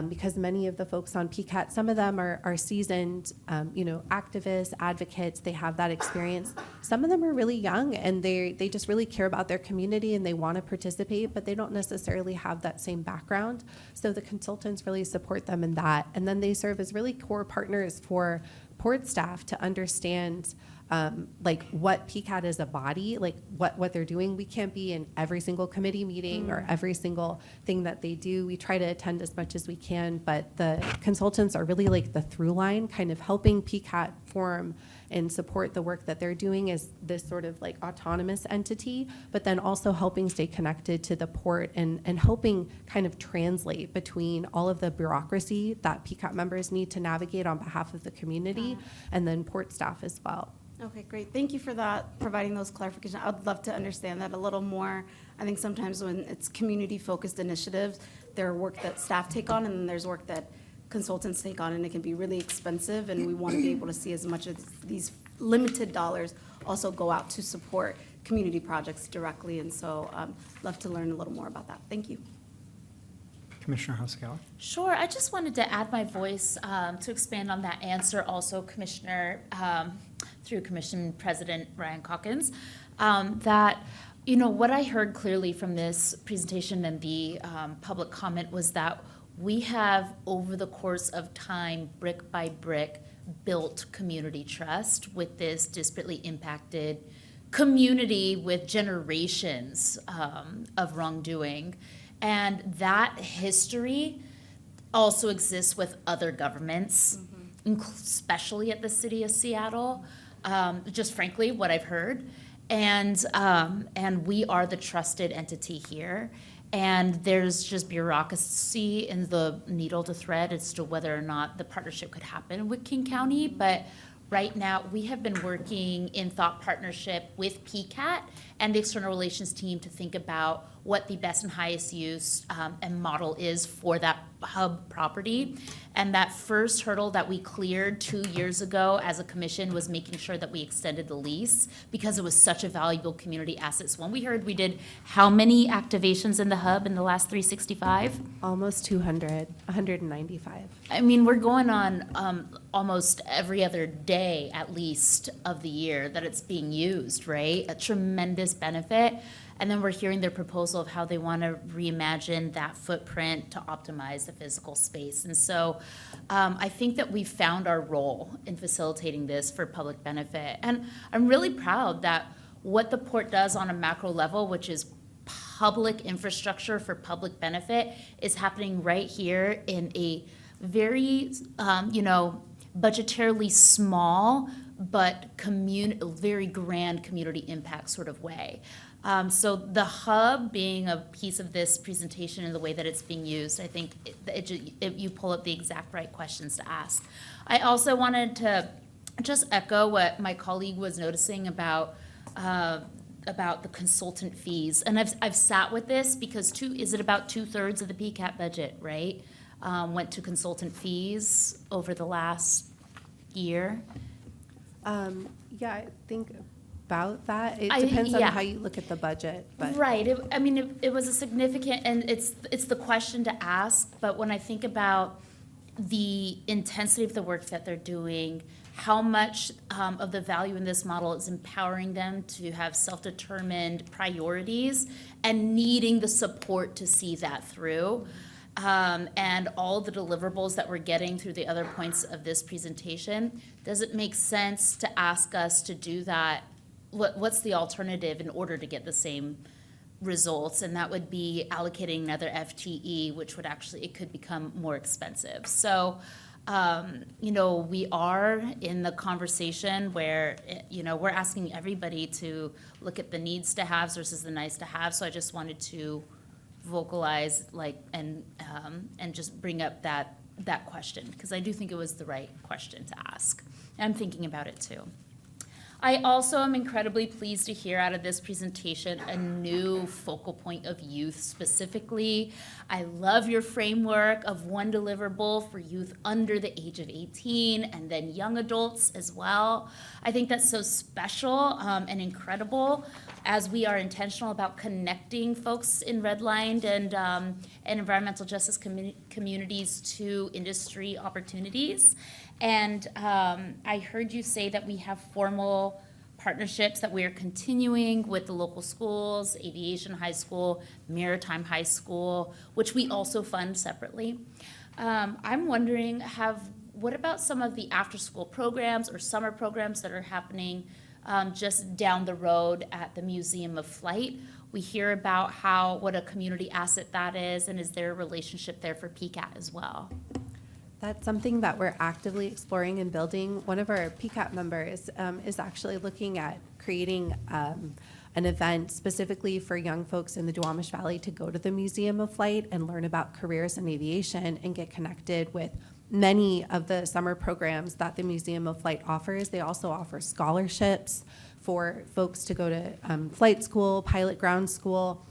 Because many of the folks on PCAT, some of them are seasoned, activists, advocates. They have that experience. Some of them are really young, and they just really care about their community and they want to participate, but they don't necessarily have that same background. So the consultants really support them in that, and then they serve as really core partners for port staff to understand what PCAT is a body, like what they're doing. We can't be in every single committee meeting or every single thing that they do. We try to attend as much as we can, but the consultants are really like the through line, kind of helping PCAT form and support the work that they're doing as this sort of like autonomous entity, but then also helping stay connected to the port and helping kind of translate between all of the bureaucracy that PCAT members need to navigate on behalf of the community and then port staff as well. Okay, great. Thank you for that, providing those clarifications. I'd love to understand that a little more. I think sometimes when it's community-focused initiatives, there are work that staff take on, and then there's work that consultants take on, and it can be really expensive, and we want to be able to see as much of these limited dollars also go out to support community projects directly, and so love to learn a little more about that. Thank you. Commissioner Hosokawa. Sure, I just wanted to add my voice to expand on that answer also, Commissioner, through Commission President Ryan Calkins, that, what I heard clearly from this presentation and the public comment was that we have, over the course of time, brick by brick, built community trust with this disparately impacted community with generations of wrongdoing. And that history also exists with other governments, especially at the city of Seattle, just frankly, what I've heard. And we are the trusted entity here. And there's just bureaucracy in the needle to thread as to whether or not the partnership could happen with King County. But right now, we have been working in thought partnership with PCAT and the external relations team to think about what the best and highest use and model is for that hub property. And that first hurdle that we cleared 2 years ago as a commission was making sure that we extended the lease because it was such a valuable community asset. So when we heard we did how many activations in the hub in the last 365? Almost 200, 195. I mean, we're going on almost every other day at least of the year that it's being used, right? A tremendous benefit. And then we're hearing their proposal of how they want to reimagine that footprint to optimize the physical space. And so I think that we've found our role in facilitating this for public benefit. And I'm really proud that what the port does on a macro level, which is public infrastructure for public benefit, is happening right here in a very, budgetarily small, but very grand community impact sort of way. So the hub being a piece of this presentation and the way that it's being used, I think you pull up the exact right questions to ask. I also wanted to just echo what my colleague was noticing about about the consultant fees. And I've sat with this because is it about 2/3 of the PCAT budget, right? Went to consultant fees over the last year. Yeah, I think about that. It I- depends on yeah. how you look at the budget, but. Right. It was a significant, and it's the question to ask. But when I think about the intensity of the work that they're doing, how much of the value in this model is empowering them to have self-determined priorities and needing the support to see that through. And all the deliverables that we're getting through the other points of this presentation, does it make sense to ask us to do that? What's the alternative in order to get the same results? And that would be allocating another FTE, which would it could become more expensive. So, we are in the conversation where, we're asking everybody to look at the needs to haves versus the nice to have. So I just wanted to vocalize and just bring up that question, because I do think it was the right question to ask. I'm thinking about it too. I also am incredibly pleased to hear out of this presentation a new focal point of youth specifically. I love your framework of one deliverable for youth under the age of 18 and then young adults as well. I think that's so special and incredible as we are intentional about connecting folks in redlined and environmental justice communities to industry opportunities. And I heard you say that we have formal partnerships that we are continuing with the local schools, Aviation High School, Maritime High School, which we also fund separately. I'm wondering, what about some of the after-school programs or summer programs that are happening just down the road at the Museum of Flight? We hear about what a community asset that is, and is there a relationship there for PCAT as well? That's something that we're actively exploring and building. One of our PCAT members is actually looking at creating an event specifically for young folks in the Duwamish Valley to go to the Museum of Flight and learn about careers in aviation and get connected with many of the summer programs that the Museum of Flight offers. They also offer scholarships for folks to go to flight school, pilot ground school.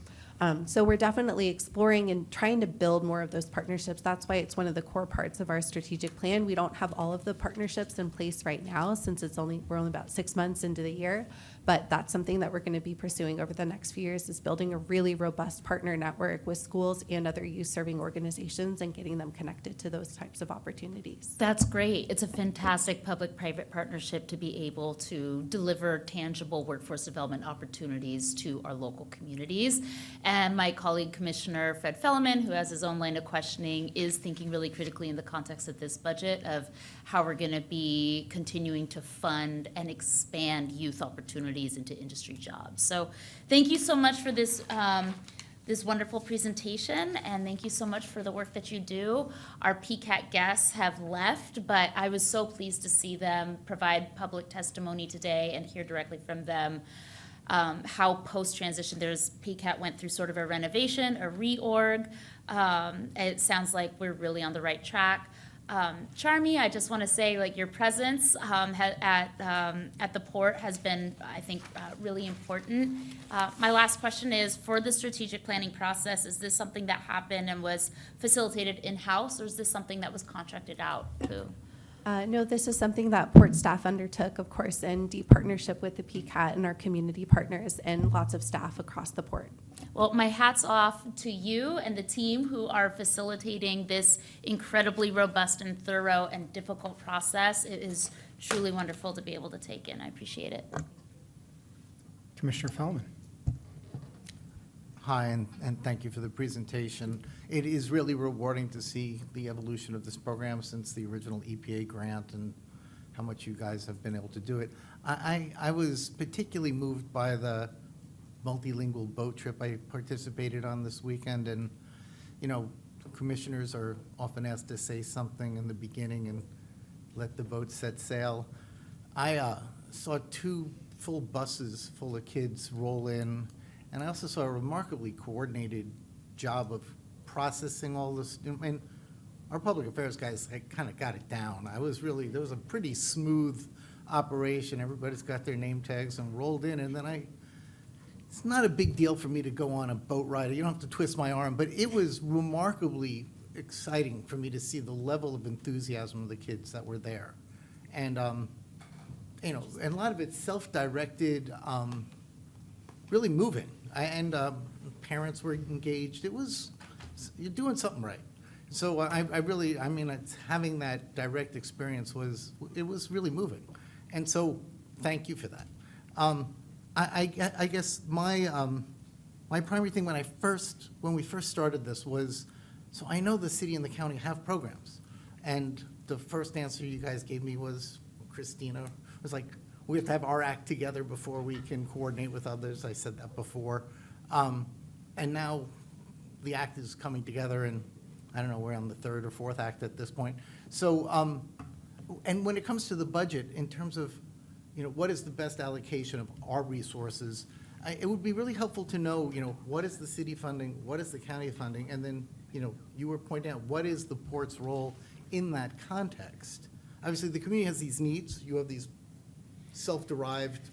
So we're definitely exploring and trying to build more of those partnerships. That's why it's one of the core parts of our strategic plan. We don't have all of the partnerships in place right now since we're only about 6 months into the year, but that's something that we're going to be pursuing over the next few years, is building a really robust partner network with schools and other youth-serving organizations and getting them connected to those types of opportunities. That's great. It's a fantastic public-private partnership to be able to deliver tangible workforce development opportunities to our local communities. And my colleague, Commissioner Fred Felleman, who has his own line of questioning, is thinking really critically in the context of this budget of how we're going to be continuing to fund and expand youth opportunities into industry jobs. So thank you so much for this wonderful presentation, and thank you so much for the work that you do. Our PCAT guests have left, but I was so pleased to see them provide public testimony today and hear directly from them how post-transition, PCAT went through sort of a renovation, a reorg. It sounds like we're really on the right track. Charmy, I just want to say, your presence at the port has been, I think, really important. My last question is, for the strategic planning process, is this something that happened and was facilitated in-house, or is this something that was contracted out too? No, this is something that port staff undertook, of course, in deep partnership with the PCAT and our community partners and lots of staff across the port. Well, my hat's off to you and the team who are facilitating this incredibly robust and thorough and difficult process. It is truly wonderful to be able to take in. I appreciate it. Commissioner Felleman. Hi, and thank you for the presentation. It is really rewarding to see the evolution of this program since the original EPA grant and how much you guys have been able to do it. I was particularly moved by the multilingual boat trip I participated on this weekend, and commissioners are often asked to say something in the beginning and let the boat set sail. I saw 2 full buses full of kids roll in, and I also saw a remarkably coordinated job of processing all this. And our public affairs guys kind of got it down. There was a pretty smooth operation. Everybody's got their name tags and rolled in, and then I it's not a big deal for me to go on a boat ride. You don't have to twist my arm, but it was remarkably exciting for me to see the level of enthusiasm of the kids that were there. And, you know, and a lot of it's self-directed, really moving. And parents were engaged. It was, you're doing something right. So I really, I mean, it's, having that direct experience was really moving. And so thank you for that. I guess my primary thing when we first started this was, so I know the city and the county have programs. And the first answer you guys gave me was, Christina, was like, we have to have our act together before we can coordinate with others. I said that before. And now the act is coming together, and I don't know, we're on the third or fourth act at this point. So, and when it comes to the budget, in terms of, you know, what is the best allocation of our resources, it would be really helpful to know, you know, what is the city funding, what is the county funding, and then, you know, you were pointing out, what is the port's role in that context? Obviously, the community has these needs. You have these self-derived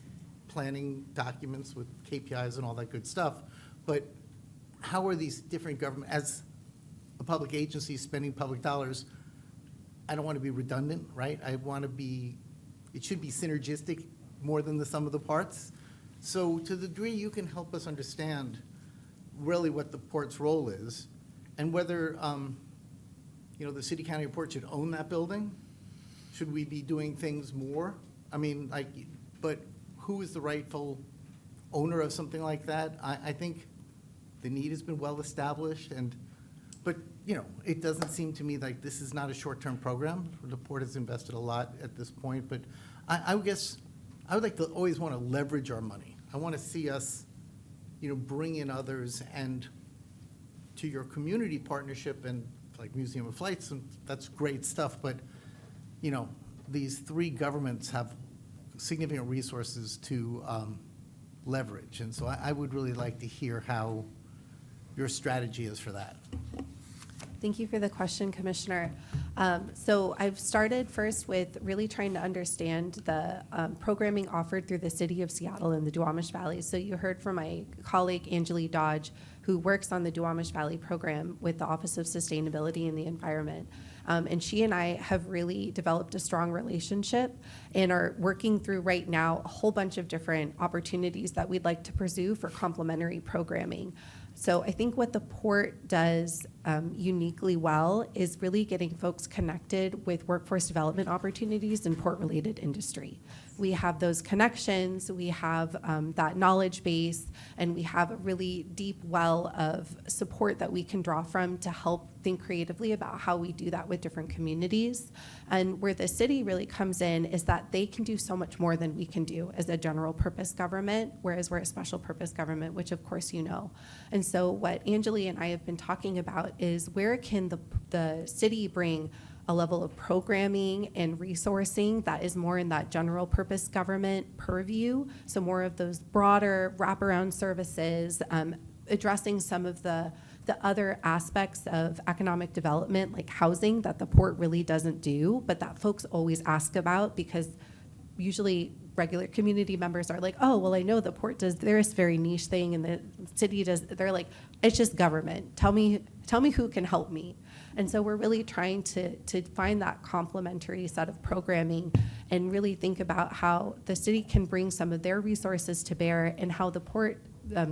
planning documents with KPIs and all that good stuff, but how are these different government, as a public agency spending public dollars, I don't want to be redundant, right? I want to be, it should be synergistic more than the sum of the parts. So to the degree you can help us understand really what the port's role is, and whether, you know, the city, county, or port should own that building. Should we be doing things more? I mean, like, but who is the rightful owner of something like that? I think the need has been well established, but you know, it doesn't seem to me like this is not a short-term program. The port has invested a lot at this point, but I guess I would like to always want to leverage our money. I want to see us, you know, bring in others, and to your community partnership and like Museum of Flights, and that's great stuff, but you know, these three governments have significant resources to leverage, and so I would really like to hear how your strategy is for that. Thank you for the question, Commissioner. So I've started first with really trying to understand the programming offered through the City of Seattle and the Duwamish Valley. So you heard from my colleague, Angeli Dodge, who works on the Duwamish Valley program with the Office of Sustainability and the Environment. And she and I have really developed a strong relationship and are working through right now a whole bunch of different opportunities that we'd like to pursue for complementary programming. So I think what the port does uniquely well is really getting folks connected with workforce development opportunities in port-related industry. We have those connections, we have that knowledge base, and we have a really deep well of support that we can draw from to help think creatively about how we do that with different communities. And where the city really comes in is that they can do so much more than we can do as a general purpose government, whereas we're a special purpose government, which of course you know. And so what Angeli and I have been talking about is where can the city bring a level of programming and resourcing that is more in that general purpose government purview, so more of those broader wraparound services, addressing some of the other aspects of economic development, like housing, that the port really doesn't do, but that folks always ask about, because usually regular community members are like, oh, well, I know the port does this very niche thing and the city does, they're like, it's just government. Tell me who can help me. And so we're really trying to find that complementary set of programming and really think about how the city can bring some of their resources to bear, and how the port,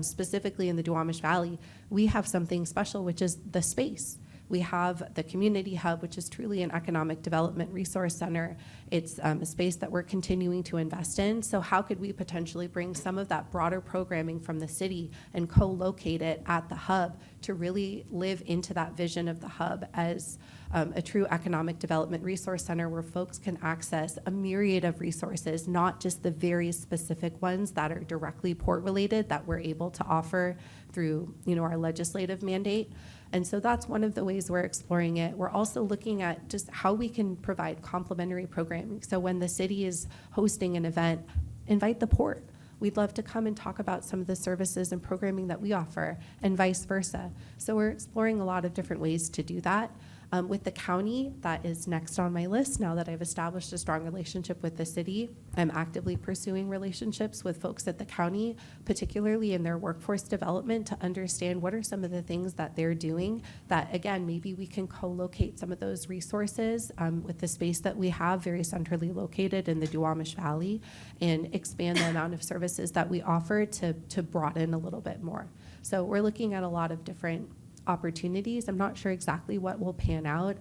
specifically in the Duwamish Valley, we have something special, which is the space. We have the community hub, which is truly an economic development resource center. It's a space that we're continuing to invest in. So how could we potentially bring some of that broader programming from the city and co-locate it at the hub to really live into that vision of the hub as a true economic development resource center where folks can access a myriad of resources, not just the very specific ones that are directly port related that we're able to offer through, you know, our legislative mandate. And so that's one of the ways we're exploring it. We're also looking at just how we can provide complementary programming. So when the city is hosting an event, invite the port. We'd love to come and talk about some of the services and programming that we offer, and vice versa. So we're exploring a lot of different ways to do that. With the county, that is next on my list. Now that I've established a strong relationship with the city, I'm actively pursuing relationships with folks at the county, particularly in their workforce development, to understand what are some of the things that they're doing that, again, maybe we can co-locate some of those resources with the space that we have very centrally located in the Duwamish Valley and expand the amount of services that we offer to broaden a little bit more. So we're looking at a lot of different opportunities. I'm not sure exactly what will pan out,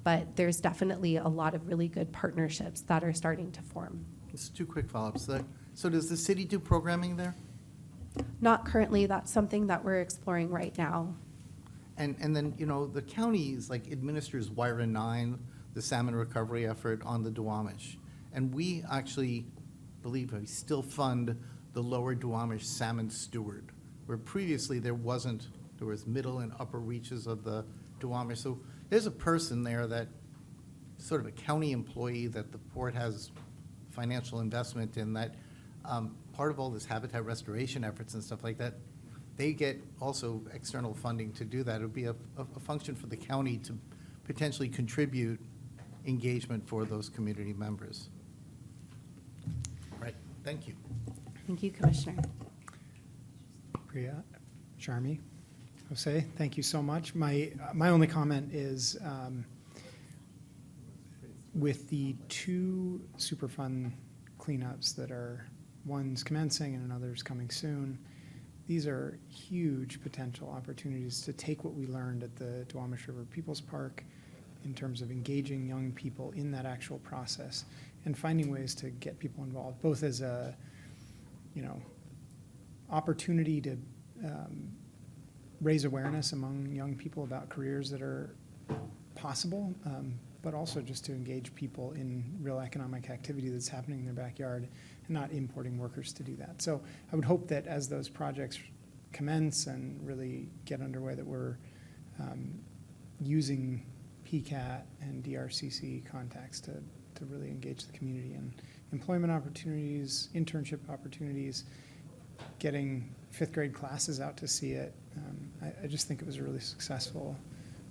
but there's definitely a lot of really good partnerships that are starting to form. Just two quick follow-ups. So does the city do programming there? Not currently. That's something that we're exploring right now. And then, you know, the county is like administers WIRA 9, the salmon recovery effort on the Duwamish. And we actually believe we still fund the Lower Duwamish Salmon Steward, where previously there was middle and upper reaches of the Duwamish. So there's a person there that, sort of a county employee that the port has financial investment in, that part of all this habitat restoration efforts and stuff like that, they get also external funding to do that. It would be a function for the county to potentially contribute engagement for those community members. Right, thank you. Thank you, Commissioner. Priya, Charmy, Jose, thank you so much. My only comment is with the two Superfund cleanups that are, one's commencing and another's coming soon, these are huge potential opportunities to take what we learned at the Duwamish River People's Park in terms of engaging young people in that actual process and finding ways to get people involved, both as a, you know, opportunity to raise awareness among young people about careers that are possible, but also just to engage people in real economic activity that's happening in their backyard and not importing workers to do that. So I would hope that as those projects commence and really get underway, that we're using PCAT and DRCC contacts to really engage the community in employment opportunities, internship opportunities, getting fifth grade classes out to see it. I just think it was really successful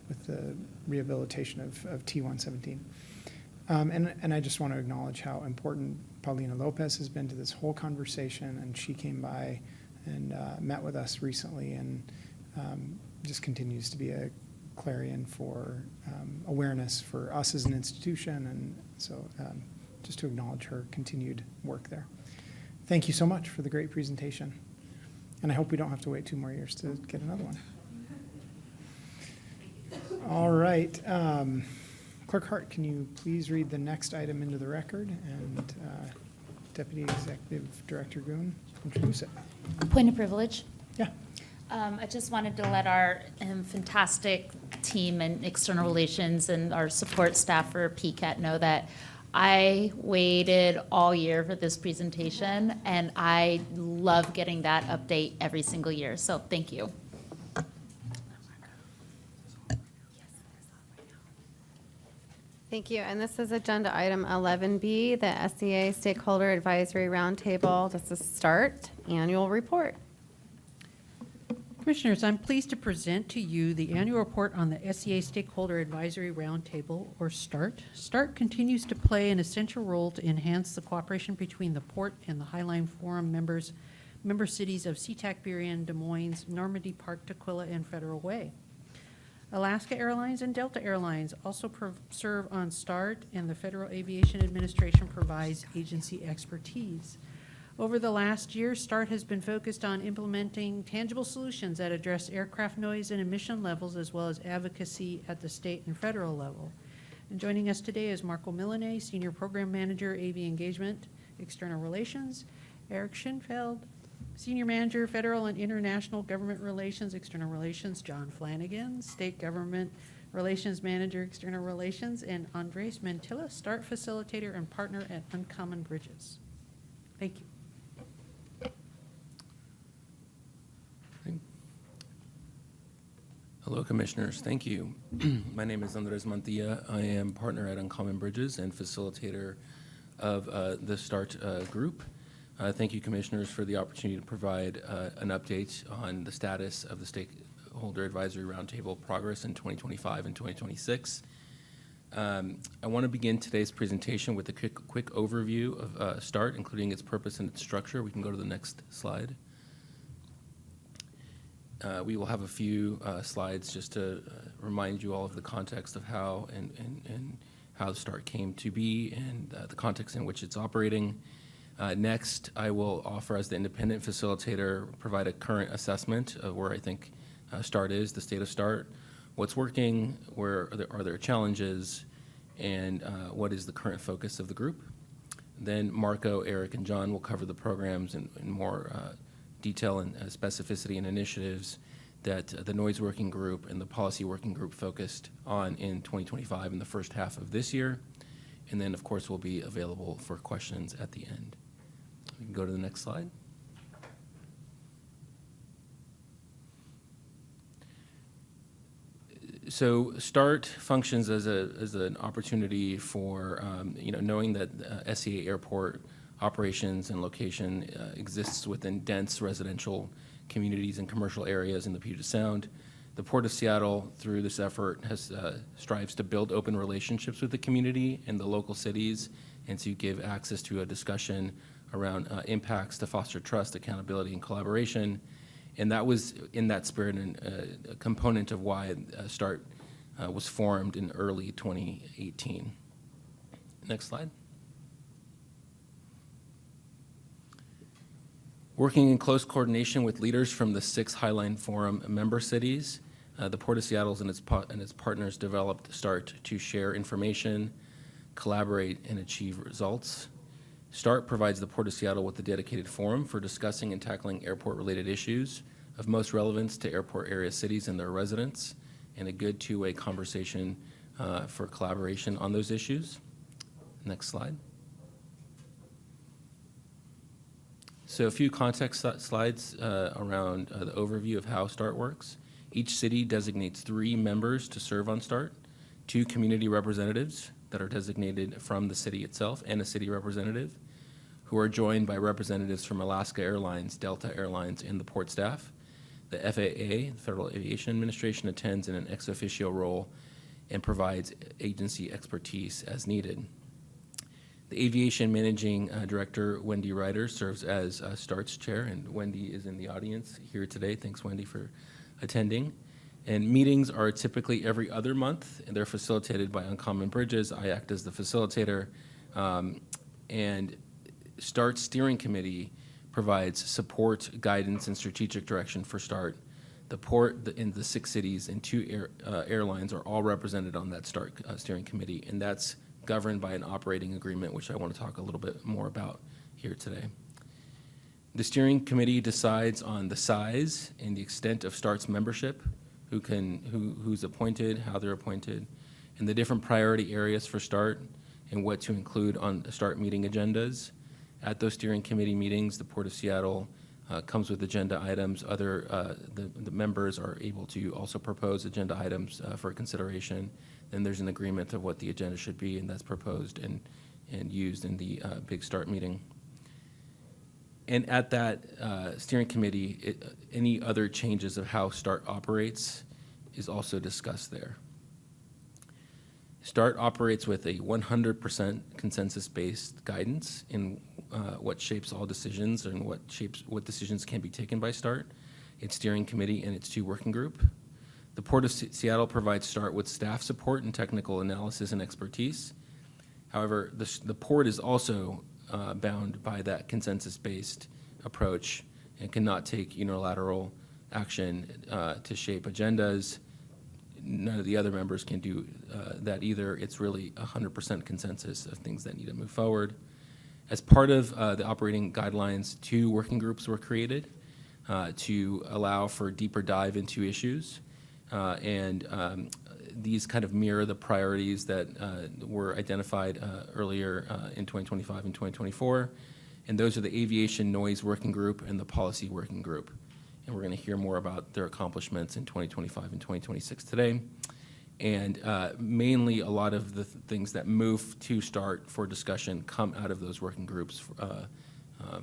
with the rehabilitation of T-117. And I just want to acknowledge how important Paulina Lopez has been to this whole conversation, and she came by and met with us recently and just continues to be a clarion for awareness for us as an institution, and so just to acknowledge her continued work there. Thank you so much for the great presentation, and I hope we don't have to wait 2 more years to get another one. All right. Clerk Hart, can you please read the next item into the record, and Deputy Executive Director Goon introduce it? Point of privilege. Yeah. I just wanted to let our fantastic team in external relations and our support staff for PCAT know that I waited all year for this presentation, and I love getting that update every single year. So thank you. Thank you. And this is agenda item 11B, the SEA Stakeholder Advisory Roundtable. This is START Annual Report. Commissioners, I'm pleased to present to you the annual report on the SEA Stakeholder Advisory Roundtable, or START. START continues to play an essential role to enhance the cooperation between the Port and the Highline Forum member cities of Sea-Tac, Berrien, Des Moines, Normandy Park, Tukwila, and Federal Way. Alaska Airlines and Delta Airlines also serve on START, and the Federal Aviation Administration provides agency expertise. Over the last year, START has been focused on implementing tangible solutions that address aircraft noise and emission levels, as well as advocacy at the state and federal level. And joining us today is Marco Milane, Senior Program Manager, AV Engagement, External Relations, Eric Schinfeld, Senior Manager, Federal and International Government Relations, External Relations, John Flanagan, State Government Relations Manager, External Relations, and Andres Mantilla, START Facilitator and Partner at Uncommon Bridges. Thank you. Hello, Commissioners. Thank you. My name is Andres Mantilla. I am partner at Uncommon Bridges and facilitator of the START group. Thank you, Commissioners, for the opportunity to provide an update on the status of the Stakeholder Advisory Roundtable progress in 2025 and 2026. I want to begin today's presentation with a quick overview of START, including its purpose and its structure. We can go to the next slide. We will have a few slides just to remind you all of the context of how and how START came to be and the context in which it's operating. Next, I will offer, as the independent facilitator, provide a current assessment of where I think START is, the state of START, what's working, where are there challenges, and what is the current focus of the group. Then Marco, Eric, and John will cover the programs in more detail and specificity and initiatives that the Noise Working Group and the Policy Working Group focused on in 2025 in the first half of this year. And then, of course, we'll be available for questions at the end. We can go to the next slide. So START functions as an opportunity for, knowing that SCA Airport operations and location exists within dense residential communities and commercial areas in the Puget Sound. The Port of Seattle, through this effort, strives to build open relationships with the community and the local cities, and to give access to a discussion around impacts to foster trust, accountability, and collaboration. And that was, in that spirit, a component of why START was formed in early 2018. Next slide. Working in close coordination with leaders from the 6 Highline Forum member cities, the Port of Seattle and its partners developed START to share information, collaborate, and achieve results. START provides the Port of Seattle with a dedicated forum for discussing and tackling airport-related issues of most relevance to airport area cities and their residents, and a good two-way conversation for collaboration on those issues. Next slide. So a few context slides around the overview of how START works. Each city designates 3 members to serve on START, 2 community representatives that are designated from the city itself, and a city representative, who are joined by representatives from Alaska Airlines, Delta Airlines, and the port staff. The FAA, the Federal Aviation Administration, attends in an ex officio role and provides agency expertise as needed. The Aviation Managing Director, Wendy Ryder, serves as START's chair, and Wendy is in the audience here today. Thanks, Wendy, for attending. And meetings are typically every other month, and they're facilitated by Uncommon Bridges. I act as the facilitator. And START Steering Committee provides support, guidance, and strategic direction for START. The port and the 6 cities and 2 airlines are all represented on that START Steering Committee, and that's governed by an operating agreement, which I want to talk a little bit more about here today. The steering committee decides on the size and the extent of START's membership, who's appointed, how they're appointed, and the different priority areas for START, and what to include on the START meeting agendas. At those steering committee meetings, the Port of Seattle comes with agenda items. The members are able to also propose agenda items for consideration. Then there's an agreement of what the agenda should be, and that's proposed and used in the big START meeting. And at that steering committee, any other changes of how START operates is also discussed there. START operates with a 100% consensus-based guidance in what shapes all decisions and what decisions can be taken by START, its steering committee, and its 2 working group. The Port of Seattle provides START with staff support and technical analysis and expertise. However, the port is also bound by that consensus-based approach and cannot take unilateral action to shape agendas. None of the other members can do that either. It's really 100% consensus of things that need to move forward. As part of the operating guidelines, 2 working groups were created to allow for deeper dive into issues. These kind of mirror the priorities that were identified earlier in 2025 and 2024. And those are the Aviation Noise Working Group and the Policy Working Group. And we're going to hear more about their accomplishments in 2025 and 2026 today. And mainly a lot of the things that move to START for discussion come out of those working groups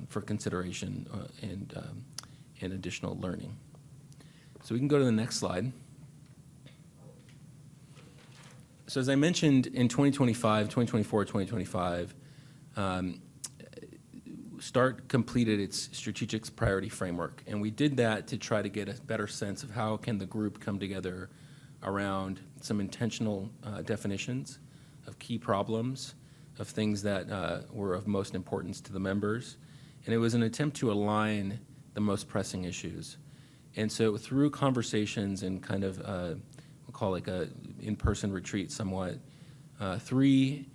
for consideration and additional learning. So we can go to the next slide. So as I mentioned, in 2024, 2025, START completed its strategic priority framework, and we did that to try to get a better sense of how can the group come together around some intentional definitions of key problems, of things that were of most importance to the members. And it was an attempt to align the most pressing issues. And so through conversations and kind of, we'll call it like a in-person retreat somewhat, 3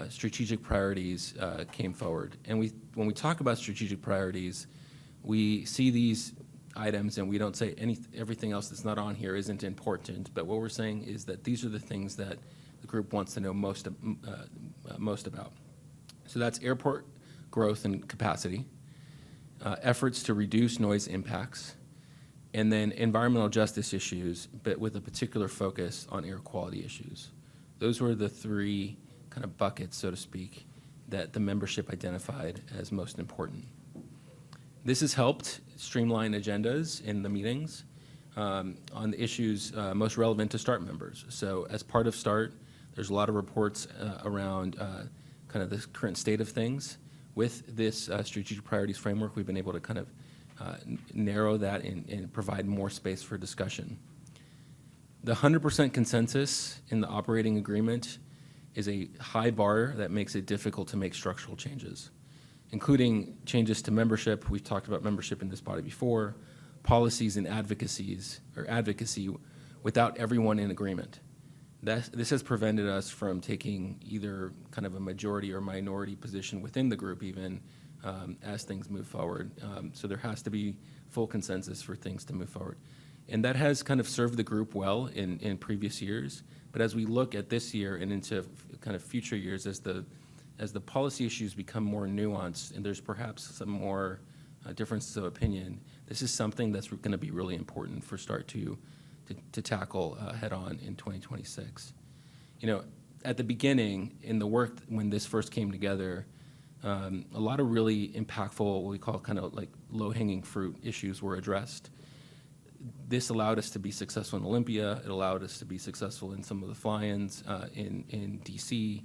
strategic priorities came forward. And when we talk about strategic priorities, we see these items and we don't say everything else that's not on here isn't important, but what we're saying is that these are the things that the group wants to know most about. So that's airport growth and capacity, efforts to reduce noise impacts, and then environmental justice issues, but with a particular focus on air quality issues. Those were the 3 kind of buckets, so to speak, that the membership identified as most important. This has helped streamline agendas in the meetings on the issues most relevant to START members. So as part of START, there's a lot of reports around kind of the current state of things. With this strategic priorities framework, we've been able to kind of narrow that and provide more space for discussion. The 100% consensus in the operating agreement is a high bar that makes it difficult to make structural changes, including changes to membership. We've talked about membership in this body before, policies and advocacy without everyone in agreement. This has prevented us from taking either kind of a majority or minority position within the group even as things move forward. So there has to be full consensus for things to move forward. And that has kind of served the group well in previous years. But as we look at this year and into kind of future years, as the policy issues become more nuanced and there's perhaps some more differences of opinion, this is something that's going to be really important for START to tackle head on in 2026. You know, at the beginning in the work when this first came together, a lot of really impactful, what we call kind of like low-hanging fruit issues were addressed. This allowed us to be successful in Olympia. It allowed us to be successful in some of the fly-ins in DC,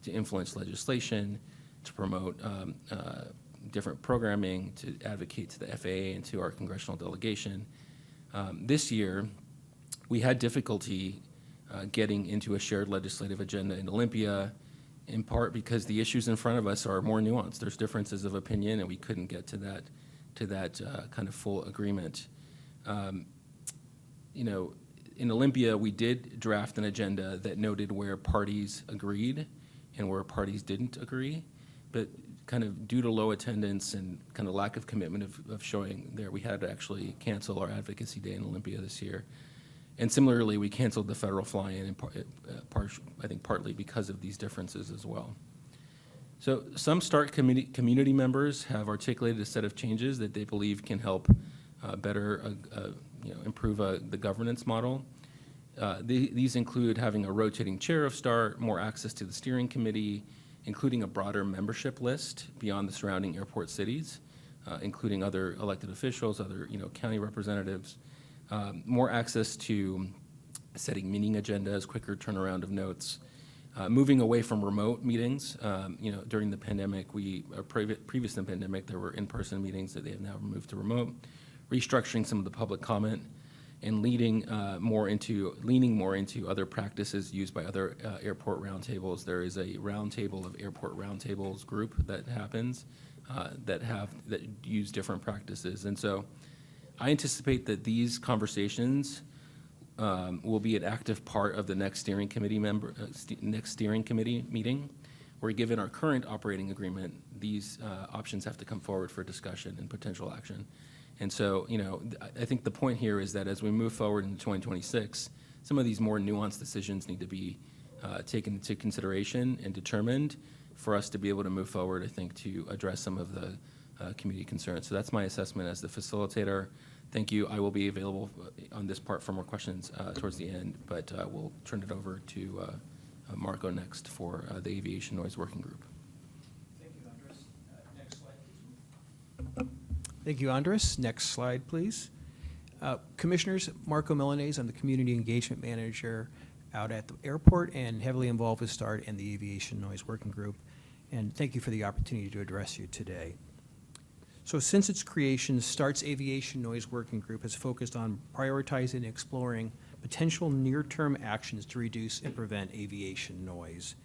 to influence legislation, to promote different programming, to advocate to the FAA and to our congressional delegation. This year, we had difficulty getting into a shared legislative agenda in Olympia, in part because the issues in front of us are more nuanced. There's differences of opinion, and we couldn't get to that kind of full agreement. You know, in Olympia, we did draft an agenda that noted where parties agreed and where parties didn't agree, but kind of due to low attendance and kind of lack of commitment of showing there, we had to actually cancel our advocacy day in Olympia this year. And similarly, we canceled the federal fly-in, I think partly because of these differences as well. So some START community members have articulated a set of changes that they believe can help better improve the governance model. These include having a rotating chair of START, more access to the steering committee, including a broader membership list beyond the surrounding airport cities, including other elected officials, other county representatives, more access to setting meeting agendas, quicker turnaround of notes, moving away from remote meetings. During the pandemic, previous to the pandemic, there were in-person meetings that they have now moved to remote, restructuring some of the public comment, and leaning more into other practices used by other airport roundtables. There is a roundtable of airport roundtables group that happens that use different practices. And so I anticipate that these conversations will be an active part of the next steering committee meeting, where given our current operating agreement, these options have to come forward for discussion and potential action. And so, I think the point here is that as we move forward into 2026, some of these more nuanced decisions need to be taken into consideration and determined for us to be able to move forward, I think, to address some of the community concerns. So that's my assessment as the facilitator. Thank you. I will be available on this part for more questions towards the end, but we'll turn it over to Marco next for the Aviation Noise Working Group. Thank you, Andres. Next slide, please. Thank you, Andres. Next slide, please. Commissioners, Marco Milanese, I'm the Community Engagement Manager out at the airport and heavily involved with START and the Aviation Noise Working Group. And thank you for the opportunity to address you today. So since its creation, START's Aviation Noise Working Group has focused on prioritizing and exploring potential near-term actions to reduce and prevent aviation noise.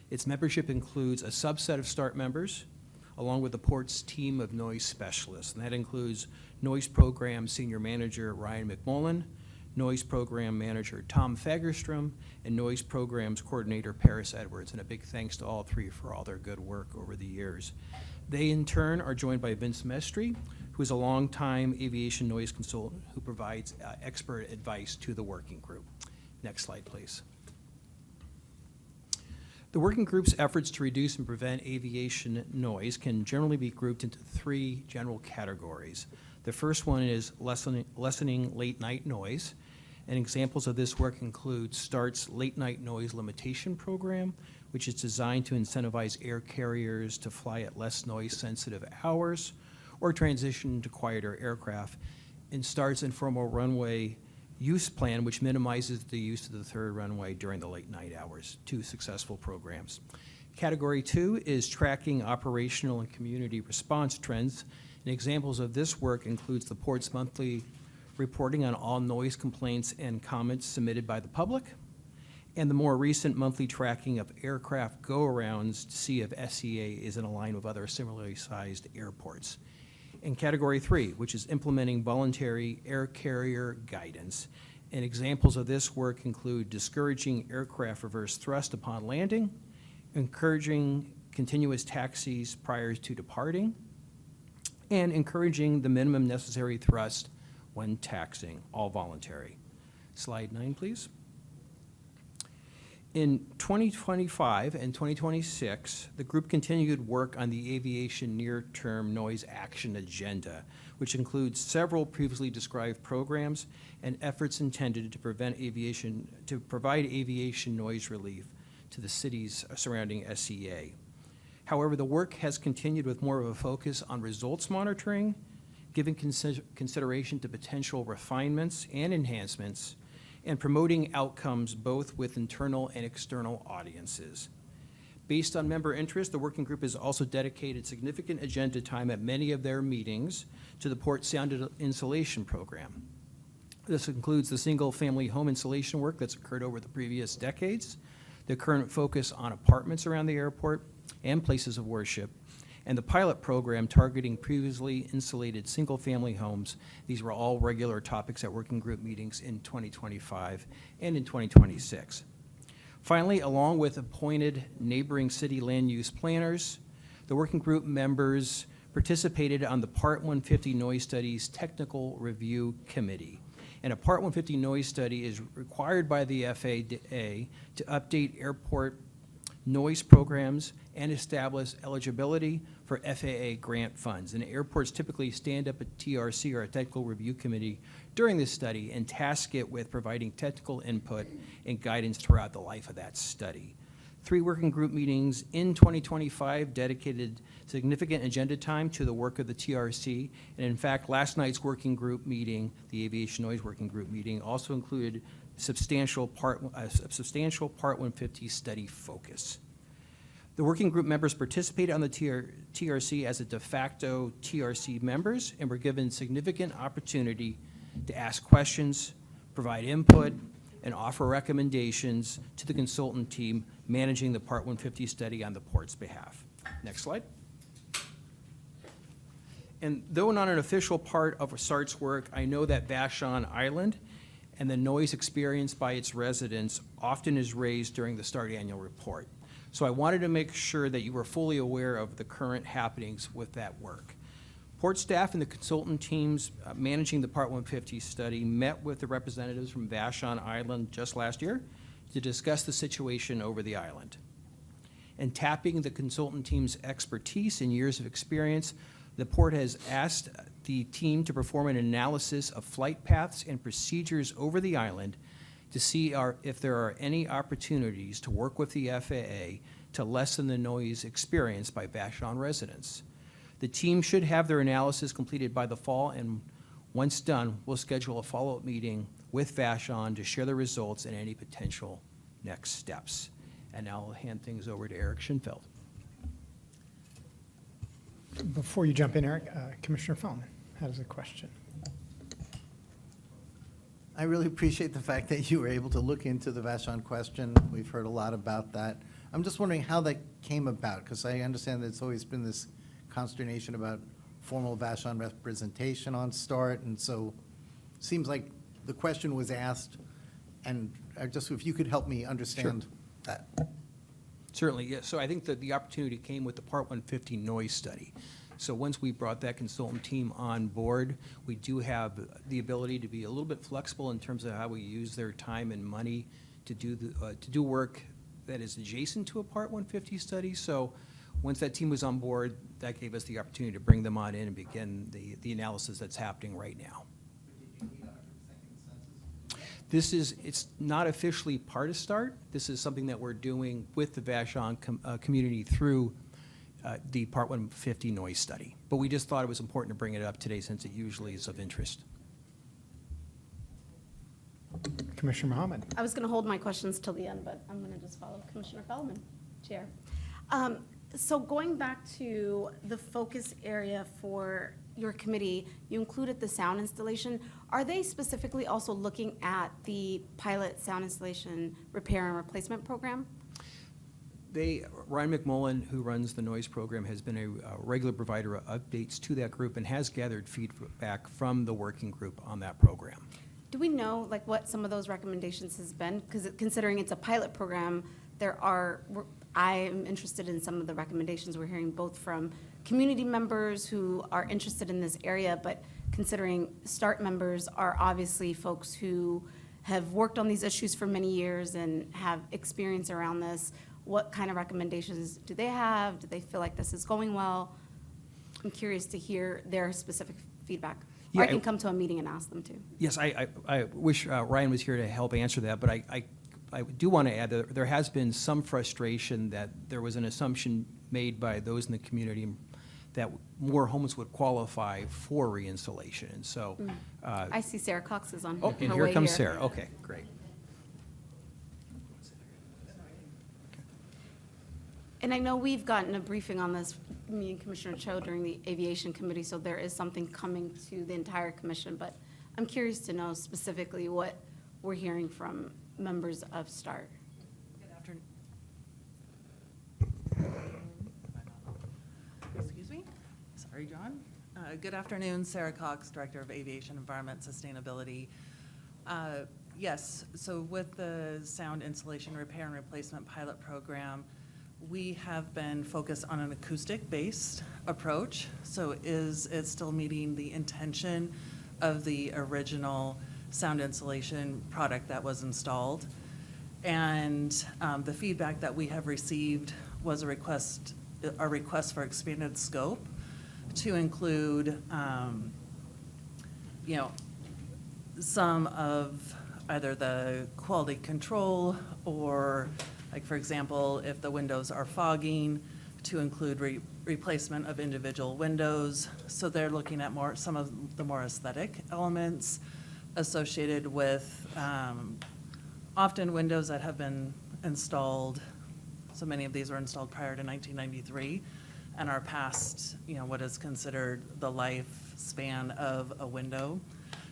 Its membership includes a subset of START members, along with the port's team of noise specialists, and that includes Noise Program Senior Manager Ryan McMullen, Noise Program Manager Tom Fagerstrom, and Noise Programs Coordinator Paris Edwards, and a big thanks to all three for all their good work over the years. They, in turn, are joined by Vince Mestri, who is a longtime aviation noise consultant who provides expert advice to the working group. Next slide, please. The working group's efforts to reduce and prevent aviation noise can generally be grouped into three general categories. The first one is lessening late-night noise, and examples of this work include START's late-night noise limitation program, which is designed to incentivize air carriers to fly at less noise-sensitive hours or transition to quieter aircraft, and START's informal runway use plan, which minimizes the use of the third runway during the late night hours. Two successful programs. Category 2 is tracking operational and community response trends, and examples of this work includes the port's monthly reporting on all noise complaints and comments submitted by the public, and the more recent monthly tracking of aircraft go-arounds to see if SEA is in line with other similarly sized airports. In Category 3, which is implementing voluntary air carrier guidance, and examples of this work include discouraging aircraft reverse thrust upon landing, encouraging continuous taxis prior to departing, and encouraging the minimum necessary thrust when taxiing, all voluntary. Slide 9, please. In 2025 and 2026, the group continued work on the aviation near-term noise action agenda, which includes several previously described programs and efforts intended to provide aviation noise relief to the cities surrounding SEA. However, the work has continued with more of a focus on results monitoring, giving consideration to potential refinements and enhancements, and promoting outcomes both with internal and external audiences. Based on member interest, the working group has also dedicated significant agenda time at many of their meetings to the Port Sound Insulation Program. This includes the single-family home insulation work that's occurred over the previous decades, the current focus on apartments around the airport and places of worship, and the pilot program targeting previously insulated single-family homes. These were all regular topics at working group meetings in 2025 and in 2026. Finally, along with appointed neighboring city land use planners, the working group members participated on the Part 150 Noise Studies Technical Review Committee. And a Part 150 noise study is required by the FAA to update airport noise programs and establish eligibility for FAA grant funds. And airports typically stand up a TRC, or a technical review committee, during this study and task it with providing technical input and guidance throughout the life of that study. 3 working group meetings in 2025 dedicated significant agenda time to the work of the TRC. And in fact, last night's working group meeting, the Aviation Noise Working Group meeting, also included a substantial Part 150 study focus. The working group members participated on the TRC as a de facto TRC members and were given significant opportunity to ask questions, provide input, and offer recommendations to the consultant team managing the Part 150 study on the port's behalf. Next slide. And though not an official part of SART's work, I know that Vashon Island and the noise experienced by its residents often is raised during the START annual report. So I wanted to make sure that you were fully aware of the current happenings with that work. Port staff and the consultant teams managing the Part 150 study met with the representatives from Vashon Island just last year to discuss the situation over the island. And tapping the consultant team's expertise and years of experience, the Port has asked the team to perform an analysis of flight paths and procedures over the island to see if there are any opportunities to work with the FAA to lessen the noise experienced by Vashon residents. The team should have their analysis completed by the fall, and Once done, we'll schedule a follow-up meeting with Vashon to share the results and any potential next steps. And now I'll hand things over to Eric Schinfeld. Before you jump in, Eric, Commissioner Feldman has a question. I really appreciate the fact that you were able to look into the Vashon question. We've heard a lot about that. I'm just wondering how that came about, because I understand that it's always been this consternation about formal Vashon representation on START, and so it seems like the question was asked, and just if you could help me understand that. Certainly, yes. So I think that the opportunity came with the Part 150 noise study. So once we brought that consultant team on board, we do have the ability to be a little bit flexible in terms of how we use their time and money to do work that is adjacent to a Part 150 study. So once that team was on board, that gave us the opportunity to bring them on in and begin the analysis that's happening right now. It's not officially part of START. This is something that we're doing with the Vashon community through the Part 150 noise study. But we just thought it was important to bring it up today since it usually is of interest. Commissioner Mohammed. I was going to hold my questions till the end, but I'm going to just follow Commissioner Feldman, Chair. So going back to the focus area for your committee, you included the sound installation. Are they specifically also looking at the pilot sound installation repair and replacement program? Ryan McMullen, who runs the noise program, has been a regular provider of updates to that group and has gathered feedback from the working group on that program. Do we know like what some of those recommendations has been? Because considering it's a pilot program, I am interested in some of the recommendations we're hearing both from community members who are interested in this area, but considering START members are obviously folks who have worked on these issues for many years and have experience around this. What kind of recommendations do they have? Do they feel like this is going well? I'm curious to hear their specific feedback. Or I can come to a meeting and ask them too. Yes, I wish Ryan was here to help answer that, but I do want to add that there has been some frustration that there was an assumption made by those in the community that more homes would qualify for reinstallation, and so. I see Sarah Cox is on Oh, her and way here comes Sarah. Okay, great. And I know we've gotten a briefing on this, me and Commissioner Cho, during the Aviation Committee, so there is something coming to the entire commission, but I'm curious to know specifically what we're hearing from members of START. Good afternoon. Excuse me? Sorry, John. Good afternoon, Sarah Cox, Director of Aviation Environment Sustainability. Yes, so with the sound insulation repair and replacement pilot program, we have been focused on an acoustic-based approach. So is it still meeting the intention of the original sound insulation product that was installed? And the feedback that we have received was a request for expanded scope to include, some of either the quality control or, like, for example, if the windows are fogging, to include replacement of individual windows. So they're looking at some of the more aesthetic elements associated with often windows that have been installed. So many of these were installed prior to 1993 and are past, what is considered the lifespan of a window.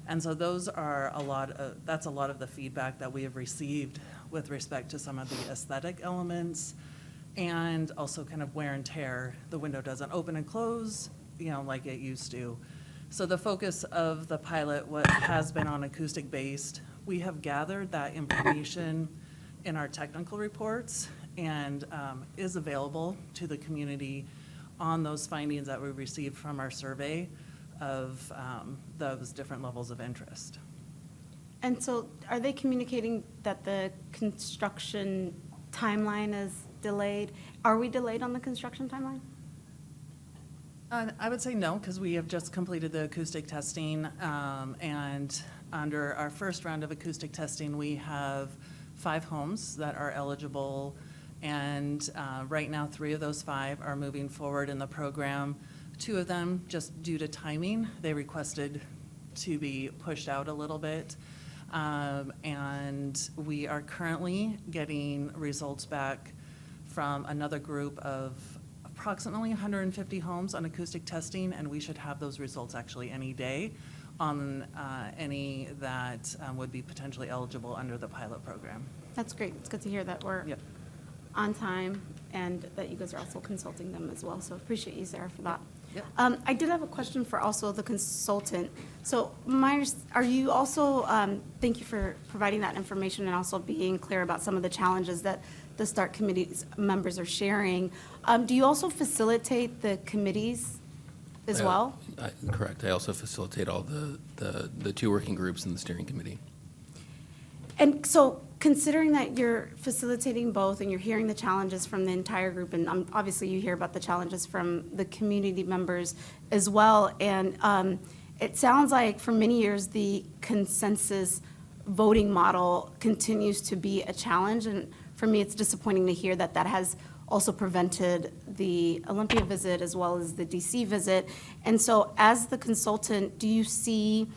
And so that's a lot of the feedback that we have received with respect to some of the aesthetic elements and also kind of wear and tear. The window doesn't open and close, like it used to. So the focus of the pilot has been on acoustic-based. We have gathered that information in our technical reports and is available to the community on those findings that we received from our survey of those different levels of interest. And so are they communicating that the construction timeline is delayed? Are we delayed on the construction timeline? I would say no, because we have just completed the acoustic testing, and under our first round of acoustic testing, we have 5 homes that are eligible, and right now 3 of those 5 are moving forward in the program. 2 of them, just due to timing, they requested to be pushed out a little bit. And we are currently getting results back from another group of approximately 150 homes on acoustic testing, and we should have those results actually any day on any that would be potentially eligible under the pilot program. That's great. It's good to hear that we're Yep. on time and that you guys are also consulting them as well. So appreciate you, Sarah, for that. Yep. I did have a question for also the consultant. So are you also, thank you for providing that information and also being clear about some of the challenges that the START committee's members are sharing. Do you also facilitate the committees as well? Correct. I also facilitate all the two working groups in the steering committee. And so considering that you're facilitating both and you're hearing the challenges from the entire group, and obviously you hear about the challenges from the community members as well, and it sounds like for many years the consensus voting model continues to be a challenge, and for me it's disappointing to hear that that has also prevented the Olympia visit as well as the DC visit. And so as the consultant, do you see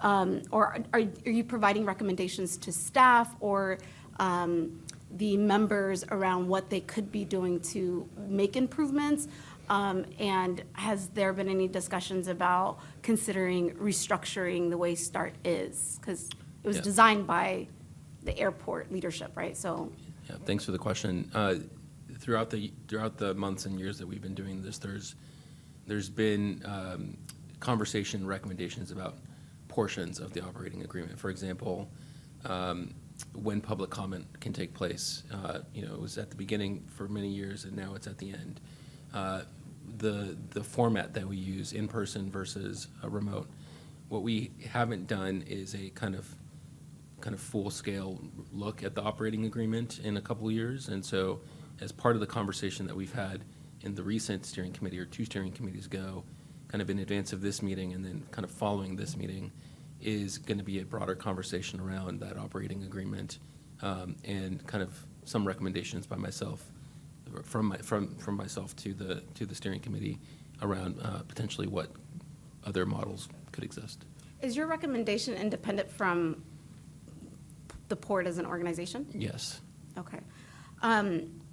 or are you providing recommendations to staff or the members around what they could be doing to make improvements? And has there been any discussions about considering restructuring the way START is? Because it was designed by the airport leadership, right? So. Yeah, thanks for the question. Throughout the months and years that we've been doing this, there's been conversation recommendations about portions of the operating agreement. For example, when public comment can take place. It was at the beginning for many years, and now it's at the end. The format that we use, in person versus a remote. What we haven't done is a kind of full-scale look at the operating agreement in a couple of years, and so as part of the conversation that we've had in the recent steering committee, or two steering committees ago, kind of in advance of this meeting and then kind of following this meeting, is going to be a broader conversation around that operating agreement, and kind of some recommendations by myself, from myself to the steering committee around potentially what other models could exist. Is your recommendation independent from the port as an organization? Yes. Okay.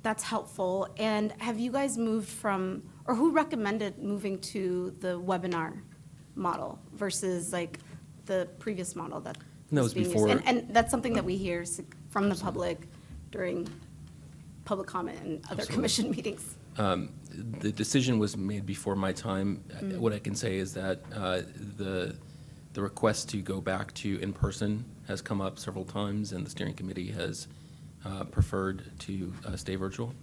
That's helpful. And have you guys moved from, or who recommended moving to the webinar model versus like the previous model that was being before. used? And that's something that we hear from the public during public comment and other commission meetings. The decision was made before my time. What I can say is that the request to go back to in-person has come up several times, and the steering committee has preferred to stay virtual.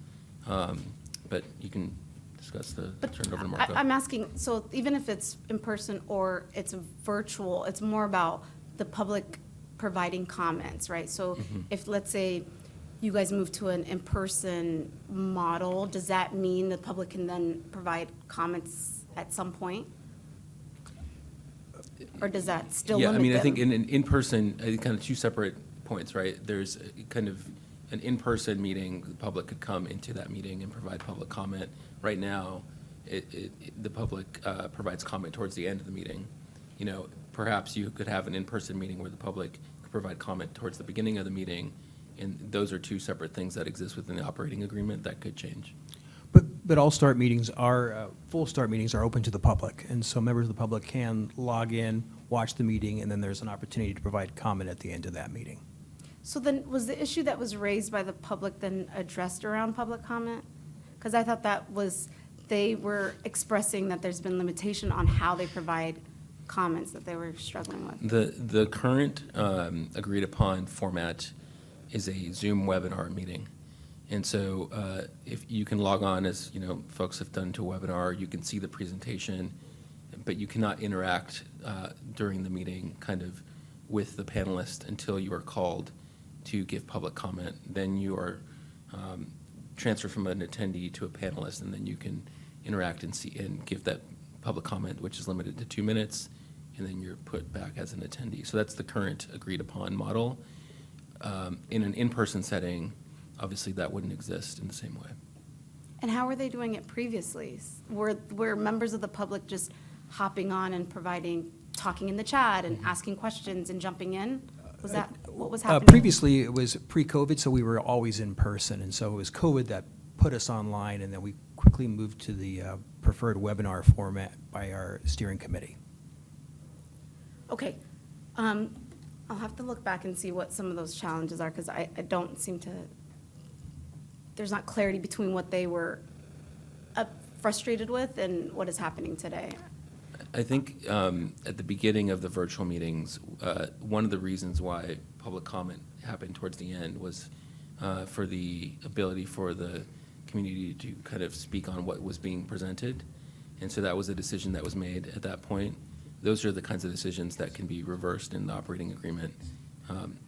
But you can discuss turn it over to Marco. I'm asking, so even if it's in person or it's virtual, it's more about the public providing comments, right? So if, let's say, you guys move to an in-person model, does that mean the public can then provide comments at some point? Or does that still limit them? Yeah, I mean, I think in in-person, kind of two separate points, right? There's kind of an in-person meeting, the public could come into that meeting and provide public comment. Right now, the public provides comment towards the end of the meeting. Perhaps you could have an in-person meeting where the public could provide comment towards the beginning of the meeting, and those are two separate things that exist within the operating agreement that could change. But all START meetings are, full START meetings are open to the public, and so members of the public can log in, watch the meeting, and then there's an opportunity to provide comment at the end of that meeting. So then, was the issue that was raised by the public then addressed around public comment? Because I thought that was, they were expressing that there's been limitation on how they provide comments that they were struggling with. The current agreed upon format is a Zoom webinar meeting. And so if you can log on, as folks have done to a webinar, you can see the presentation, but you cannot interact during the meeting kind of with the panelists until you are called to give public comment. Then you are transferred from an attendee to a panelist, and then you can interact and give that public comment, which is limited to 2 minutes, and then you're put back as an attendee. So that's the current agreed upon model. In an in-person setting, obviously that wouldn't exist in the same way. And how were they doing it previously? Were members of the public just hopping on and providing talking in the chat and asking questions and jumping in? Was that what was happening? Previously, it was pre-COVID, so we were always in person, and so it was COVID that put us online, and then we quickly moved to the preferred webinar format by our steering committee. Okay. I'll have to look back and see what some of those challenges are, because I don't seem to, there's not clarity between what they were frustrated with and what is happening today. I think at the beginning of the virtual meetings, one of the reasons why public comment happened towards the end was for the ability for the community to kind of speak on what was being presented. And so that was a decision that was made at that point. Those are the kinds of decisions that can be reversed in the operating agreement.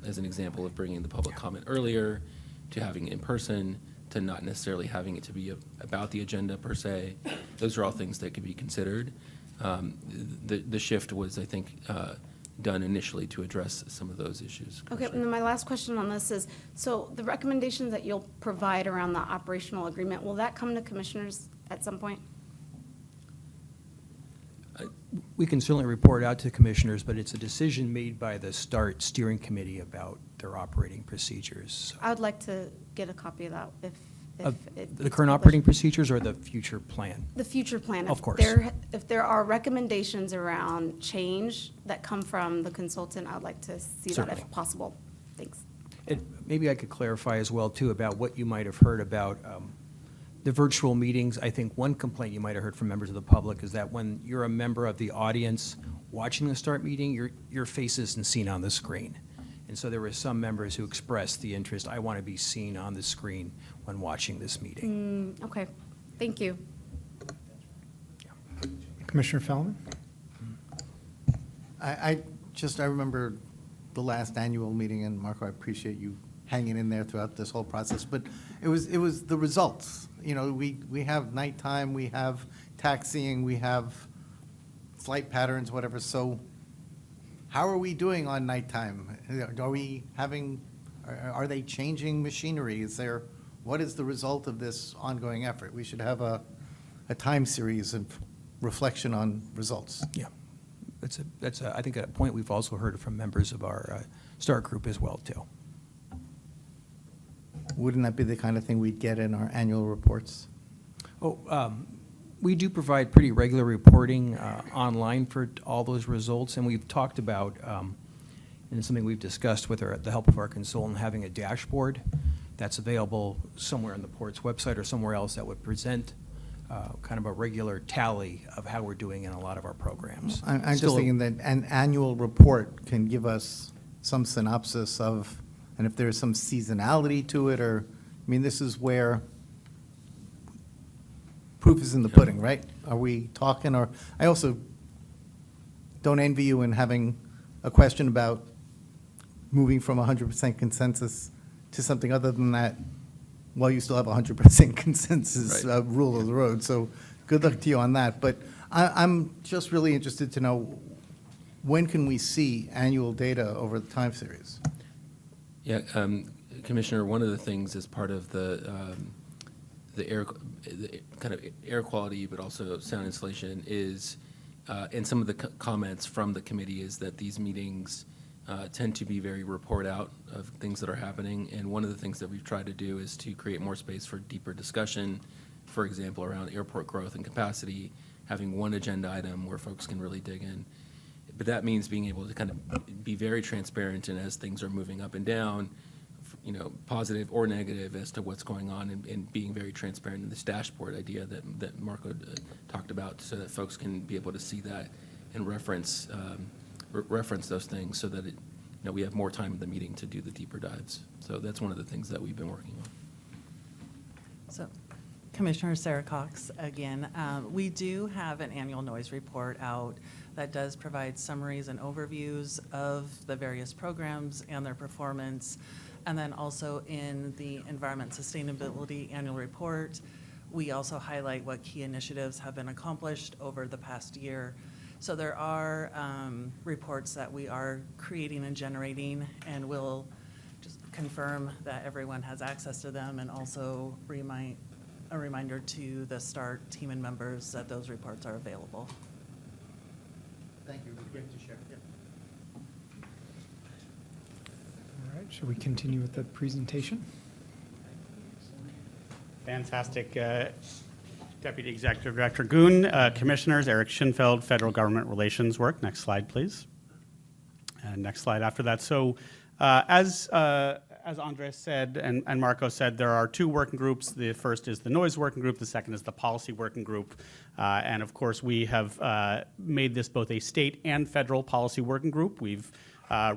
As an example of bringing the public comment earlier, to having it in person, to not necessarily having it to be about the agenda per se. Those are all things that could be considered. The shift was, I think, done initially to address some of those issues. Okay, and then my last question on this is, so the recommendations that you'll provide around the operational agreement, will that come to commissioners at some point? We can certainly report out to commissioners, but it's a decision made by the START steering committee about their operating procedures. I would like to get a copy of that if The current operating procedures or the future plan? The future plan. Of course. If there are recommendations around change that come from the consultant, I'd like to see that Certainly. if possible. Thanks. And maybe I could clarify as well, too, about what you might have heard about the virtual meetings. I think one complaint you might have heard from members of the public is that when you're a member of the audience watching the START meeting, your face isn't seen on the screen. And so there were some members who expressed the interest, I want to be seen on the screen when watching this meeting. Okay, thank you. Commissioner Fellman? I remember the last annual meeting, and Marco, I appreciate you hanging in there throughout this whole process, but it was the results. You know, we have nighttime, we have taxiing, we have flight patterns, whatever, so how are we doing on nighttime? Are they changing machinery? What is the result of this ongoing effort? We should have a time series of reflection on results. Yeah. That's I think, a point we've also heard from members of our START group as well, too. Wouldn't that be the kind of thing we'd get in our annual reports? We do provide pretty regular reporting online for all those results, and we've talked about, and it's something we've discussed with the help of our consultant, having a dashboard that's available somewhere on the port's website or somewhere else that would present kind of a regular tally of how we're doing in a lot of our programs. I'm just thinking that an annual report can give us some synopsis of, and if there's some seasonality to it, or, I mean, this is where proof is in the pudding, right? Are we talking, or, I also don't envy you in having a question about moving from 100% consensus to something other than that, while you still have 100% consensus Right. rule of the road. So good luck to you on that. But I'm just really interested to know, when can we see annual data over the time series? Yeah, Commissioner, one of the things as part of the kind of air quality, but also sound insulation is, and some of the comments from the committee is that these meetings tend to be very report out of things that are happening. And one of the things that we've tried to do is to create more space for deeper discussion, for example, around airport growth and capacity, having one agenda item where folks can really dig in. But that means being able to kind of be very transparent, and as things are moving up and down, you know, positive or negative as to what's going on, and being very transparent in this dashboard idea that Marco talked about, so that folks can be able to see that and reference those things, so that we have more time in the meeting to do the deeper dives. So that's one of the things that we've been working on. So, Commissioner Sarah Cox again. We do have an annual noise report out that does provide summaries and overviews of the various programs and their performance. And then also in the Environment Sustainability Annual Report, we also highlight what key initiatives have been accomplished over the past year. So there are reports that we are creating and generating, and we'll just confirm that everyone has access to them, and also a reminder to the START team and members that those reports are available. Thank you. All right, shall we continue with the presentation? Fantastic. Deputy Executive Director Goon, Commissioners, Eric Schinfeld, Federal Government Relations Work. Next slide, please. And next slide after that. So as Andres said and Marco said, there are two working groups. The first is the noise working group. The second is the policy working group. And of course, we have made this both a state and federal policy working group. We've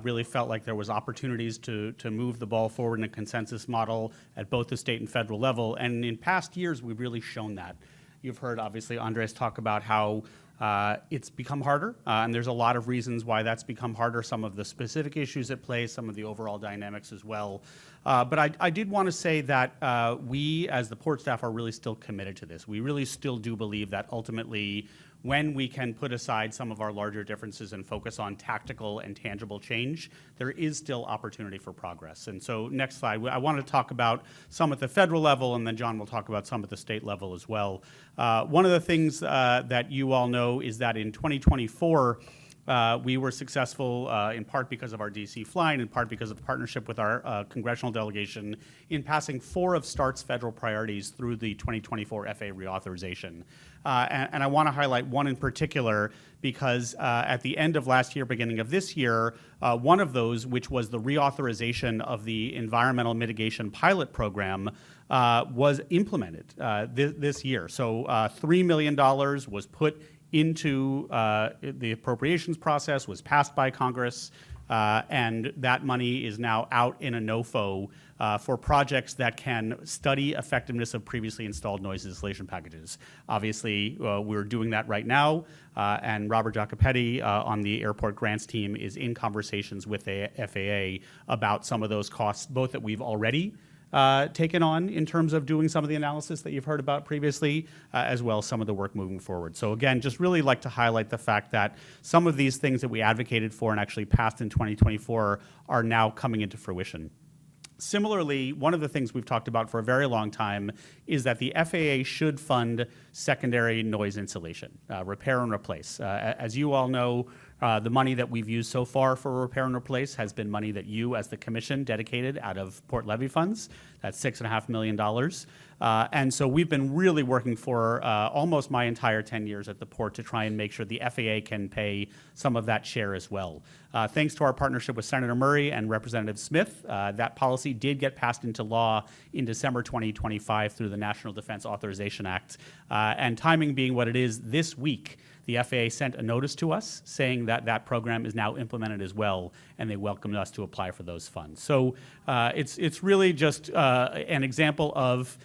really felt like there was opportunities to move the ball forward in a consensus model at both the state and federal level. And in past years, we've really shown that. You've heard, obviously, Andres talk about how it's become harder, and there's a lot of reasons why that's become harder, some of the specific issues at play, some of the overall dynamics as well. But I did want to say that we, as the port staff, are really still committed to this. We really still do believe that ultimately, when we can put aside some of our larger differences and focus on tactical and tangible change, there is still opportunity for progress. And so next slide, I want to talk about some at the federal level, and then John will talk about some at the state level as well. One of the things that you all know is that in 2024, we were successful in part because of our DC flying, in part because of the partnership with our congressional delegation in passing 4 of START's federal priorities through the 2024 FAA reauthorization. And I want to highlight one in particular because at the end of last year, beginning of this year, one of those, which was the reauthorization of the Environmental Mitigation Pilot Program, was implemented this year. So $3 million was put into the appropriations process, was passed by Congress, and that money is now out in a NOFO for projects that can study effectiveness of previously installed noise insulation packages. Obviously, we're doing that right now, and Robert Jacopetti on the airport grants team is in conversations with the FAA about some of those costs, both that we've already taken on in terms of doing some of the analysis that you've heard about previously, as well as some of the work moving forward. So again, just really like to highlight the fact that some of these things that we advocated for and actually passed in 2024 are now coming into fruition. Similarly, one of the things we've talked about for a very long time is that the FAA should fund secondary noise insulation, repair and replace. As you all know, the money that we've used so far for repair and replace has been money that you, as the commission, dedicated out of port levy funds. That's $6.5 million. And so we've been really working for almost my entire 10 years at the port to try and make sure the FAA can pay some of that share as well. Thanks to our partnership with Senator Murray and Representative Smith, that policy did get passed into law in December 2025 through the National Defense Authorization Act. And timing being what it is, this week, the FAA sent a notice to us saying that that program is now implemented as well, and they welcomed us to apply for those funds. So it's really just an example of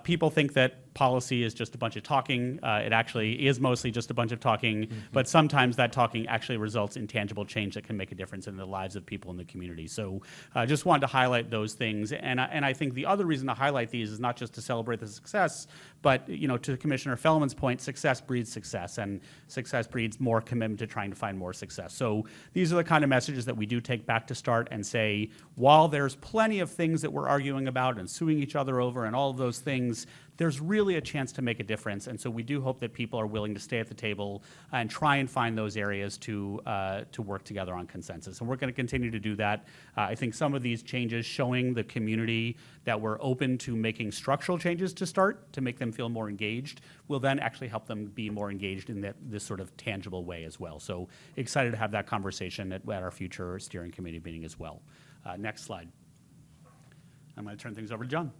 people think that policy is just a bunch of talking. It actually is mostly just a bunch of talking, but sometimes that talking actually results in tangible change that can make a difference in the lives of people in the community. So I just wanted to highlight those things. And I think the other reason to highlight these is not just to celebrate the success, but to Commissioner Fellman's point, success breeds success, and success breeds more commitment to trying to find more success. So these are the kind of messages that we do take back to START and say, while there's plenty of things that we're arguing about and suing each other over and all of those things, there's really a chance to make a difference. And so we do hope that people are willing to stay at the table and try and find those areas to work together on consensus. And we're going to continue to do that. I think some of these changes showing the community that we're open to making structural changes to START to make them feel more engaged will then actually help them be more engaged in this sort of tangible way as well. So excited to have that conversation at our future steering committee meeting as well. Next slide. I'm going to turn things over to John.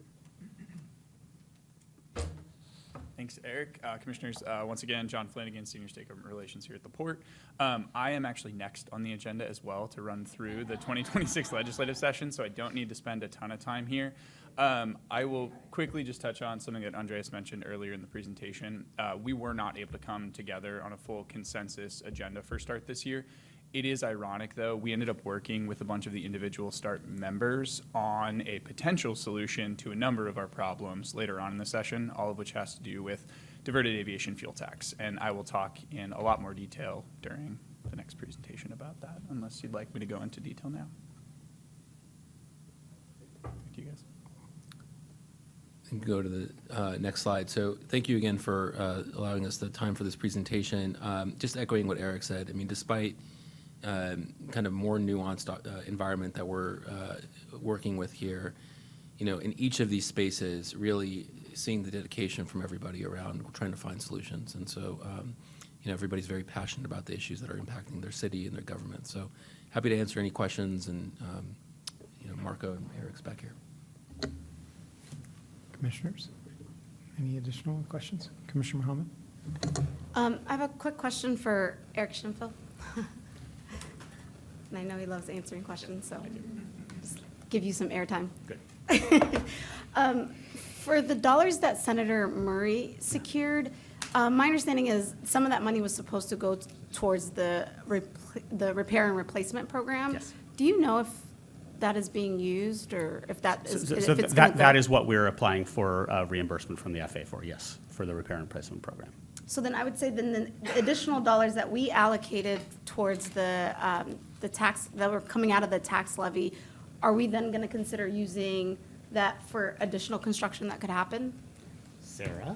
Thanks, Eric. Commissioners, once again, John Flanagan, Senior State Government Relations here at the Port. I am actually next on the agenda as well to run through the 2026 legislative session, so I don't need to spend a ton of time here. I will quickly just touch on something that Andreas mentioned earlier in the presentation. We were not able to come together on a full consensus agenda for START this year. It is ironic, though. We ended up working with a bunch of the individual START members on a potential solution to a number of our problems later on in the session, all of which has to do with diverted aviation fuel tax. And I will talk in a lot more detail during the next presentation about that, unless you'd like me to go into detail now. Back to you guys. and go to the next slide. So thank you again for allowing us the time for this presentation. Just echoing what Eric said, I mean, despite kind of more nuanced environment that we're working with here, you know, in each of these spaces, really seeing the dedication from everybody around trying to find solutions. And so, you know, everybody's very passionate about the issues that are impacting their city and their government. So happy to answer any questions, and, you know, Marco and Eric's back here. Commissioners, any additional questions? Commissioner Mohammed? I have a quick question for Eric Schinfeld. And I know he loves answering questions, so just give you some airtime. Good. For the dollars that Senator Murray secured, my understanding is some of that money was supposed to go towards the repair and replacement program. Yes. Do you know if that is being used, or if that is? So if it's gonna that go- is what we're applying for reimbursement from the FAA for, yes, for the repair and replacement program. So then I would say then the additional dollars that we allocated towards the tax, that were coming out of the tax levy, are we then going to consider using that for additional construction that could happen? Sarah?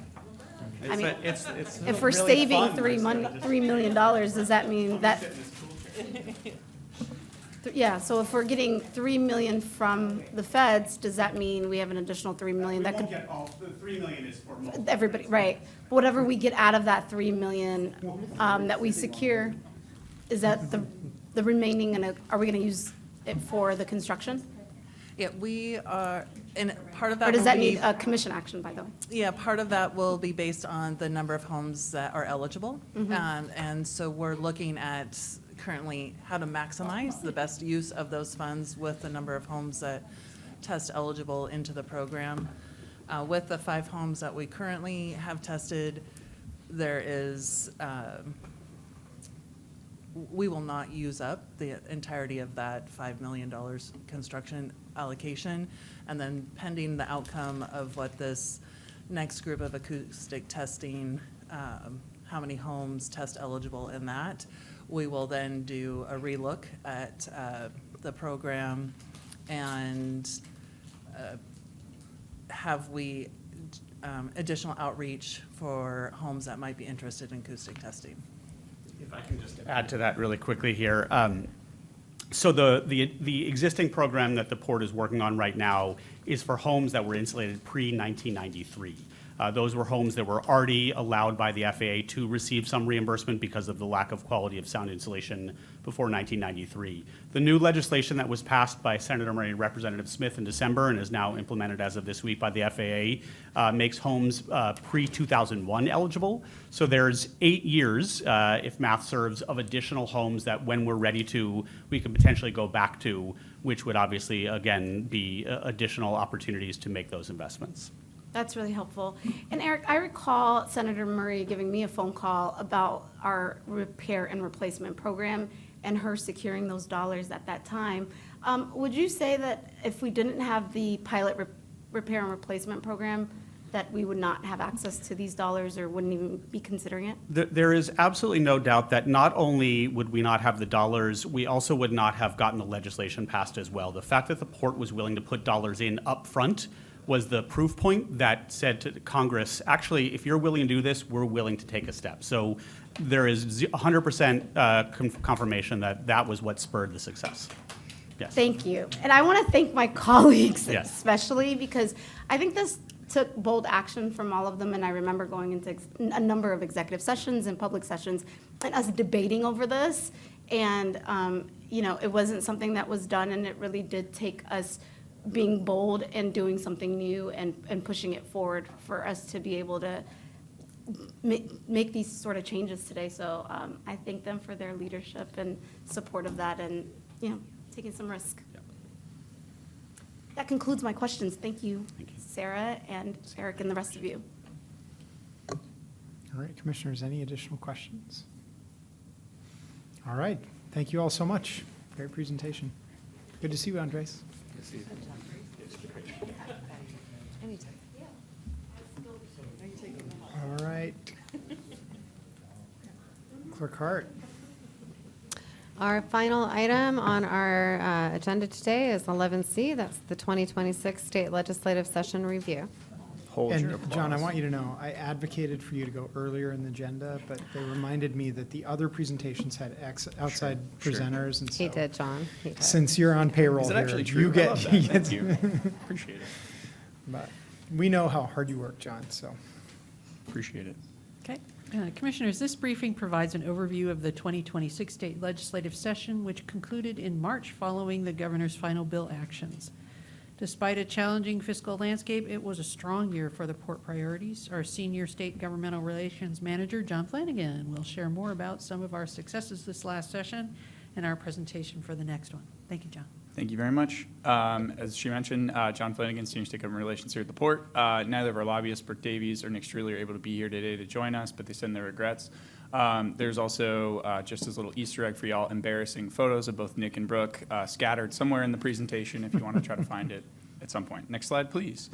I mean, it's if we're really saving fun. $3 million, does that mean that? Yeah, so if we're getting 3 million from the feds, does that mean we have an additional 3 million that could? The 3 million is for multiple. Everybody, right. Whatever we get out of that 3 million that we secure, is that the remaining, are we going to use it for the construction? Yeah, we are, and part of that Or does will that be- need a commission action, by the way? Yeah, part of that will be based on the number of homes that are eligible. Mhm. And so we're looking at currently how to maximize the best use of those funds with the number of homes that test eligible into the program. With the 5 homes that we currently have tested, there is, we will not use up the entirety of that $5 million construction allocation. And then pending the outcome of what this next group of acoustic testing, how many homes test eligible in that, we will then do a relook at the program and have we additional outreach for homes that might be interested in acoustic testing. If I can just add to that really quickly here. So the existing program that the Port is working on right now is for homes that were insulated pre-1993. Those were homes that were already allowed by the FAA to receive some reimbursement because of the lack of quality of sound insulation before 1993. The new legislation that was passed by Senator Murray and Representative Smith in December and is now implemented as of this week by the FAA makes homes pre-2001 eligible. So there's 8 years, if math serves, of additional homes that when we're ready to, we can potentially go back to, which would obviously, again, be additional opportunities to make those investments. That's really helpful. And Eric, I recall Senator Murray giving me a phone call about our repair and replacement program and her securing those dollars at that time. Would you say that if we didn't have the pilot repair and replacement program, that we would not have access to these dollars or wouldn't even be considering it? There is absolutely no doubt that not only would we not have the dollars, we also would not have gotten the legislation passed as well. The fact that the Port was willing to put dollars in up front was the proof point that said to Congress, actually, if you're willing to do this, we're willing to take a step. So there is 100% confirmation that that was what spurred the success. Yes. Thank you. And I want to thank my colleagues Yes. especially because I think this took bold action from all of them. And I remember going into a number of executive sessions and public sessions and us debating over this. And, you know, it wasn't something that was done, and it really did take us being bold and doing something new and pushing it forward for us to be able to make these sort of changes today. So I thank them for their leadership and support of that and, you know, taking some risk. That concludes my questions. Thank you, Sarah and Eric and the rest of you. All right, Commissioners, any additional questions? All right, thank you all so much. Great presentation. Good to see you, Andres. Good to see you. All right. Clerk Hart. Our final item on our agenda today is 11C. That's the 2026 State Legislative Session Review. Hold your And applause. John, I want you to know, I advocated for you to go earlier in the agenda, but they reminded me that the other presentations had outside Sure. presenters, and so. He did, John. He did. Since you're on payroll Is it here, actually true? you I get. love that. Thank you. Appreciate it. But we know how hard you work, John, so. Appreciate it. Okay. Commissioners, this briefing provides an overview of the 2026 state legislative session, which concluded in March following the governor's final bill actions. Despite a challenging fiscal landscape, it was a strong year for the port priorities. Our senior state governmental relations manager, John Flanagan, will share more about some of our successes this last session and our presentation for the next one. Thank you, John. Thank you very much. As she mentioned, John Flanagan, Senior State Government Relations here at the Port. Neither of our lobbyists, Brooke Davies or Nick Streeler, are able to be here today to join us, but they send their regrets. There's also just as a little Easter egg for y'all, embarrassing photos of both Nick and Brooke scattered somewhere in the presentation if you want to try to find it at some point. Next slide, please.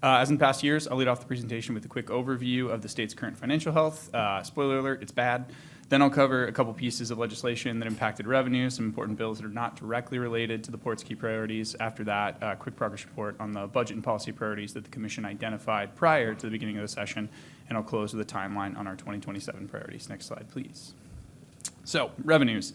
As in past years, I'll lead off the presentation with a quick overview of the state's current financial health. Spoiler alert, it's bad. Then I'll cover a couple pieces of legislation that impacted revenue, some important bills that are not directly related to the port's key priorities. After that, a quick progress report on the budget and policy priorities that the Commission identified prior to the beginning of the session, and I'll close with a timeline on our 2027 priorities. Next slide, please. So, revenues.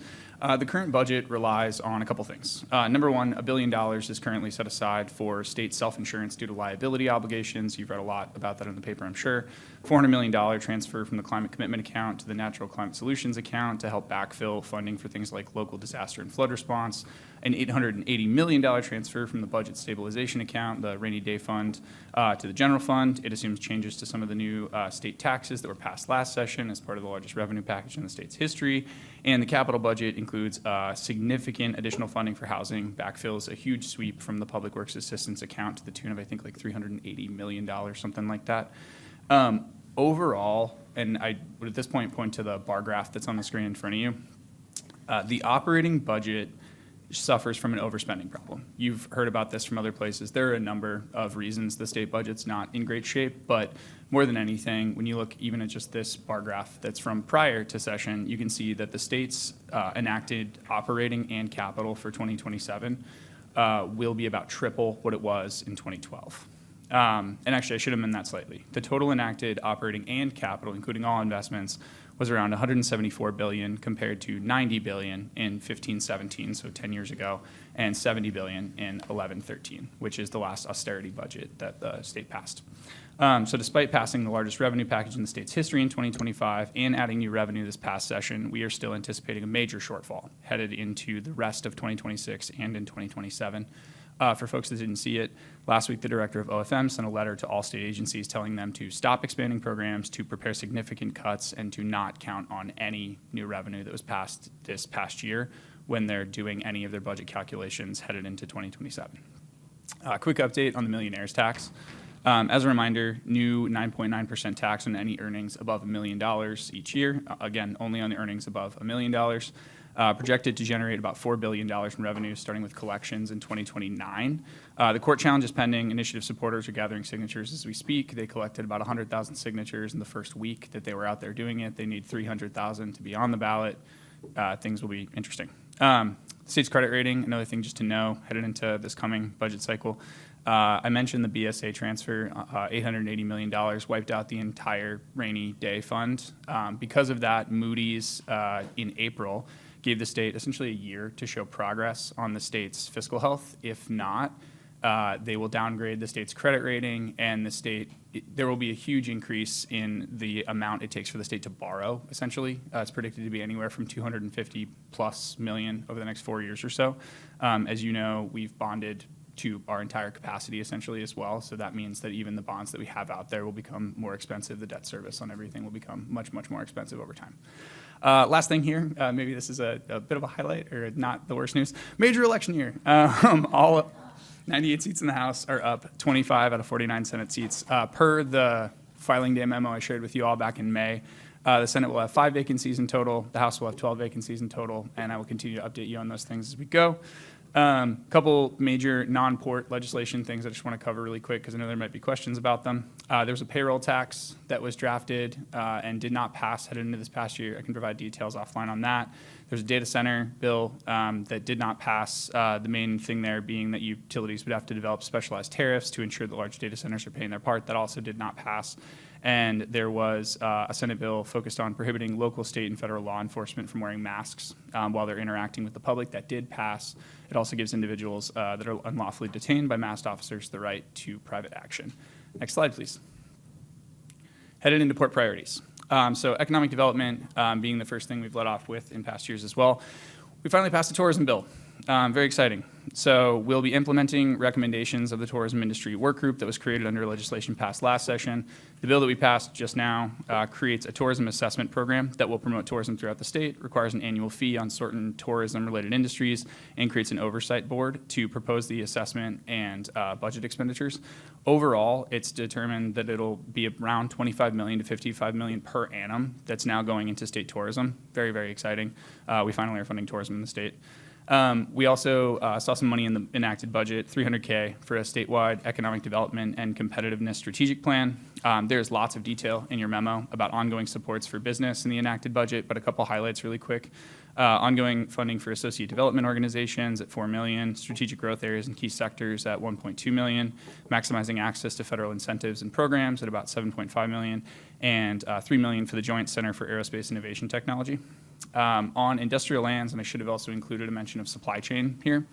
The current budget relies on a couple things. Number one, $1 billion is currently set aside for state self-insurance due to liability obligations. You've read a lot about that in the paper, I'm sure. $400 million transfer from the climate commitment account to the natural climate solutions account to help backfill funding for things like local disaster and flood response. An $880 million transfer from the budget stabilization account, the rainy day fund, to the general fund. It assumes changes to some of the new state taxes that were passed last session as part of the largest revenue package in the state's history. And the capital budget includes significant additional funding for housing, backfills a huge sweep from the Public Works Assistance account to the tune of, I think, like $380 million, something like that. Overall, and I would at this point point to the bar graph that's on the screen in front of you, the operating budget suffers from an overspending problem. You've heard about this from other places. There are a number of reasons the state budget's not in great shape, but more than anything, when you look even at just this bar graph that's from prior to session, you can see that the state's enacted operating and capital for 2027 will be about triple what it was in 2012. And actually, I should amend that slightly. The total enacted operating and capital, including all investments, was around $174 billion compared to $90 billion in 15-17, so 10 years ago, and $70 billion in 11-13, which is the last austerity budget that the state passed. So despite passing the largest revenue package in the state's history in 2025 and adding new revenue this past session, we are still anticipating a major shortfall headed into the rest of 2026 and in 2027. For folks that didn't see it, last week the director of OFM sent a letter to all state agencies telling them to stop expanding programs, to prepare significant cuts, and to not count on any new revenue that was passed this past year when they're doing any of their budget calculations headed into 2027. Quick update on the millionaire's tax. As a reminder, new 9.9% tax on any earnings above $1 million each year. Again, only on the earnings above $1 million. Projected to generate about $4 billion in revenue, starting with collections in 2029. The court challenge is pending. Initiative supporters are gathering signatures as we speak. They collected about 100,000 signatures in the first week that they were out there doing it. They need 300,000 to be on the ballot. Things will be interesting. State's credit rating, another thing just to know, headed into this coming budget cycle. I mentioned the BSA transfer, $880 million, wiped out the entire rainy day fund. Because of that, Moody's in April gave the state essentially a year to show progress on the state's fiscal health. If not, they will downgrade the state's credit rating, and there will be a huge increase in the amount it takes for the state to borrow, essentially. It's predicted to be anywhere from $250+ million over the next 4 years or so. As you know, we've bonded to our entire capacity essentially as well. So that means that even the bonds that we have out there will become more expensive. The debt service on everything will become much, much more expensive over time. Last thing here, maybe this is a bit of a highlight or not the worst news. Major election year. All 98 seats in the House are up, 25 out of 49 Senate seats. Per the filing day memo I shared with you all back in May, the Senate will have 5 vacancies in total. The House will have 12 vacancies in total, and I will continue to update you on those things as we go. Couple major non-port legislation things I just want to cover really quick because I know there might be questions about them. There was a payroll tax that was drafted and did not pass headed into this past year. I can provide details offline on that. There's a data center bill that did not pass, the main thing there being that utilities would have to develop specialized tariffs to ensure that large data centers are paying their part. That also did not pass. And there was a Senate bill focused on prohibiting local, state, and federal law enforcement from wearing masks while they're interacting with the public. That did pass. It also gives individuals that are unlawfully detained by masked officers the right to private action. Next slide, please. Headed into port priorities. So economic development being the first thing we've led off with in past years as well. We finally passed the tourism bill. Very exciting. So we'll be implementing recommendations of the tourism industry work group that was created under legislation passed last session. The bill that we passed just now creates a tourism assessment program that will promote tourism throughout the state, requires an annual fee on certain tourism-related industries, and creates an oversight board to propose the assessment and budget expenditures. Overall, it's determined that it'll be around $25 million to $55 million per annum that's now going into state tourism. Very, very exciting. We finally are funding tourism in the state. We also saw some money in the enacted budget, $300K for a statewide economic development and competitiveness strategic plan. There's lots of detail in your memo about ongoing supports for business in the enacted budget, but a couple highlights really quick. Ongoing funding for associate development organizations at $4 million, strategic growth areas and key sectors at $1.2 million, maximizing access to federal incentives and programs at about $7.5 million, and $3 million for the Joint Center for Aerospace Innovation Technology. On industrial lands, and I should have also included a mention of supply chain here.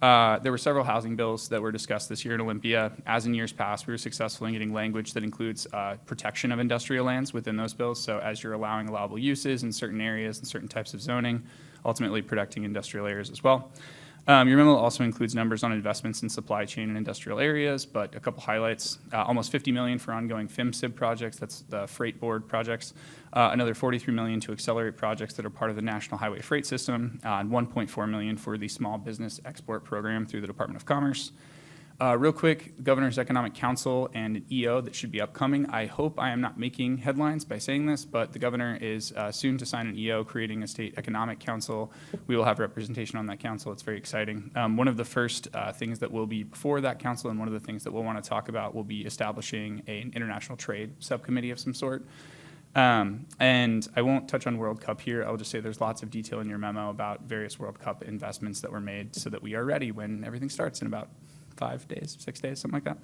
There were several housing bills that were discussed this year in Olympia. As in years past, we were successful in getting language that includes protection of industrial lands within those bills. So as you're allowing allowable uses in certain areas and certain types of zoning, ultimately protecting industrial areas as well. Your memo also includes numbers on investments in supply chain and industrial areas, but a couple highlights. Almost $50 million for ongoing FIMSIB projects, that's the freight board projects. Another $43 million to accelerate projects that are part of the National Highway Freight System, and $1.4 million for the Small Business Export Program through the Department of Commerce. Real quick, Governor's Economic Council and an EO that should be upcoming. I hope I am not making headlines by saying this, but the governor is soon to sign an EO creating a state economic council. We will have representation on that council. It's very exciting. One of the first things that will be before that council and one of the things that we'll want to talk about will be establishing an international trade subcommittee of some sort. And I won't touch on World Cup here. I'll just say there's lots of detail in your memo about various World Cup investments that were made so that we are ready when everything starts in about 5 days, 6 days, something like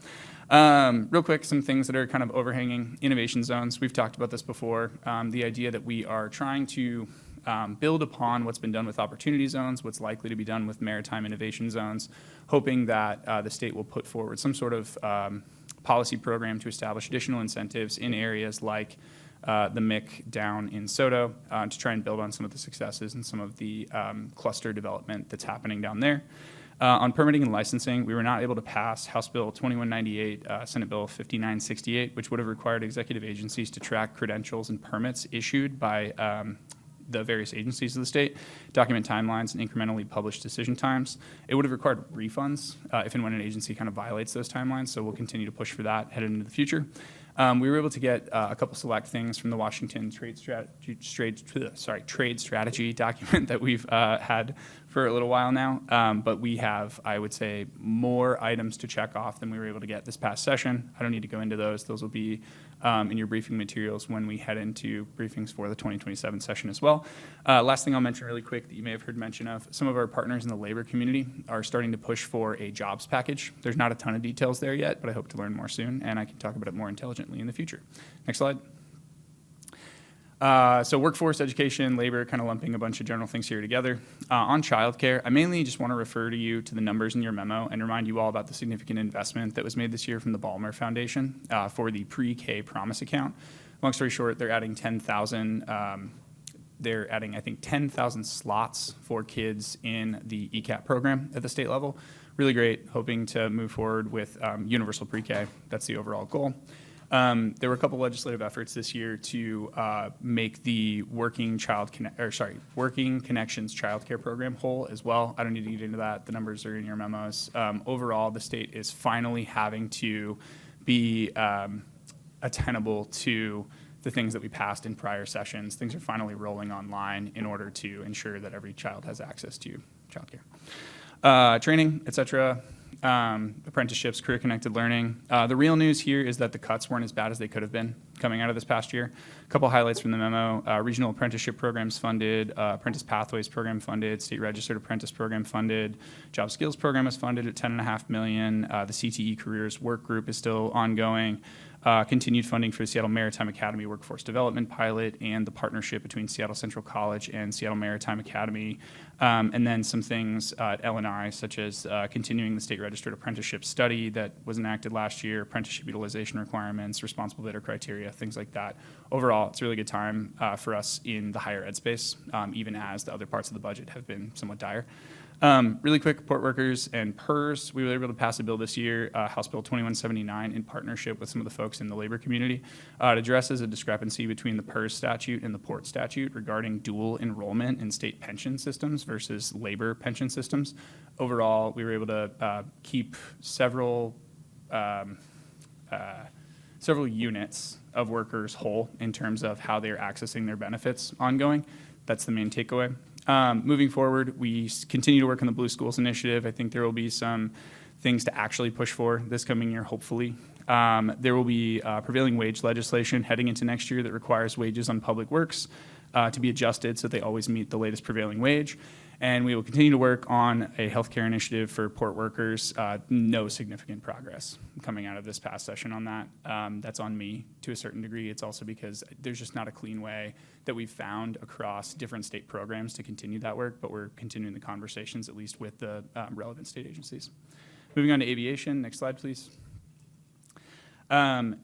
that. Real quick, some things that are kind of overhanging innovation zones. We've talked about this before. The idea that we are trying to build upon what's been done with opportunity zones, what's likely to be done with maritime innovation zones, hoping that the state will put forward some sort of policy program to establish additional incentives in areas like the MIC down in Soto to try and build on some of the successes and some of the cluster development that's happening down there. On permitting and licensing, we were not able to pass House Bill 2198, Senate Bill 5968, which would have required executive agencies to track credentials and permits issued by the various agencies of the state, document timelines, and incrementally publish decision times. It would have required refunds if and when an agency kind of violates those timelines, so we'll continue to push for that headed into the future. We were able to get a couple select things from the Washington trade strategy document that we've had for a little while now, but we have, I would say, more items to check off than we were able to get this past session. I don't need to go into those. Those will be in your briefing materials when we head into briefings for the 2027 session as well. Last thing I'll mention really quick that you may have heard mention of, some of our partners in the labor community are starting to push for a jobs package. There's not a ton of details there yet, but I hope to learn more soon, and I can talk about it more intelligently in the future. Next slide. So workforce, education, labor, kind of lumping a bunch of general things here together. On childcare, I mainly just want to refer to you to the numbers in your memo and remind you all about the significant investment that was made this year from the Ballmer Foundation for the pre-K promise account. Long story short, they're adding 10,000. They're adding, I think, 10,000 slots for kids in the ECAP program at the state level. Really great. Hoping to move forward with universal pre-K. That's the overall goal. There were a couple legislative efforts this year to make the Working Connections Child Care Program whole as well. I don't need to get into that. The numbers are in your memos. Overall, the state is finally having to be attainable to the things that we passed in prior sessions. Things are finally rolling online in order to ensure that every child has access to child care. Training, et cetera, apprenticeships, career-connected learning. The real news here is that the cuts weren't as bad as they could have been coming out of this past year. A couple highlights from the memo: regional apprenticeship programs funded, apprentice pathways program funded, state registered apprentice program funded, job skills program is funded at $10.5 million. The CTE careers work group is still ongoing. Continued funding for the Seattle Maritime Academy Workforce Development Pilot and the partnership between Seattle Central College and Seattle Maritime Academy. And then some things at LNI, such as continuing the state registered apprenticeship study that was enacted last year, apprenticeship utilization requirements, responsible bidder criteria, things like that. Overall, it's a really good time for us in the higher ed space, even as the other parts of the budget have been somewhat dire. Really quick, port workers and PERS. We were able to pass a bill this year, House Bill 2179, in partnership with some of the folks in the labor community. It addresses a discrepancy between the PERS statute and the port statute regarding dual enrollment in state pension systems versus labor pension systems. Overall, we were able to keep several units of workers whole in terms of how they're accessing their benefits ongoing. That's the main takeaway. Moving forward, we continue to work on the Blue Schools Initiative. I think there will be some things to actually push for this coming year, hopefully. There will be prevailing wage legislation heading into next year that requires wages on public works to be adjusted so they always meet the latest prevailing wage. And we will continue to work on a healthcare initiative for port workers. No significant progress coming out of this past session on that. That's on me to a certain degree. It's also because there's just not a clean way that we've found across different state programs to continue that work, but we're continuing the conversations, at least with the relevant state agencies. Moving on to aviation. Next slide, please.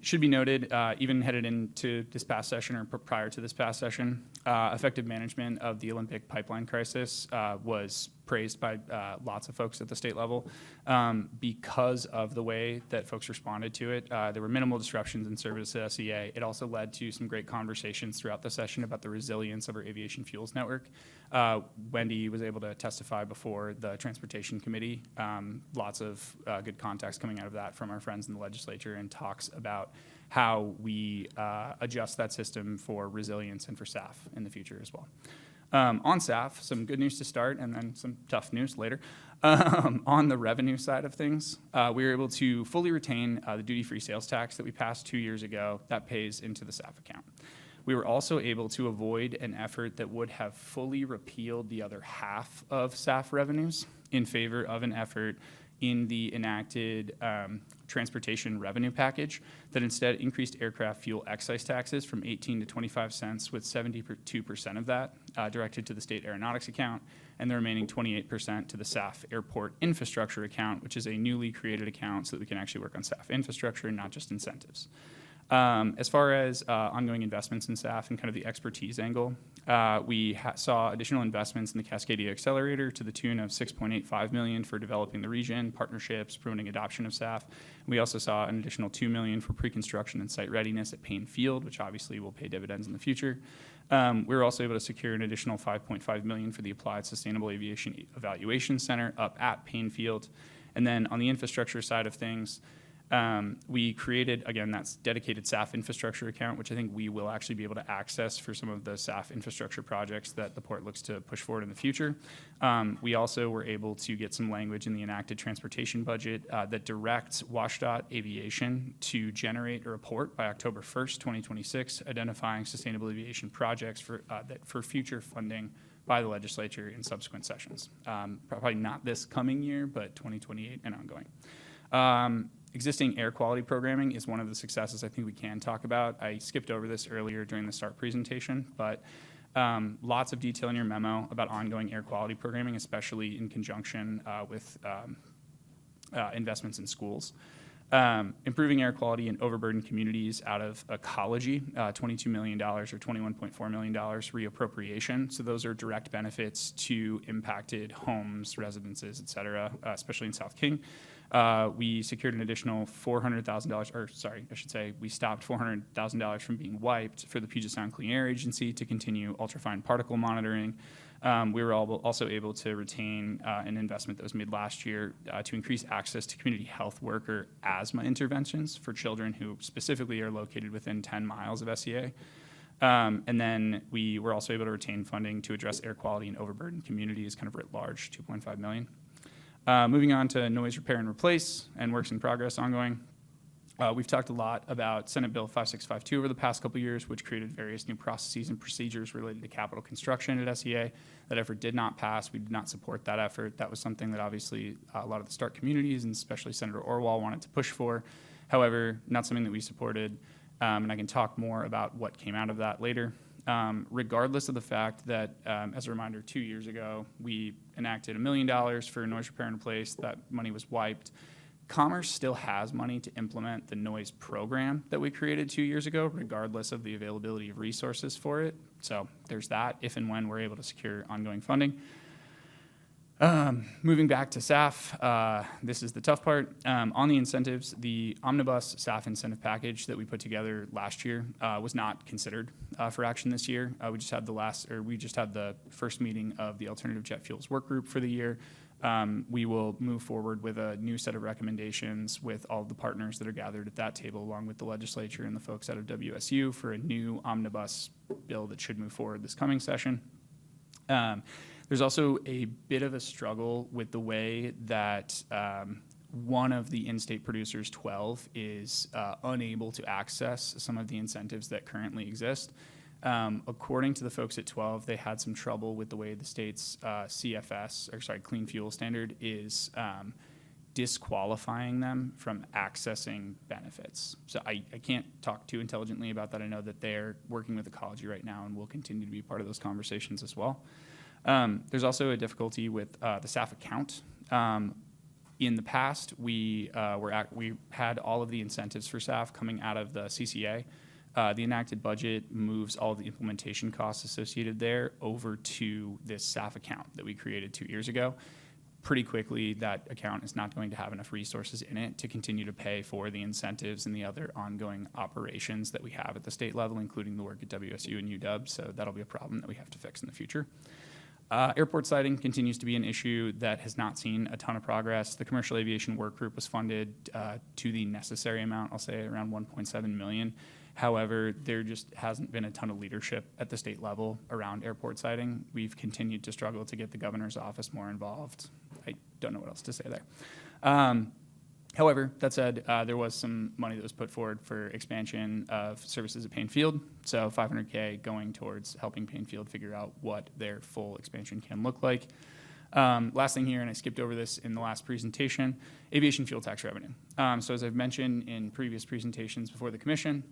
Should be noted, even headed into this past session or prior to this past session, effective management of the Olympic pipeline crisis was praised by lots of folks at the state level. Because of the way that folks responded to it, there were minimal disruptions in service at SEA. It also led to some great conversations throughout the session about the resilience of our aviation fuels network. Wendy was able to testify before the Transportation Committee. Lots of good context coming out of that from our friends in the legislature, and talks about how we adjust that system for resilience and for SAF in the future as well. On SAF, some good news to start and then some tough news later. On the revenue side of things, we were able to fully retain the duty-free sales tax that we passed 2 years ago that pays into the SAF account. We were also able to avoid an effort that would have fully repealed the other half of SAF revenues in favor of an effort in the enacted transportation revenue package that instead increased aircraft fuel excise taxes from 18 to 25 cents, with 72% of that directed to the state aeronautics account, and the remaining 28% to the SAF airport infrastructure account, which is a newly created account so that we can actually work on SAF infrastructure and not just incentives. As far as ongoing investments in SAF and kind of the expertise angle, we saw additional investments in the Cascadia Accelerator to the tune of $6.85 million for developing the region, partnerships, promoting adoption of SAF. We also saw an additional $2 million for pre-construction and site readiness at Payne Field, which obviously will pay dividends in the future. We were also able to secure an additional $5.5 million for the Applied Sustainable Aviation Evaluation Center up at Payne Field. And then on the infrastructure side of things, we created, again, that's dedicated SAF infrastructure account, which I think we will actually be able to access for some of the SAF infrastructure projects that the port looks to push forward in the future. We also were able to get some language in the enacted transportation budget that directs WashDOT Aviation to generate a report by October 1st, 2026, identifying sustainable aviation projects for future funding by the legislature in subsequent sessions. Probably not this coming year, but 2028 and ongoing. Existing air quality programming is one of the successes I think we can talk about. I skipped over this earlier during the START presentation, but lots of detail in your memo about ongoing air quality programming, especially in conjunction with investments in schools. Improving air quality in overburdened communities out of ecology, $22 million or $21.4 million reappropriation. So those are direct benefits to impacted homes, residences, et cetera, especially in South King. We secured an additional $400,000, or sorry, I should say, we stopped $400,000 from being wiped for the Puget Sound Clean Air Agency to continue ultrafine particle monitoring. We were also able to retain an investment that was made last year to increase access to community health worker asthma interventions for children who specifically are located within 10 miles of SEA. And then we were also able to retain funding to address air quality in overburdened communities, kind of writ large, $2.5 million. Moving on to noise repair and replace and works in progress ongoing. We've talked a lot about Senate Bill 5652 over the past couple years, which created various new processes and procedures related to capital construction at SEA. That effort did not pass. We did not support that effort. That was something that obviously a lot of the START communities, and especially Senator Orwell, wanted to push for. However, not something that we supported, and I can talk more about what came out of that later. Regardless of the fact that, as a reminder, 2 years ago, we enacted $1 million for noise repair and replace. That money was wiped. Commerce still has money to implement the noise program that we created 2 years ago, regardless of the availability of resources for it. So there's that, if and when we're able to secure ongoing funding. Moving back to SAF, this is the tough part. On the incentives, the omnibus SAF incentive package that we put together last year was not considered for action this year. We just had the first meeting of the alternative jet fuels work group for the year. We will move forward with a new set of recommendations with all of the partners that are gathered at that table, along with the legislature and the folks out of WSU, for a new omnibus bill that should move forward this coming session. There's also a bit of a struggle with the way that one of the in-state producers, 12, is unable to access some of the incentives that currently exist. According to the folks at 12, they had some trouble with the way the state's Clean Fuel Standard is disqualifying them from accessing benefits. So I can't talk too intelligently about that. I know that they're working with Ecology right now and will continue to be part of those conversations as well. There's also a difficulty with the SAF account. In the past, we had all of the incentives for SAF coming out of the CCA. The enacted budget moves all of the implementation costs associated there over to this SAF account that we created 2 years ago. Pretty quickly, that account is not going to have enough resources in it to continue to pay for the incentives and the other ongoing operations that we have at the state level, including the work at WSU and UW. So that'll be a problem that we have to fix in the future. Airport siding continues to be an issue that has not seen a ton of progress. The commercial aviation work group was funded to the necessary amount, I'll say around $1.7 million. However, there just hasn't been a ton of leadership at the state level around airport siding. We've continued to struggle to get the governor's office more involved. I don't know what else to say there. However, that said, there was some money that was put forward for expansion of services at Payne Field. So $500K going towards helping Payne Field figure out what their full expansion can look like. Last thing here, and I skipped over this in the last presentation, aviation fuel tax revenue. So as I've mentioned in previous presentations before the commission,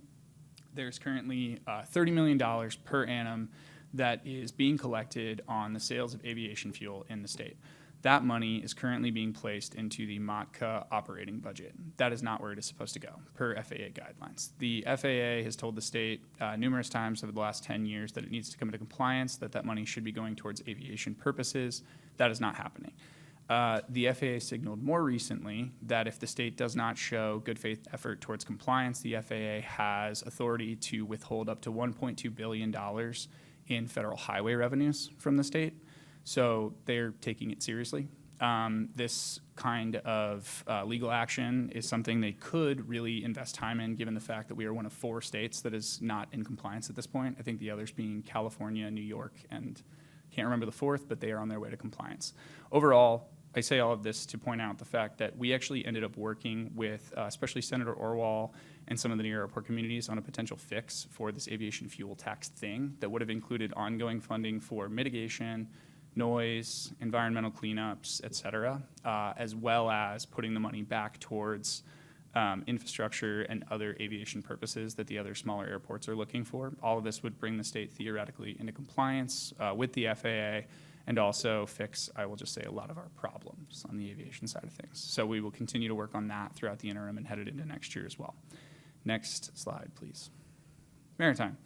there's currently $30 million per annum that is being collected on the sales of aviation fuel in the state. That money is currently being placed into the MOTCA operating budget. That is not where it is supposed to go, per FAA guidelines. The FAA has told the state numerous times over the last 10 years that it needs to come into compliance, that money should be going towards aviation purposes. That is not happening. The FAA signaled more recently that if the state does not show good faith effort towards compliance, the FAA has authority to withhold up to $1.2 billion in federal highway revenues from the state. So they're taking it seriously. This kind of legal action is something they could really invest time in, given the fact that we are one of 4 states that is not in compliance at this point. I think the others being California, New York, and can't remember the 4th, but they are on their way to compliance. Overall, I say all of this to point out the fact that we actually ended up working with especially Senator Orwell and some of the near airport communities on a potential fix for this aviation fuel tax thing that would have included ongoing funding for mitigation, noise, environmental cleanups, et cetera, as well as putting the money back towards infrastructure and other aviation purposes that the other smaller airports are looking for. All of this would bring the state theoretically into compliance with the FAA and also fix, I will just say, a lot of our problems on the aviation side of things. So we will continue to work on that throughout the interim and headed into next year as well. Next slide, please. Maritime.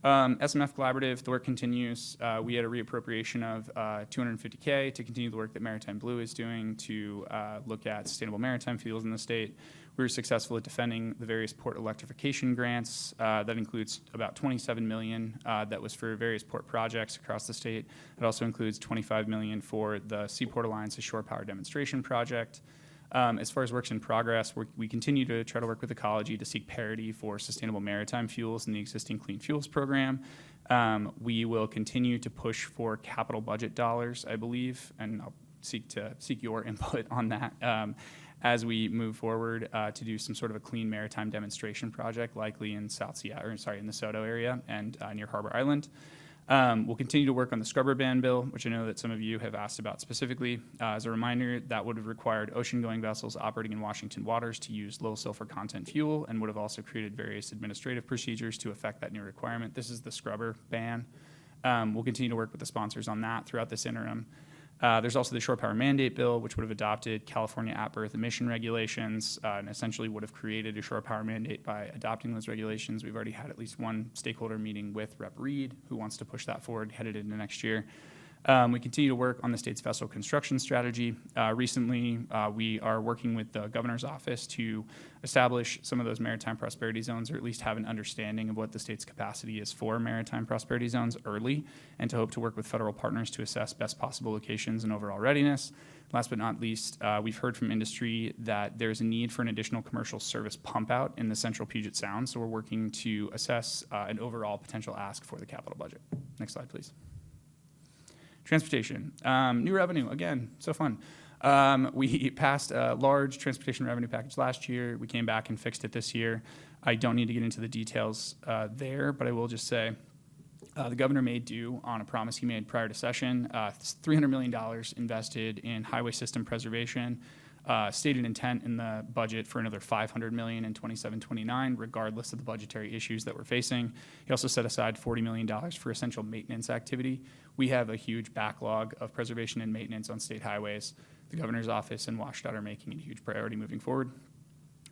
SMF Collaborative, the work continues. We had a reappropriation of $250K to continue the work that Maritime Blue is doing to look at sustainable maritime fuels in the state. We were successful at defending the various port electrification grants. That includes about $27 million that was for various port projects across the state. It also includes $25 million for the Seaport Alliance's Shore Power Demonstration Project. As far as works in progress, we continue to try to work with Ecology to seek parity for sustainable maritime fuels in the existing Clean Fuels program. We will continue to push for capital budget dollars, I believe, and I'll seek your input on that as we move forward to do some sort of a clean maritime demonstration project, likely in in the Soto area and near Harbor Island. We'll continue to work on the scrubber ban bill, which I know that some of you have asked about specifically. As a reminder, that would have required ocean-going vessels operating in Washington waters to use low sulfur content fuel and would have also created various administrative procedures to affect that new requirement. This is the scrubber ban. We'll continue to work with the sponsors on that throughout this interim. There's also the shore power mandate bill, which would have adopted California at-berth emission regulations and essentially would have created a shore power mandate by adopting those regulations. We've already had at least one stakeholder meeting with Rep. Reed, who wants to push that forward headed into next year. We continue to work on the state's vessel construction strategy. Recently, we are working with the governor's office to establish some of those maritime prosperity zones, or at least have an understanding of what the state's capacity is for maritime prosperity zones early, and to hope to work with federal partners to assess best possible locations and overall readiness. Last but not least, we've heard from industry that there's a need for an additional commercial service pump out in the central Puget Sound, so we're working to assess an overall potential ask for the capital budget. Next slide, please. Transportation, new revenue, again, so fun. We passed a large transportation revenue package last year. We came back and fixed it this year. I don't need to get into the details there, but I will just say the governor made due on a promise he made prior to session. $300 million invested in highway system preservation. Stated intent in the budget for another $500 million in 27-29, regardless of the budgetary issues that we're facing. He also set aside $40 million for essential maintenance activity. We have a huge backlog of preservation and maintenance on state highways. The governor's office and WashDOT are making it a huge priority moving forward.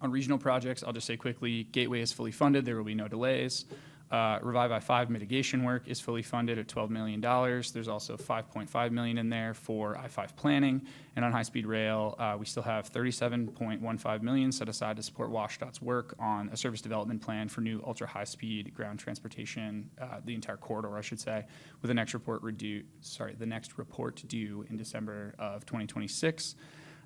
On regional projects, I'll just say quickly, Gateway is fully funded. There will be no delays. Revive I-5 mitigation work is fully funded at $12 million. There's also $5.5 million in there for I-5 planning. And on high-speed rail, we still have $37.15 million set aside to support WashDOT's work on a service development plan for new ultra-high-speed ground transportation, the entire corridor, I should say, with the next report due in December of 2026.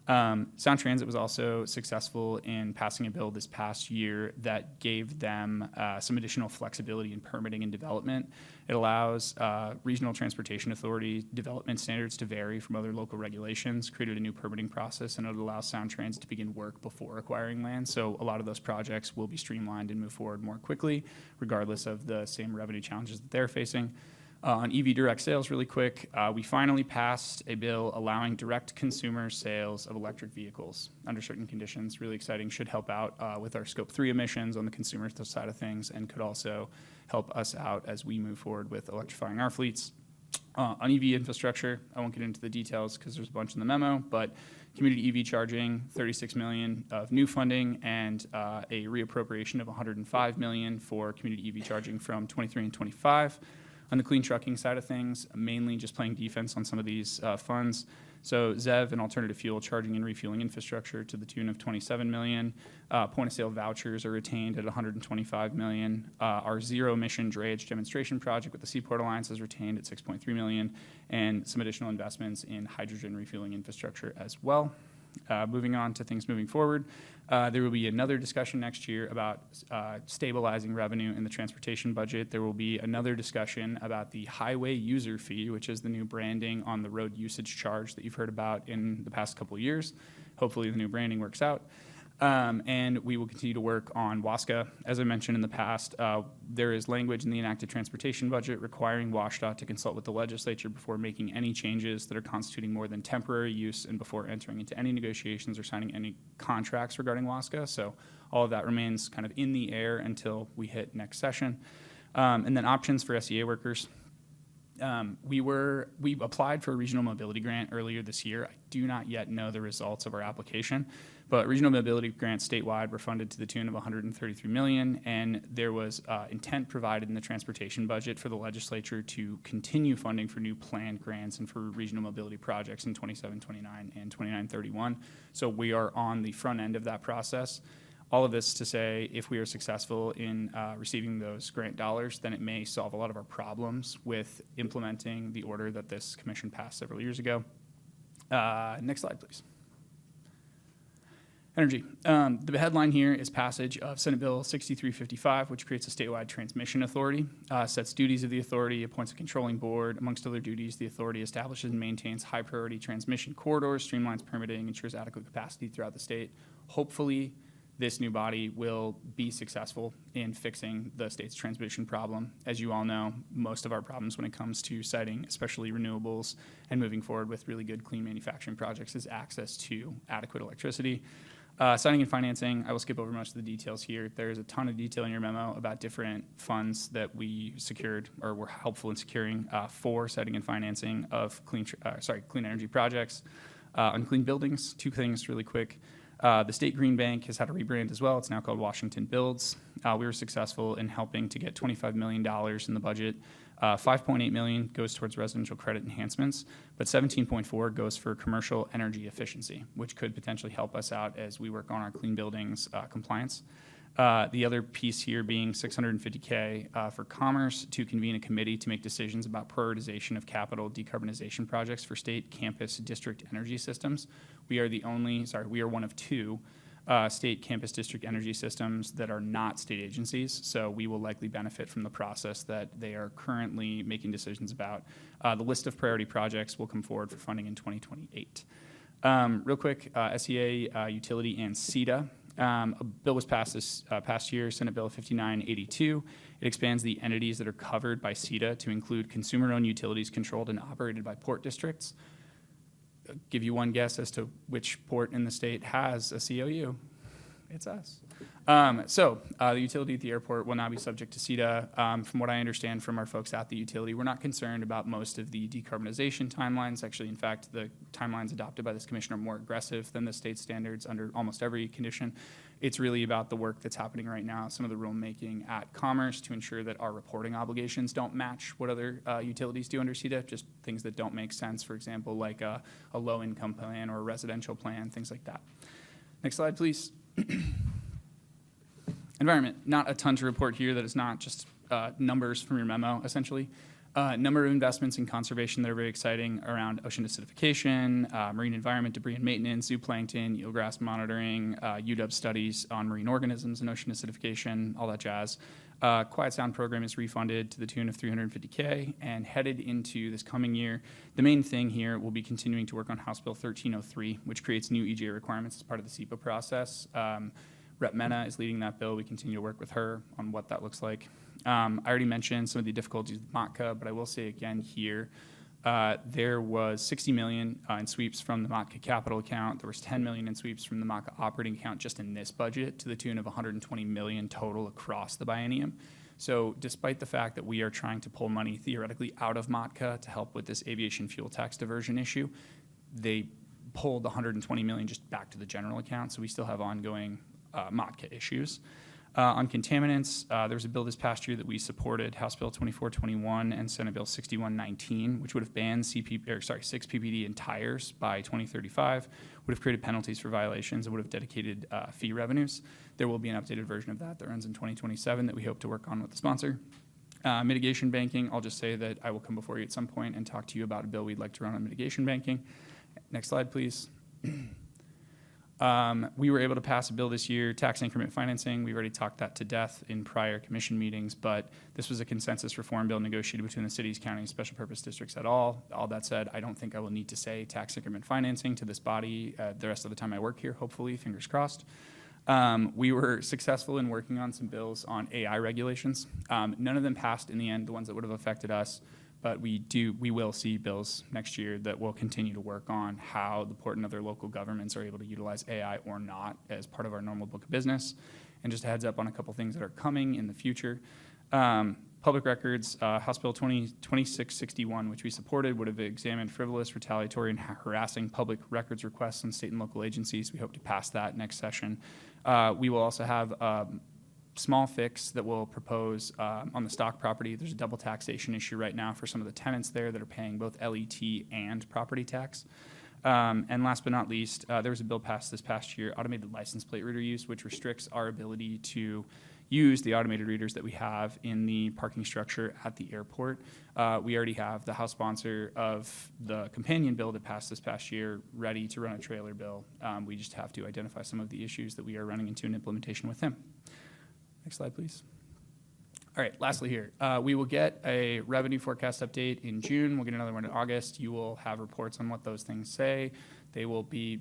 Sound Transit was also successful in passing a bill this past year that gave them some additional flexibility in permitting and development. It allows Regional Transportation Authority development standards to vary from other local regulations, created a new permitting process, and it allows Sound Transit to begin work before acquiring land. So a lot of those projects will be streamlined and move forward more quickly, regardless of the same revenue challenges that they're facing. On EV direct sales, really quick, we finally passed a bill allowing direct consumer sales of electric vehicles under certain conditions. Really exciting, should help out with our Scope 3 emissions on the consumer side of things, and could also help us out as we move forward with electrifying our fleets. On EV infrastructure, I won't get into the details because there's a bunch in the memo, but community EV charging, $36 million of new funding, and a reappropriation of $105 million for community EV charging from 23 and 25. On the clean trucking side of things, mainly just playing defense on some of these funds. So ZEV and alternative fuel charging and refueling infrastructure to the tune of $27 million. Point-of-sale vouchers are retained at $125 million. Our zero-emission drayage demonstration project with the Seaport Alliance is retained at $6.3 million, and some additional investments in hydrogen refueling infrastructure as well. Moving on to things moving forward, there will be another discussion next year about stabilizing revenue in the transportation budget. There will be another discussion about the highway user fee, which is the new branding on the road usage charge that you've heard about in the past couple of years. Hopefully the new branding works out. And we will continue to work on WASCA. As I mentioned in the past, there is language in the enacted transportation budget requiring WashDOT to consult with the legislature before making any changes that are constituting more than temporary use and before entering into any negotiations or signing any contracts regarding WASCA. So all of that remains kind of in the air until we hit next session. And then options for SEA workers. We applied for a regional mobility grant earlier this year. I do not yet know the results of our application, but regional mobility grants statewide were funded to the tune of $133 million, and there was intent provided in the transportation budget for the legislature to continue funding for new planned grants and for regional mobility projects in 27-29 and 29-31. So we are on the front end of that process. All of this to say, if we are successful in receiving those grant dollars, then it may solve a lot of our problems with implementing the order that this commission passed several years ago. Next slide, please. Energy. The headline here is passage of Senate Bill 6355, which creates a statewide transmission authority, sets duties of the authority, appoints a controlling board. Amongst other duties, the authority establishes and maintains high-priority transmission corridors, streamlines permitting, ensures adequate capacity throughout the state. Hopefully, this new body will be successful in fixing the state's transmission problem. As you all know, most of our problems when it comes to siting, especially renewables, and moving forward with really good clean manufacturing projects is access to adequate electricity. Signing and financing, I will skip over most of the details here. There's a ton of detail in your memo about different funds that we secured or were helpful in securing for siting and financing of clean energy projects. On clean buildings, two things really quick. The State Green Bank has had a rebrand as well. It's now called Washington Builds. We were successful in helping to get $25 million in the budget. $5.8 million goes towards residential credit enhancements, but $17.4 goes for commercial energy efficiency, which could potentially help us out as we work on our clean buildings compliance. The other piece here being $650K for Commerce to convene a committee to make decisions about prioritization of capital decarbonization projects for state campus district energy systems. We are one of two state campus district energy systems that are not state agencies, so we will likely benefit from the process that they are currently making decisions about. The list of priority projects will come forward for funding in 2028. Real quick, SEA, utility, and CETA. A bill was passed this past year, Senate Bill 5982. It expands the entities that are covered by CETA to include consumer-owned utilities controlled and operated by port districts. I'll give you one guess as to which port in the state has a COU. It's us. The utility at the airport will now be subject to CETA. From what I understand from our folks at the utility, we're not concerned about most of the decarbonization timelines. Actually, in fact, the timelines adopted by this commission are more aggressive than the state standards under almost every condition. It's really about the work that's happening right now, some of the rulemaking at Commerce to ensure that our reporting obligations don't match what other utilities do under CETA, just things that don't make sense, for example, like a low-income plan or a residential plan, things like that. Next slide, please. Environment, not a ton to report here that is not just numbers from your memo, essentially. Number of investments in conservation that are very exciting around ocean acidification, marine environment, debris and maintenance, zooplankton, eelgrass monitoring, UW studies on marine organisms and ocean acidification, all that jazz. Quiet Sound program is refunded to the tune of $350K and headed into this coming year. The main thing here will be continuing to work on House Bill 1303, which creates new EGA requirements as part of the SEPA process. Rep. Mena is leading that bill. We continue to work with her on what that looks like. I already mentioned some of the difficulties with MOTCA, but I will say again here, there was $60 million in sweeps from the MOTCA capital account. There was $10 million in sweeps from the MOTCA operating account just in this budget to the tune of $120 million total across the biennium. So despite the fact that we are trying to pull money theoretically out of MOTCA to help with this aviation fuel tax diversion issue, they pulled the $120 million just back to the general account, so we still have ongoing MOTCA issues. On contaminants, there was a bill this past year that we supported, House Bill 2421 and Senate Bill 6119, which would have banned 6 ppd in tires by 2035, would have created penalties for violations, and would have dedicated fee revenues. There will be an updated version of that runs in 2027 that we hope to work on with the sponsor. Mitigation banking, I'll just say that I will come before you at some point and talk to you about a bill we'd like to run on mitigation banking. Next slide, please. We were able to pass a bill this year, tax increment financing. We've already talked that to death in prior commission meetings, but this was a consensus reform bill negotiated between the cities, counties, special purpose districts et al. All that said, I don't think I will need to say tax increment financing to this body the rest of the time I work here, hopefully, fingers crossed. We were successful in working on some bills on AI regulations. None of them passed in the end, the ones that would have affected us. But we will see bills next year that will continue to work on how the port and other local governments are able to utilize AI or not as part of our normal book of business. And just a heads up on a couple things that are coming in the future. Public records, House Bill 2661, which we supported, would have examined frivolous, retaliatory, and harassing public records requests on state and local agencies. We hope to pass that next session. We will also have small fix that we'll propose on the stock property. There's a double taxation issue right now for some of the tenants there that are paying both LET and property tax. And last but not least, there was a bill passed this past year, automated license plate reader use, which restricts our ability to use the automated readers that we have in the parking structure at the airport. We already have the House sponsor of the companion bill that passed this past year ready to run a trailer bill. We just have to identify some of the issues that we are running into in implementation with him. Next slide, please. All right, lastly here, we will get a revenue forecast update in June. We'll get another one in August. You will have reports on what those things say. They will be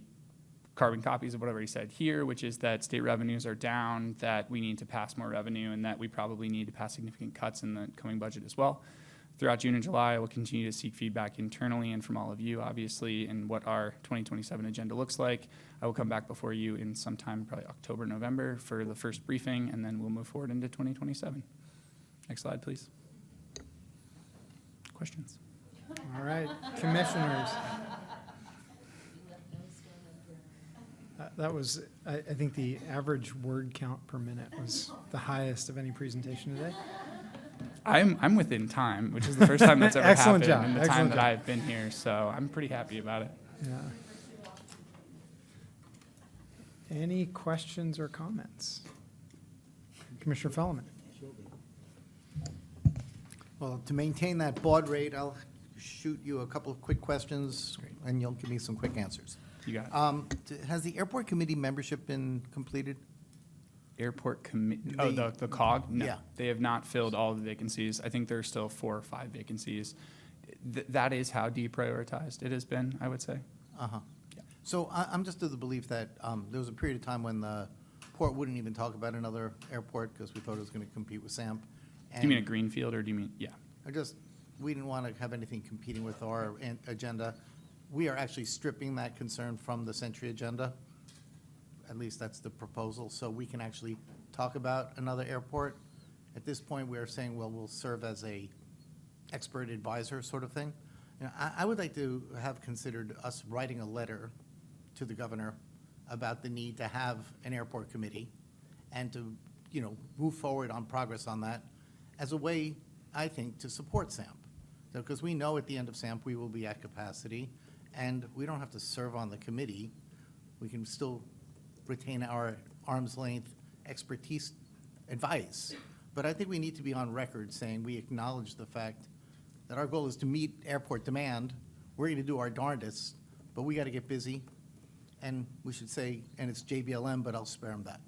carbon copies of what I've already said here, which is that state revenues are down, that we need to pass more revenue, and that we probably need to pass significant cuts in the coming budget as well. Throughout June and July, I will continue to seek feedback internally and from all of you, obviously, in what our 2027 agenda looks like. I will come back before you in sometime, probably October, November, for the first briefing, and then we'll move forward into 2027. Next slide, please. Questions? All right, commissioners. That was, I think the average word count per minute was the highest of any presentation today. I'm within time, which is the first time that's ever Excellent happened job. in the Excellent time that job. I've been here, so I'm pretty happy about it. Yeah. Any questions or comments? Commissioner Fellman. Well, to maintain that baud rate, I'll shoot you a couple of quick questions, and you'll give me some quick answers. You got it. Has the airport committee membership been completed? Airport committee, oh, the COG? No, Yeah. they have not filled all of the vacancies. I think there are still 4 or 5 vacancies. That is how deprioritized it has been, I would say. Uh-huh. So I'm just of the belief that there was a period of time when the port wouldn't even talk about another airport because we thought it was going to compete with SAMP. Do you mean a greenfield, or do you mean, yeah? We didn't want to have anything competing with our agenda. We are actually stripping that concern from the Century agenda. At least that's the proposal, so we can actually talk about another airport. At this point, we are saying, well, we'll serve as a expert advisor sort of thing. You know, I would like to have considered us writing a letter to the governor about the need to have an airport committee and to, you know, move forward on progress on that as a way, I think, to support SAMP. Because we know at the end of SAMP, we will be at capacity, and we don't have to serve on the committee. We can still retain our arm's length expertise advice. But I think we need to be on record saying we acknowledge the fact that our goal is to meet airport demand. We're going to do our darndest, but we got to get busy. And we should say, and it's JBLM, but I'll spare them that.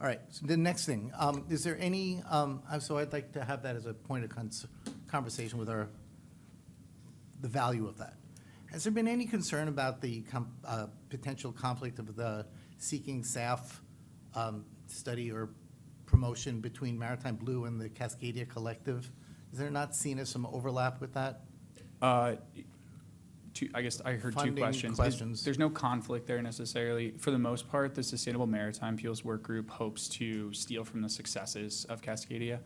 All right, so the next thing, is there any, so I'd like to have that as a point of conversation with the value of that. Has there been any concern about the potential conflict of the seeking SAF study or promotion between Maritime Blue and the Cascadia Collective? Is there not seen as some overlap with that? I guess I heard Funding two questions. There's no conflict there necessarily. For the most part, the Sustainable Maritime Fuels Work Group hopes to steal from the successes of Cascadia.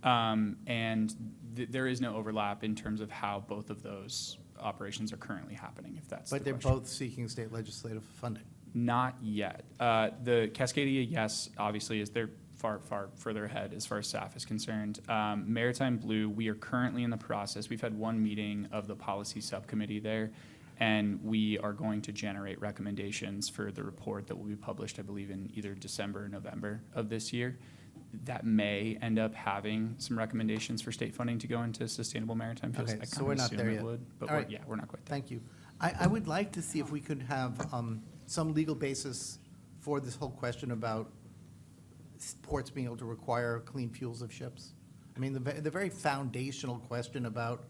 And there is no overlap in terms of how both of those operations are currently happening, if that's But the they're question. both seeking state legislative funding. Not yet. The Cascadia, yes, obviously, is they're far, far further ahead as far as staff is concerned. Maritime Blue, we are currently in the process. We've had one meeting of the policy subcommittee there, and we are going to generate recommendations for the report that will be published, I believe, in either December or November of this year. That may end up having some recommendations for state funding to go into sustainable maritime fuels. Okay, I so kinda we're not assume there it yet. would, but All right. we're not quite there. Thank you. I would like to see if we could have some legal basis for this whole question about ports being able to require clean fuels of ships. I mean, the very foundational question about,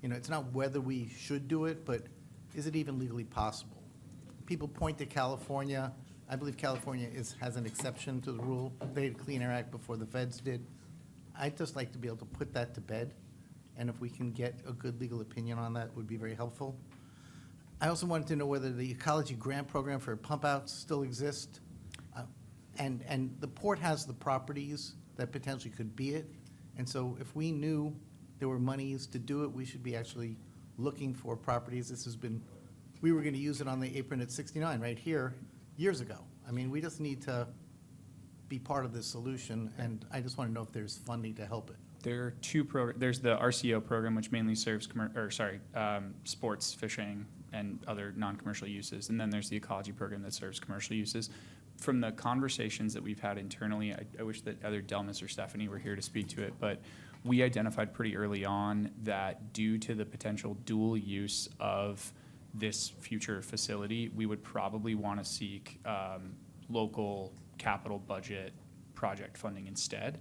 you know, it's not whether we should do it, but is it even legally possible? People point to California. I believe California has an exception to the rule. They had a Clean Air Act before the feds did. I'd just like to be able to put that to bed, and if we can get a good legal opinion on that, would be very helpful. I also wanted to know whether the ecology grant program for pump outs still exists. And the port has the properties that potentially could be it. And so if we knew there were monies to do it, we should be actually looking for properties. This has been, we were going to use it on the apron at 69 right here years ago. I mean, we just need to be part of this solution, and I just want to know if there's funding to help it. There are two programs. There's the RCO program, which mainly serves sports, fishing, and other non-commercial uses. And then there's the ecology program that serves commercial uses. From the conversations that we've had internally, I wish that either Delmas or Stephanie were here to speak to it, but we identified pretty early on that due to the potential dual use of this future facility, we would probably want to seek local capital budget project funding instead.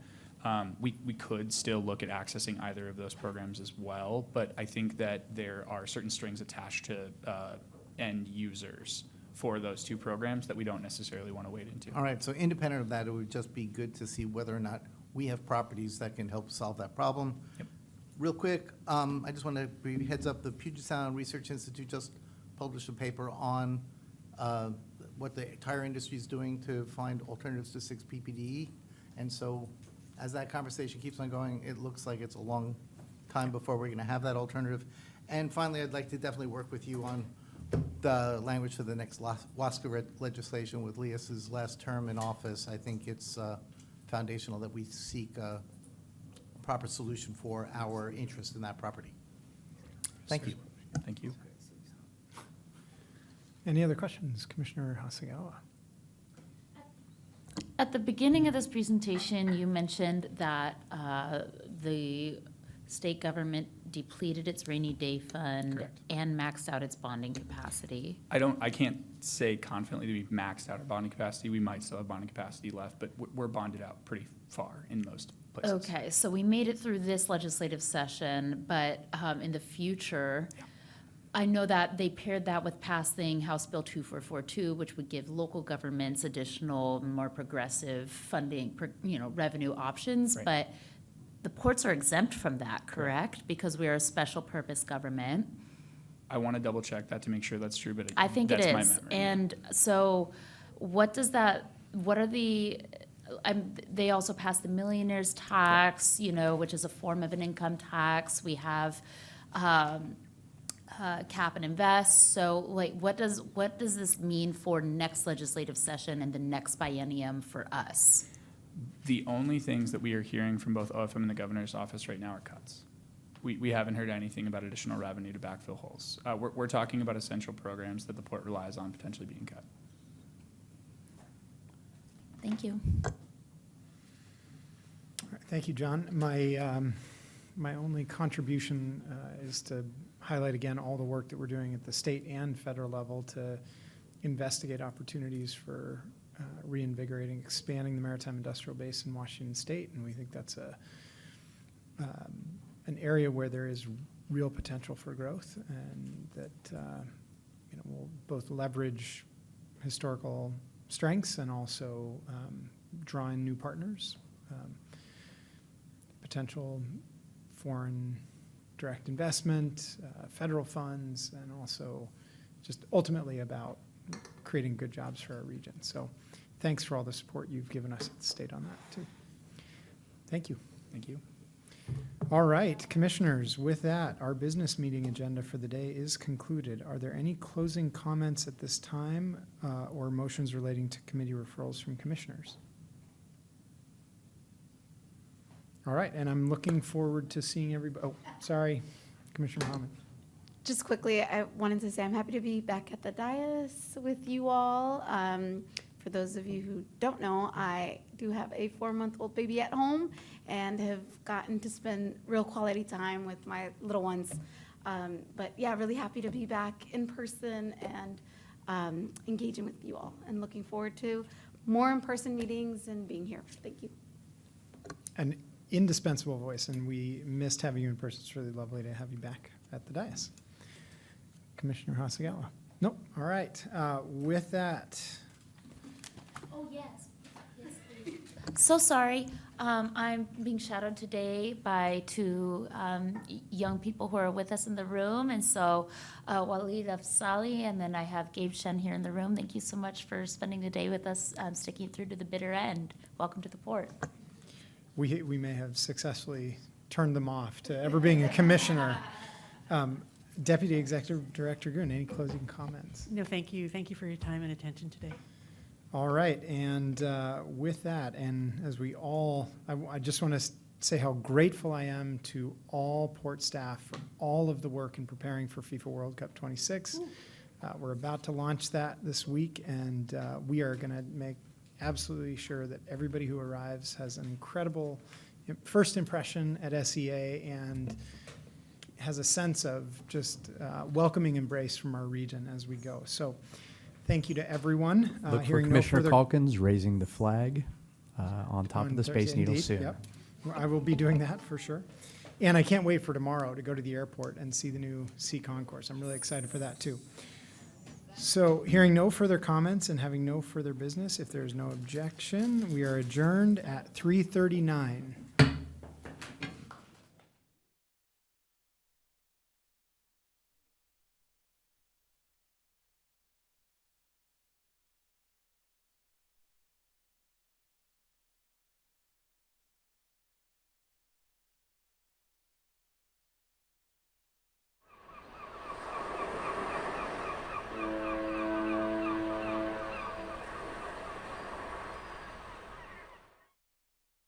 We could still look at accessing either of those programs as well, but I think that there are certain strings attached to end users for those two programs that we don't necessarily want to wade into. All right, so independent of that, it would just be good to see whether or not we have properties that can help solve that problem. Yep. Real quick, I just want to give you a heads up, the Puget Sound Research Institute just published a paper on what the tire industry is doing to find alternatives to 6 PPDE. And so as that conversation keeps on going, it looks like it's a long time before we're going to have that alternative. And finally, I'd like to definitely work with you on the language for the next WASCA legislation with Leas's last term in office. I think it's foundational that we seek a proper solution for our interest in that property. Thank you. Thank you. Any other questions? Commissioner Hasegawa. At the beginning of this presentation, you mentioned that the state government depleted its rainy day fund Correct. and maxed out its bonding capacity. I can't say confidently that we've maxed out our bonding capacity. We might still have bonding capacity left, but we're bonded out pretty far in most places. Okay, so we made it through this legislative session, but in the future, I know that they paired that with passing House Bill 2442, which would give local governments additional, more progressive funding, revenue options. Right. But the ports are exempt from that, correct? Because we are a special purpose government. I want to double check that to make sure that's true, but I think it that's my is. memory. And so what are the, they also passed the millionaire's tax, which is a form of an income tax. We have cap and invest. So what does this mean for next legislative session and the next biennium for us? The only things that we are hearing from both OFM and the governor's office right now are cuts. We haven't heard anything about additional revenue to backfill holes. We're talking about essential programs that the port relies on potentially being cut. Thank you. All right, thank you, John. My only contribution is to highlight again all the work that we're doing at the state and federal level to investigate opportunities for reinvigorating, expanding the maritime industrial base in Washington State, and we think that's an area where there is real potential for growth, and that will both leverage historical strengths and also draw in new partners, potential foreign direct investment, federal funds, and also just ultimately about creating good jobs for our region. So thanks for all the support you've given us at the state on that too. Thank you. Thank you. All right, commissioners, with that, our business meeting agenda for the day is concluded. Are there any closing comments at this time or motions relating to committee referrals from commissioners? All right, and I'm looking forward to seeing everybody. Oh, sorry, Commissioner Hammond. Just quickly, I wanted to say I'm happy to be back at the dais with you all. For those of you who don't know, I do have a 4-month-old baby at home and have gotten to spend real quality time with my little ones. But yeah, really happy to be back in person and engaging with you all, and looking forward to more in-person meetings and being here. Thank you. An indispensable voice, and we missed having you in person. It's really lovely to have you back at the dais. Commissioner Hasegawa. Nope. All right. With that. Oh, yes. Yes, please. So sorry. I'm being shadowed today by two young people who are with us in the room. And so Walid Afsali, and then I have Gabe Shen here in the room. Thank you so much for spending the day with us, sticking through to the bitter end. Welcome to the port. We may have successfully turned them off to ever being a commissioner. Deputy Executive Director Goon, any closing comments? No, thank you. Thank you for your time and attention today. All right, and with that, and as we all, I just want to say how grateful I am to all port staff for all of the work in preparing for FIFA World Cup 26. We're about to launch that this week, and we are going to make absolutely sure that everybody who arrives has an incredible first impression at SEA and has a sense of just welcoming embrace from our region as we go. So thank you to everyone. Look for Hearing no Commissioner further- Calkins raising the flag on top of the Space Thursday, Needle indeed, soon. yep. I will be doing that for sure. And I can't wait for tomorrow to go to the airport and see the new Sea Concourse. I'm really excited for that too. So hearing no further comments and having no further business, if there's no objection, we are adjourned at 3:39.